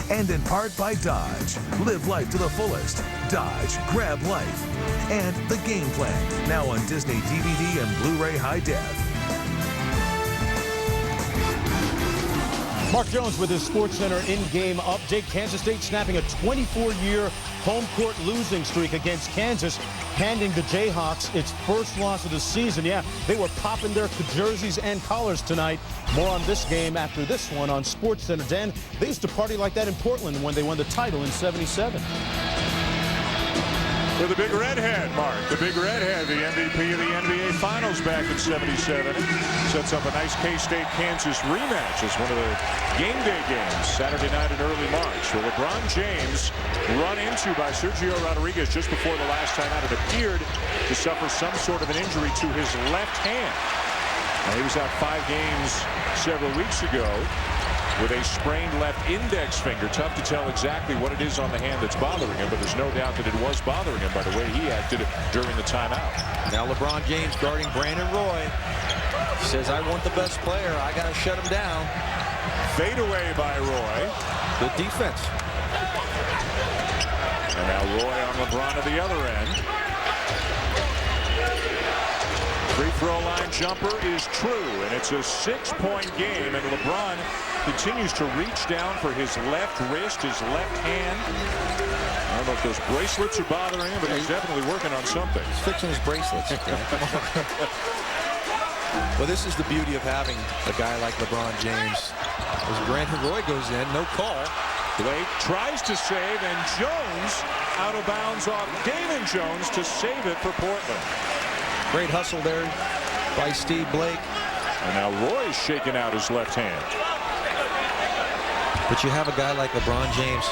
And in part by Dodge. Live life to the fullest. Dodge, grab life. And The Game Plan, now on Disney DVD and Blu-ray High Def. Mark Jones with his SportsCenter in-game update. Kansas State snapping a 24-year home court losing streak against Kansas, handing the Jayhawks its first loss of the season. Yeah, they were popping their jerseys and collars tonight. More on this game after this one on SportsCenter. Dan, they used to party like that in Portland when they won the title in '77. With the big redhead, Mark. The big redhead, the MVP of the NBA Finals back in '77. Sets up a nice K-State-Kansas rematch as one of the game day games Saturday night in early March. Well, LeBron James run into by Sergio Rodriguez just before the last time out. It appeared to suffer some sort of an injury to his left hand. Now, he was out 5 games several weeks ago with a sprained left index finger. Tough to tell exactly what it is on the hand that's bothering him, but there's no doubt that it was bothering him by the way he acted during the timeout. Now LeBron James guarding Brandon Roy. He says, I want the best player. I got to shut him down. Fade away by Roy. Good defense. And now Roy on LeBron at the other end. Free throw line jumper is true, and it's a 6-point game, and LeBron continues to reach down for his left wrist, his left hand. I don't know if those bracelets are bothering him, but he's definitely working on something. He's fixing his bracelets. Well, this is the beauty of having a guy like LeBron James. As Brandon Roy goes in, no call. Blake tries to save, and Jones out of bounds off Damon Jones to save it for Portland. Great hustle there by Steve Blake. And now Roy's shaking out his left hand. But you have a guy like LeBron James.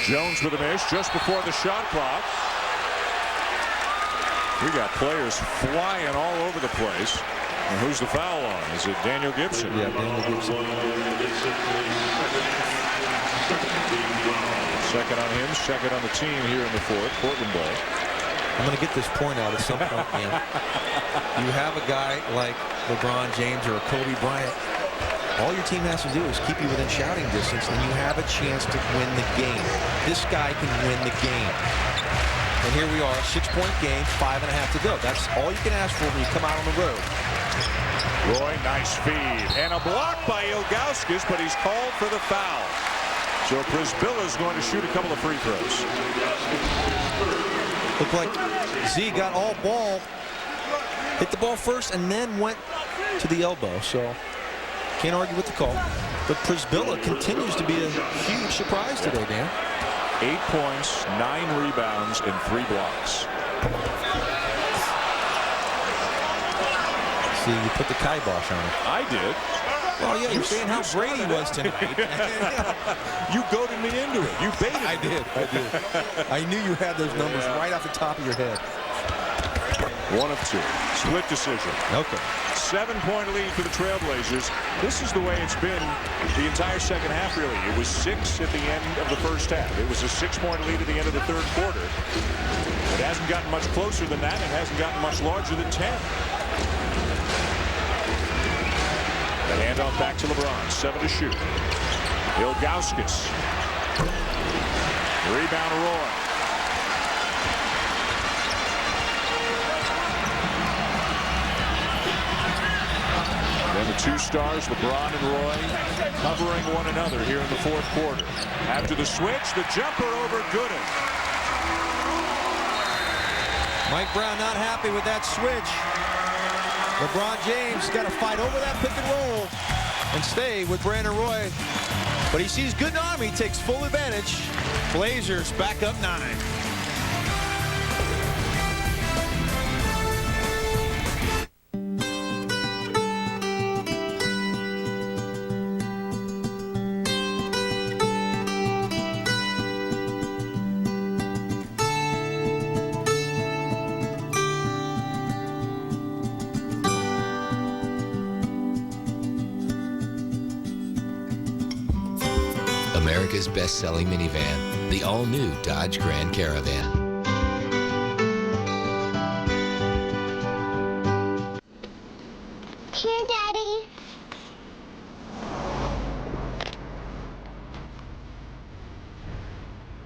Jones with a miss just before the shot clock. We got players flying all over the place. And who's the foul on? Is it Daniel Gibson? Yeah, Daniel Gibson. Second on him, second on the team here in the fourth. Portland ball. I'm going to get this point out at some point, man. You have a guy like LeBron James or Kobe Bryant. All your team has to do is keep you within shouting distance, and you have a chance to win the game. This guy can win the game. And here we are, 6-point game, 5.5 to go. That's all you can ask for when you come out on the road. Roy, nice feed. And a block by Ilgauskas, but he's called for the foul. So Prisbilla's going to shoot a couple of free throws. Looked like Z got all ball, hit the ball first, and then went to the elbow. So can't argue with the call. But Prisbilla continues to be a huge surprise today, Dan. 8 points, 9 rebounds, and 3 blocks. See, you put the kibosh on it. I did. Well, yeah, you're saying how great he was tonight. You goaded me into it. You baited me. I did. I knew you had those numbers right off the top of your head. 1 of 2. Split decision. Okay. 7-point lead for the Trailblazers. This is the way it's been the entire second half, really. It was 6 at the end of the first half. It was a 6-point lead at the end of the third quarter. It hasn't gotten much closer than that. It hasn't gotten much larger than 10. The handoff back to LeBron. 7 to shoot. Ilgauskas. Rebound Roy. Then the 2 stars, LeBron and Roy, covering one another here in the fourth quarter. After the switch, the jumper over Gooden. Mike Brown not happy with that switch. LeBron James got to fight over that pick and roll and stay with Brandon Roy. But he sees Gooden on him. He takes full advantage. Blazers back up 9. America's best-selling minivan, the all-new Dodge Grand Caravan. Here, Daddy.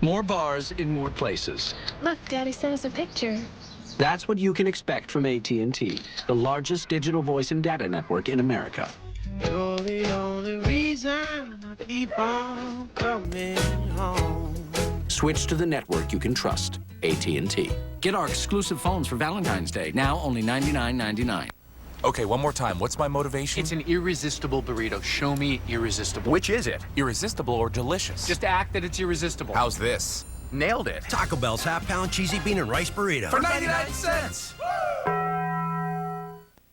More bars in more places. Look, Daddy sent us a picture. That's what you can expect from AT&T, the largest digital voice and data network in America. You're the only reason I keep on coming home. Switch to the network you can trust, AT&T. Get our exclusive phones for Valentine's Day, now only $99.99. Okay, one more time. What's my motivation? It's an irresistible burrito. Show me irresistible. Which is it? Irresistible or delicious? Just act that it's irresistible. How's this? Nailed it. Taco Bell's half-pound cheesy bean and rice burrito. For 99 cents.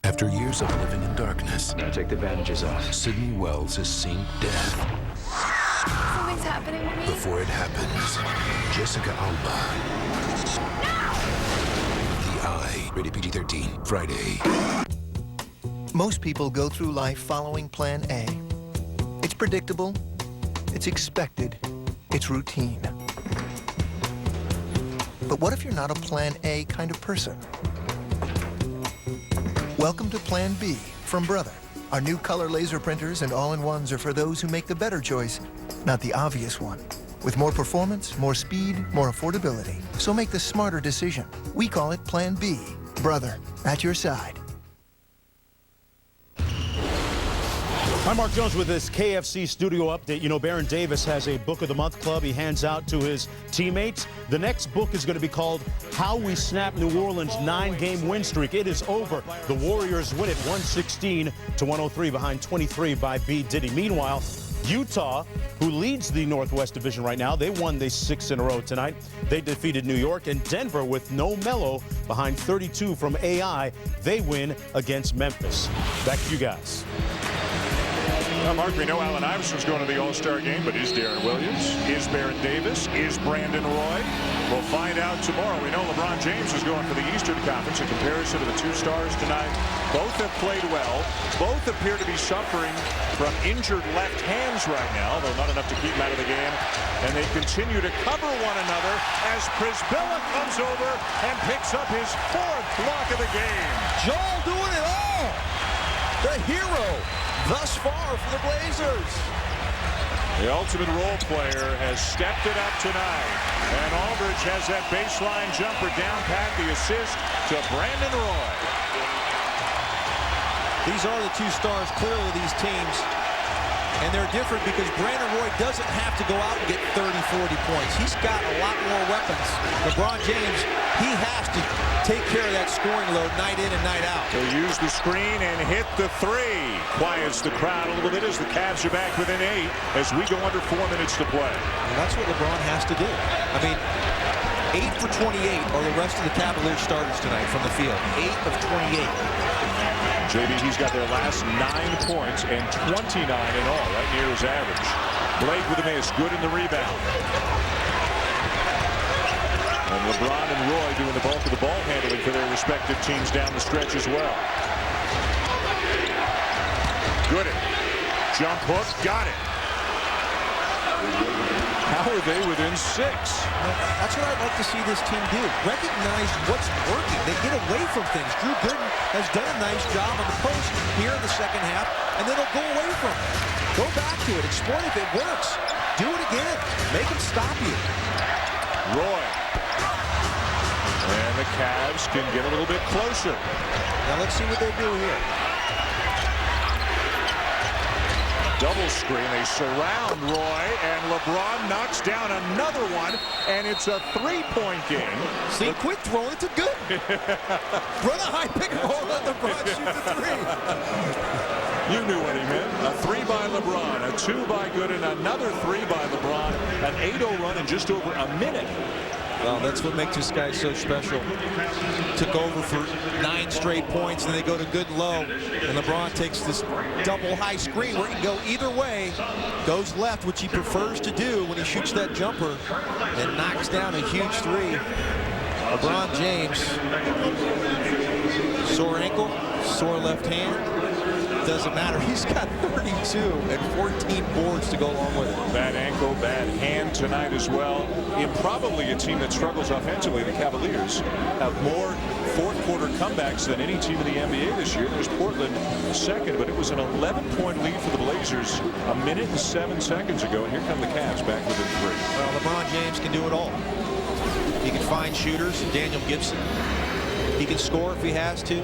After years of living in darkness, Now take the bandages off. Sydney Wells has seen death. Something's happening to me. Before it happens, Jessica Alba. The Eye. Rated PG-13. Friday. Most people go through life following Plan A. It's predictable, it's expected, it's routine. But what if you're not a Plan A kind of person? Welcome to Plan B from Brother. Our new color laser printers and all-in-ones are for those who make the better choice, not the obvious one. With more performance, more speed, more affordability. So make the smarter decision. We call it Plan B. Brother, at your side. I'm Mark Jones with this KFC studio update. You know, Baron Davis has a Book of the Month club he hands out to his teammates. The next book is going to be called How We Snapped New Orleans' 9-game win streak. It is over. The Warriors win it 116-103 behind 23 by B. Diddy. Meanwhile, Utah, who leads the Northwest Division right now, they won the 6 in a row tonight. They defeated New York, and Denver, with no Melo, behind 32 from AI, they win against Memphis. Back to you guys. Well, Mark, we know Allen Iverson's going to the All-Star game, but is Darren Williams? Is Baron Davis? Is Brandon Roy? We'll find out tomorrow. We know LeBron James is going for the Eastern Conference in comparison to the 2 stars tonight. Both have played well. Both appear to be suffering from injured left hands right now, though not enough to keep them out of the game. And they continue to cover one another as Prisbilla comes over and picks up his 4th block of the game. Joel doing it all. The hero thus far for the Blazers. The ultimate role player has stepped it up tonight. And Aldridge has that baseline jumper down pat, the assist to Brandon Roy. These are the 2 stars clearly of these teams. And they're different because Brandon Roy doesn't have to go out and get 30, 40 points. He's got a lot more weapons. LeBron James, he has to take care of that scoring load night in and night out. He'll use the screen and hit the 3. Quiets the crowd a little bit as the Cavs are back within 8 as we go under 4 minutes to play. And that's what LeBron has to do. I mean, 8 for 28 are the rest of the Cavaliers starters tonight from the field. 8 of 28. JBT's got their last 9 points and 29 in all, right near his average. Blake with a miss, good in the rebound. And LeBron and Roy doing the bulk of the ball handling for their respective teams down the stretch as well. Gooden, jump hook, got it. How are they within 6? That's what I'd like to see this team do. Recognize what's working. They get away from things. Drew Gooden has done a nice job on the post here in the second half, and then they'll go away from it. Go back to it. Exploit if it works. Do it again. Make them stop you. Roy. And the Cavs can get a little bit closer. Now let's see what they do here. Double screen, they surround Roy, and LeBron knocks down another one, and it's a 3-point game. See, quit throwing it to Gooden. Run a high pick and roll, let LeBron shoot the 3. You knew what he meant. A 3 by LeBron, a 2 by Gooden, another 3 by LeBron, an 8-0 run in just over a minute. Well, that's what makes this guy so special. Took over for 9 straight points, and they go to good and low. And LeBron takes this double high screen where he can go either way. Goes left, which he prefers to do when he shoots that jumper, and knocks down a huge 3. LeBron James, sore ankle, sore left hand. Doesn't matter. He's got 32 and 14 boards to go along with it. Bad ankle, bad hand tonight as well. In probably a team that struggles offensively, the Cavaliers have more fourth-quarter comebacks than any team in the NBA this year. There's Portland second, but it was an 11-point lead for the Blazers a minute and 7 seconds ago, and here come the Cavs back within 3. Well, LeBron James can do it all. He can find shooters, Daniel Gibson. He can score if he has to.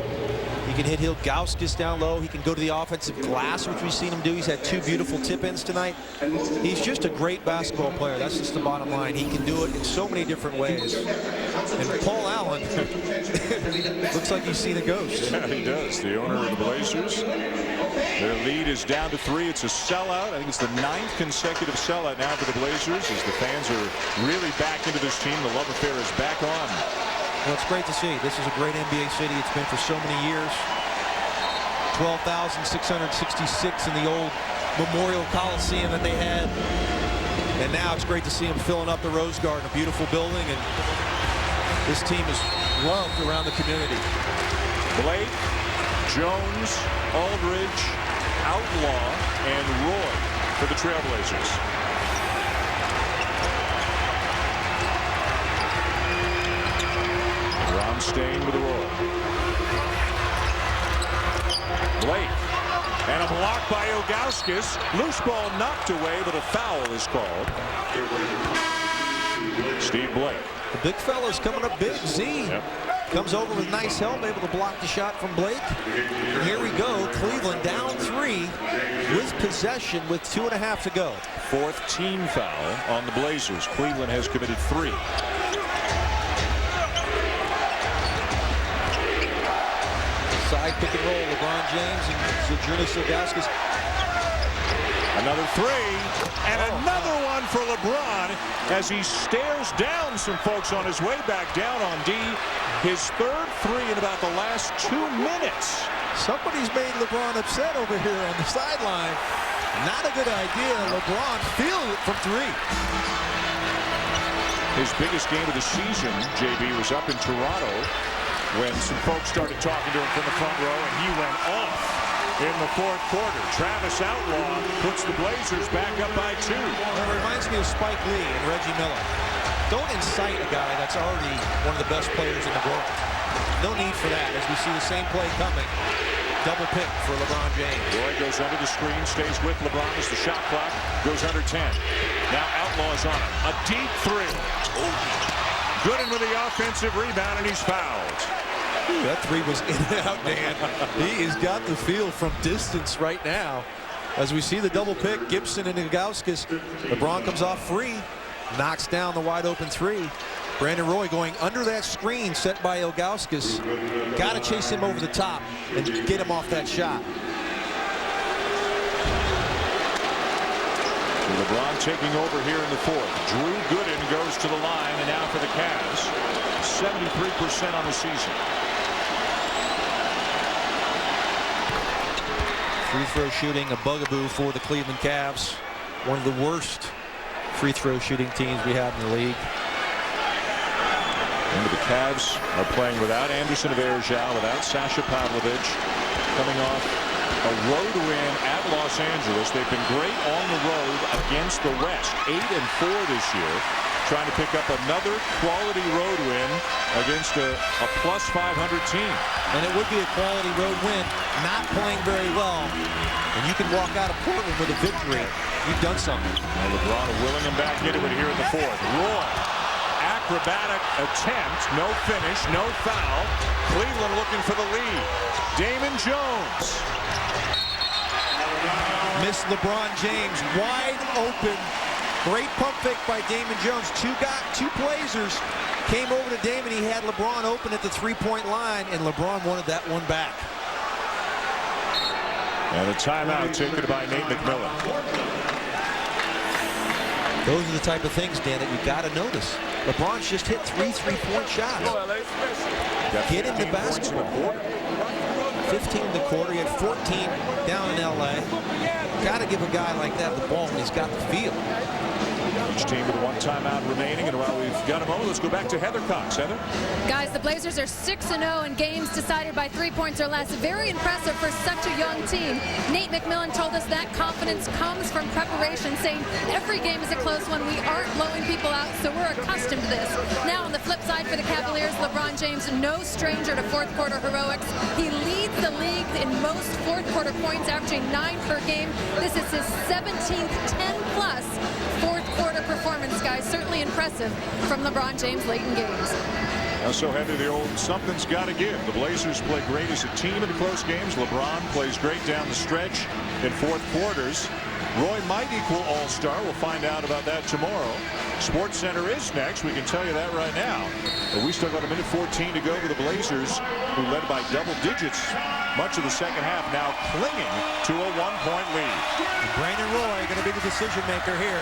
He can hit Hilgauskas down low. He can go to the offensive glass, which we've seen him do. He's had 2 beautiful tip-ins tonight. He's just a great basketball player. That's just the bottom line. He can do it in so many different ways. And Paul Allen looks like he's seen a ghost. Yeah, he does. The owner of the Blazers. Their lead is down to 3. It's a sellout. I think it's the 9th consecutive sellout now for the Blazers as the fans are really back into this team. The love affair is back on. Well, it's great to see. This is a great NBA city. It's been for so many years. 12,666 in the old Memorial Coliseum that they had. And now it's great to see them filling up the Rose Garden, a beautiful building. And this team is loved around the community. Blake, Jones, Aldridge, Outlaw, and Roy for the Trailblazers. Staying with the roll. Blake. And a block by Ilgauskas. Loose ball knocked away, but a foul is called. Steve Blake. The big fella's coming up big. Z comes over with nice help, able to block the shot from Blake. And here we go. Cleveland down 3 with possession with 2.5 to go. 4th team foul on the Blazers. Cleveland has committed 3. Side pick and roll. LeBron James and Zydrunas Ilgauskas. Another 3, and another one for LeBron as he stares down some folks on his way back down on D. His 3rd 3 in about the last 2 minutes. Somebody's made LeBron upset over here on the sideline. Not a good idea. LeBron feels it from 3. His biggest game of the season, JB, was up in Toronto when some folks started talking to him from the front row, and he went off in the 4th quarter. Travis Outlaw puts the Blazers back up by 2. Well, it reminds me of Spike Lee and Reggie Miller. Don't incite a guy that's already one of the best players in the world. No need for that, as we see the same play coming. Double pick for LeBron James. Roy goes under the screen, stays with LeBron as the shot clock goes under 10. Now Outlaw's on it. A deep 3. Gooden with the offensive rebound, and he's fouled. Ooh, that 3 was in and out, Dan. He has got the feel from distance right now. As we see the double pick, Gibson and Ilgauskas. LeBron comes off free, knocks down the wide open 3. Brandon Roy going under that screen set by Ilgauskas. Got to chase him over the top and get him off that shot. LeBron taking over here in the 4th. Drew Gooden goes to the line, and now for the Cavs. 73% on the season. Free throw shooting, a bugaboo for the Cleveland Cavs. One of the worst free throw shooting teams we have in the league. And the Cavs are playing without Anderson of Varejao, without Sasha Pavlovich, coming off a road win at Los Angeles. They've been great on the road against the West. 8-4 this year. Trying to pick up another quality road win against a plus 500 team. And it would be a quality road win. Not playing very well. And you can walk out of Portland with a victory. You've done something. Well, LeBron willing him back into it here in the 4th. Roy. Acrobatic attempt. No finish. No foul. Cleveland looking for the lead. Damon Jones. Missed LeBron James wide open. Great pump fake by Damon Jones. Two Blazers came over to Damon. He had LeBron open at the 3-point line, and LeBron wanted that one back. And a timeout taken by Nate McMillan. Those are the type of things, Dan, that you got to notice. LeBron's just hit 3 3-point shots. Get in the basketball. 15 in the quarter. He had 14 down in L.A. Got to give a guy like that the ball when he's got the feel. Each team with 1 timeout remaining, and while we've got a moment, let's go back to Heather Cox. Heather? Guys, the Blazers are 6-0 in games decided by 3 points or less. Very impressive for such a young team. Nate McMillan told us that confidence comes from preparation, saying every game is a close one. We aren't blowing people out, so we're accustomed to this. Now on the flip side for the Cavaliers, LeBron James, no stranger to 4th quarter heroics. He leads the league in most 4th quarter points, averaging 9 per game. This is his 17th 10-plus 4th quarter performance, guys. Certainly impressive from LeBron James late in games. Now, so Heather, the old something's got to give. The Blazers play great as a team in the close games. LeBron plays great down the stretch in 4th quarters. Roy might equal all-star. We'll find out about that tomorrow. Sports Center is next. We can tell you that right now. But we still got a minute 14 to go with the Blazers, who led by double digits much of the second half, now clinging to a 1-point lead. Brandon Roy going to be the decision maker here.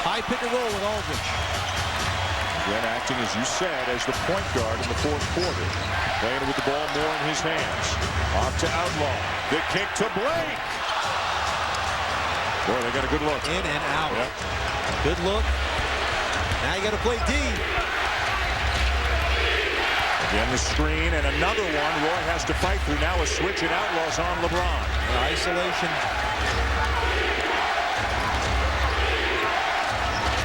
High pick and roll with Aldridge. Again, acting, as you said, as the point guard in the 4th quarter. Playing with the ball more in his hands. Off to Outlaw. The kick to Blake. Boy, they got a good look. In and out. Yep. Good look. Now you got to play D. Again, the screen and another one. Roy has to fight through. Now a switch and Outlaw's on LeBron. Isolation.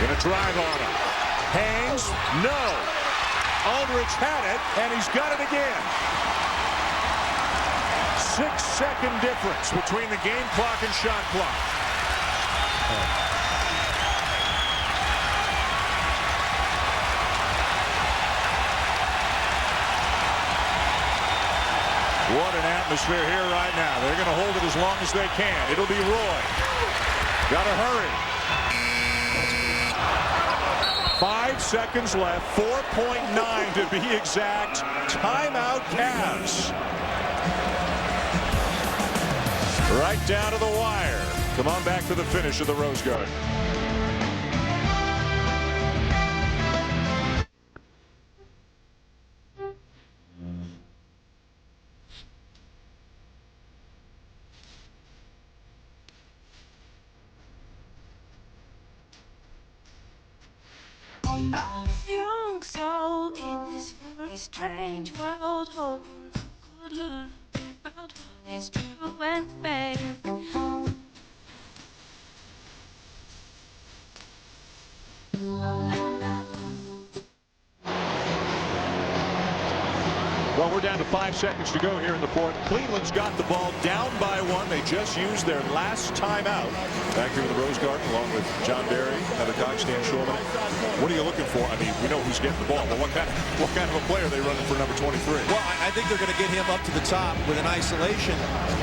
Gonna drive on him. Hangs. No. Aldridge had it, and he's got it again. 6-second difference between the game clock and shot clock. What an atmosphere here right now. They're going to hold it as long as they can. It'll be Roy. Gotta hurry. 5 seconds left. 4.9 to be exact. Timeout Cavs. Right down to the wire. Come on back for the finish of the Rose Garden. Young soul in this very strange world, oh, good Lord, about what is true and fake. Well, we're down to 5 seconds to go here in the fourth. Cleveland's got the ball down by 1. They just used their last timeout. Back here in the Rose Garden, along with John Barry, Heather Cox, Dan Shulman. What are you looking for? I mean, we know who's getting the ball, but what kind of a player are they running for number 23? Well, I think they're going to get him up to the top with an isolation.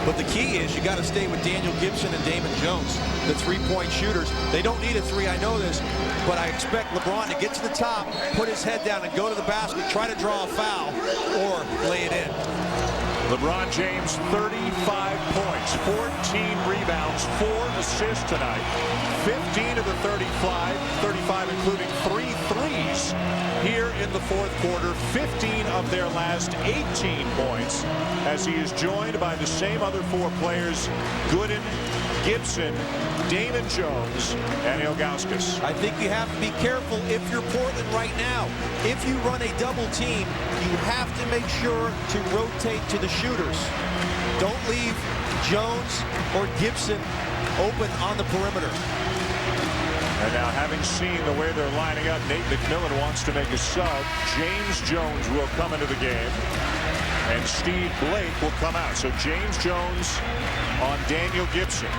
But the key is you got to stay with Daniel Gibson and Damon Jones, the three-point shooters. They don't need a three, I know this, but I expect LeBron to get to the top, put his head down, and go to the basket, try to draw a foul, or lay it in. LeBron James, 35 points, 14 rebounds, 4 assists tonight. 15 of the 35 including 3 threes here in the fourth quarter. 15 of their last 18 points as he is joined by the same other 4 players, Gooden, Gibson, Damon Jones, and Ilgauskas. I think you have to be careful if you're Portland right now. If you run a double team, you have to make sure to rotate to the shooters. Don't leave Jones or Gibson open on the perimeter. And now, having seen the way they're lining up, Nate McMillan wants to make a sub. James Jones will come into the game, and Steve Blake will come out. So James Jones on Daniel Gibson.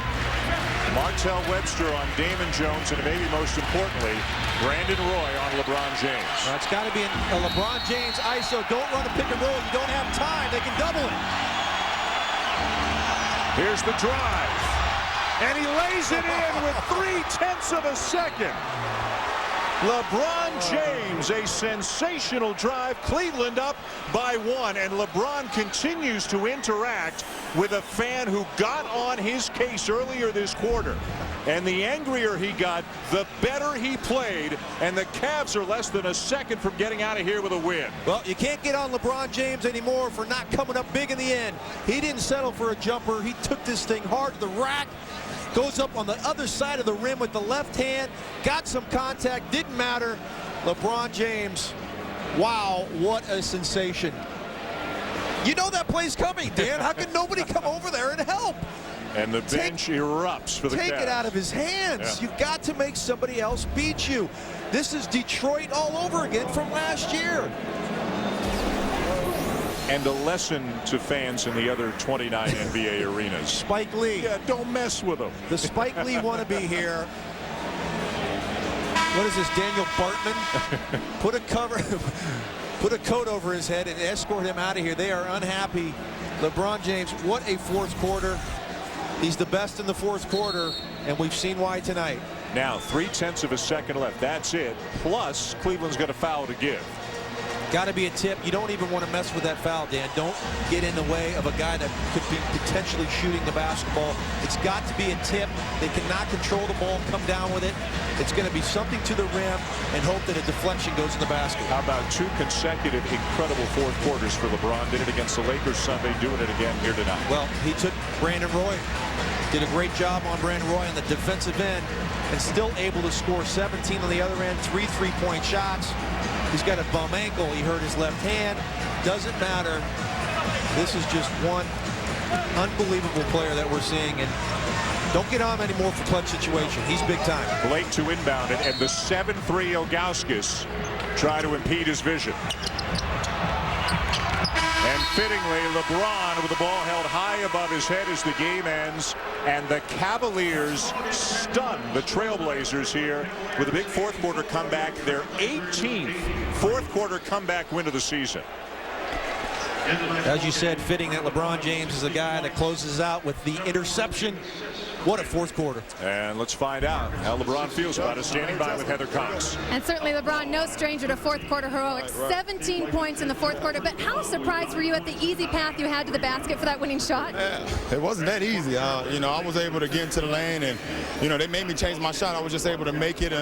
Martell Webster on Damon Jones, and maybe most importantly, Brandon Roy on LeBron James. Well, it's got to be a LeBron James ISO. Don't run a pick and roll. You don't have time. They can double it. Here's the drive. And he lays it in with 0.3 of a second. LeBron James, a sensational drive. Cleveland up by 1, and LeBron continues to interact with a fan who got on his case earlier this quarter. And the angrier he got, the better he played, and the Cavs are less than a second from getting out of here with a win. Well, you can't get on LeBron James anymore for not coming up big in the end. He didn't settle for a jumper. He took this thing hard to the rack. Goes up on the other side of the rim with the left hand. Got some contact. Didn't matter. LeBron James, wow, what a sensation. You know that play's coming, Dan. How can nobody come over there and help? And the bench erupts for the Cavs. Take it out of his hands. Yeah. You've got to make somebody else beat you. This is Detroit all over again from last year. And a lesson to fans in the other 29 NBA arenas. Spike Lee. Yeah, don't mess with him. The Spike Lee wannabe here. What is this, Daniel Bartman? Put a coat over his head and escort him out of here. They are unhappy. LeBron James, what a fourth quarter. He's the best in the fourth quarter, and we've seen why tonight. Now, 0.3 of a second left. That's it. Plus, Cleveland's got a foul to give. Got to be a tip. You don't even want to mess with that foul, Dan. Don't get in the way of a guy that could be potentially shooting the basketball. It's got to be a tip. They cannot control the ball, come down with it. It's going to be something to the rim and hope that a deflection goes in the basket. How about 2 consecutive incredible fourth quarters for LeBron? Did it against the Lakers Sunday, doing it again here tonight. Well, he took Brandon Roy. Did a great job on Brandon Roy on the defensive end and still able to score 17 on the other end, 3 3-point shots. He's got a bum ankle. He hurt his left hand. Doesn't matter. This is just one unbelievable player that we're seeing. And don't get on anymore for clutch situation. He's big time. Blake to inbound it, and the 7-3 Ilgauskas try to impede his vision. And fittingly, LeBron with the ball held high above his head as the game ends, and the Cavaliers stun the Trailblazers here with a big fourth quarter comeback, their 18th fourth quarter comeback win of the season. As you said, fitting that LeBron James is a guy that closes out with the interception. What a fourth quarter. And let's find out how LeBron feels about it. Standing by with Heather Cox. And certainly LeBron, no stranger to fourth quarter heroics. 17 points in the fourth quarter. But how surprised were you at the easy path you had to the basket for that winning shot? It wasn't that easy. You know, I was able to get into the lane, and, you know, they made me change my shot. I was just able to make it.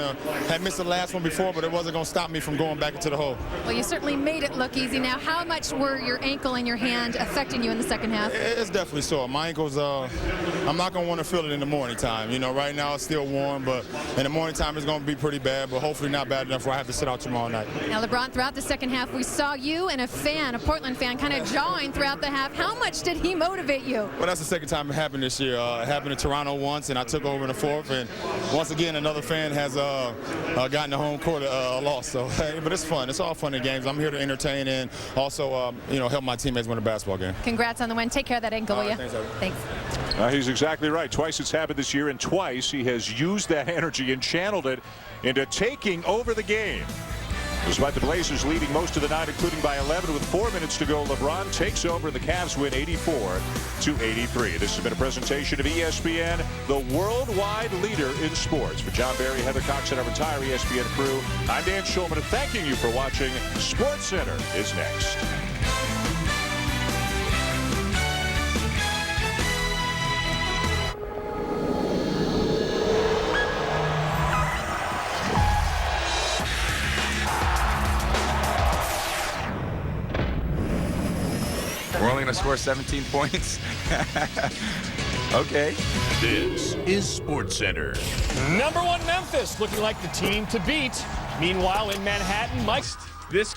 Had missed the last one before, but it wasn't going to stop me from going back into the hole. Well, you certainly made it look easy. Now, how much were your ankle and your hand affecting you in the second half? It's definitely sore. My ankles, I'm not going to want to feel it in the morning time. You know, right now it's still warm, but in the morning time it's going to be pretty bad, but hopefully not bad enough where I have to sit out tomorrow night. Now, LeBron, throughout the second half, we saw you and a fan, a Portland fan, kind of jawing throughout the half. How much did he motivate you? Well, that's the second time it happened this year. It happened in Toronto once, and I took over in the fourth, and once again another fan has gotten the home court a loss. So, but it's fun. It's all fun in games. I'm here to entertain and also, you know, help my teammates win a basketball game. Congrats on the win. Take care of that ankle, will you? Thanks. He's exactly right. Twice it's happened this year, and twice he has used that energy and channeled it into taking over the game. Despite the Blazers leading most of the night, including by 11 with 4 minutes to go, LeBron takes over and the Cavs win 84-83. This has been a presentation of ESPN, the worldwide leader in sports. For John Barry, Heather Cox, and our entire ESPN crew, I'm Dan Schulman, and thanking you for watching. SportsCenter is next. We're only going to score 17 points. Okay. This is SportsCenter. #1 Memphis looking like the team to beat. Meanwhile, in Manhattan, Mike. This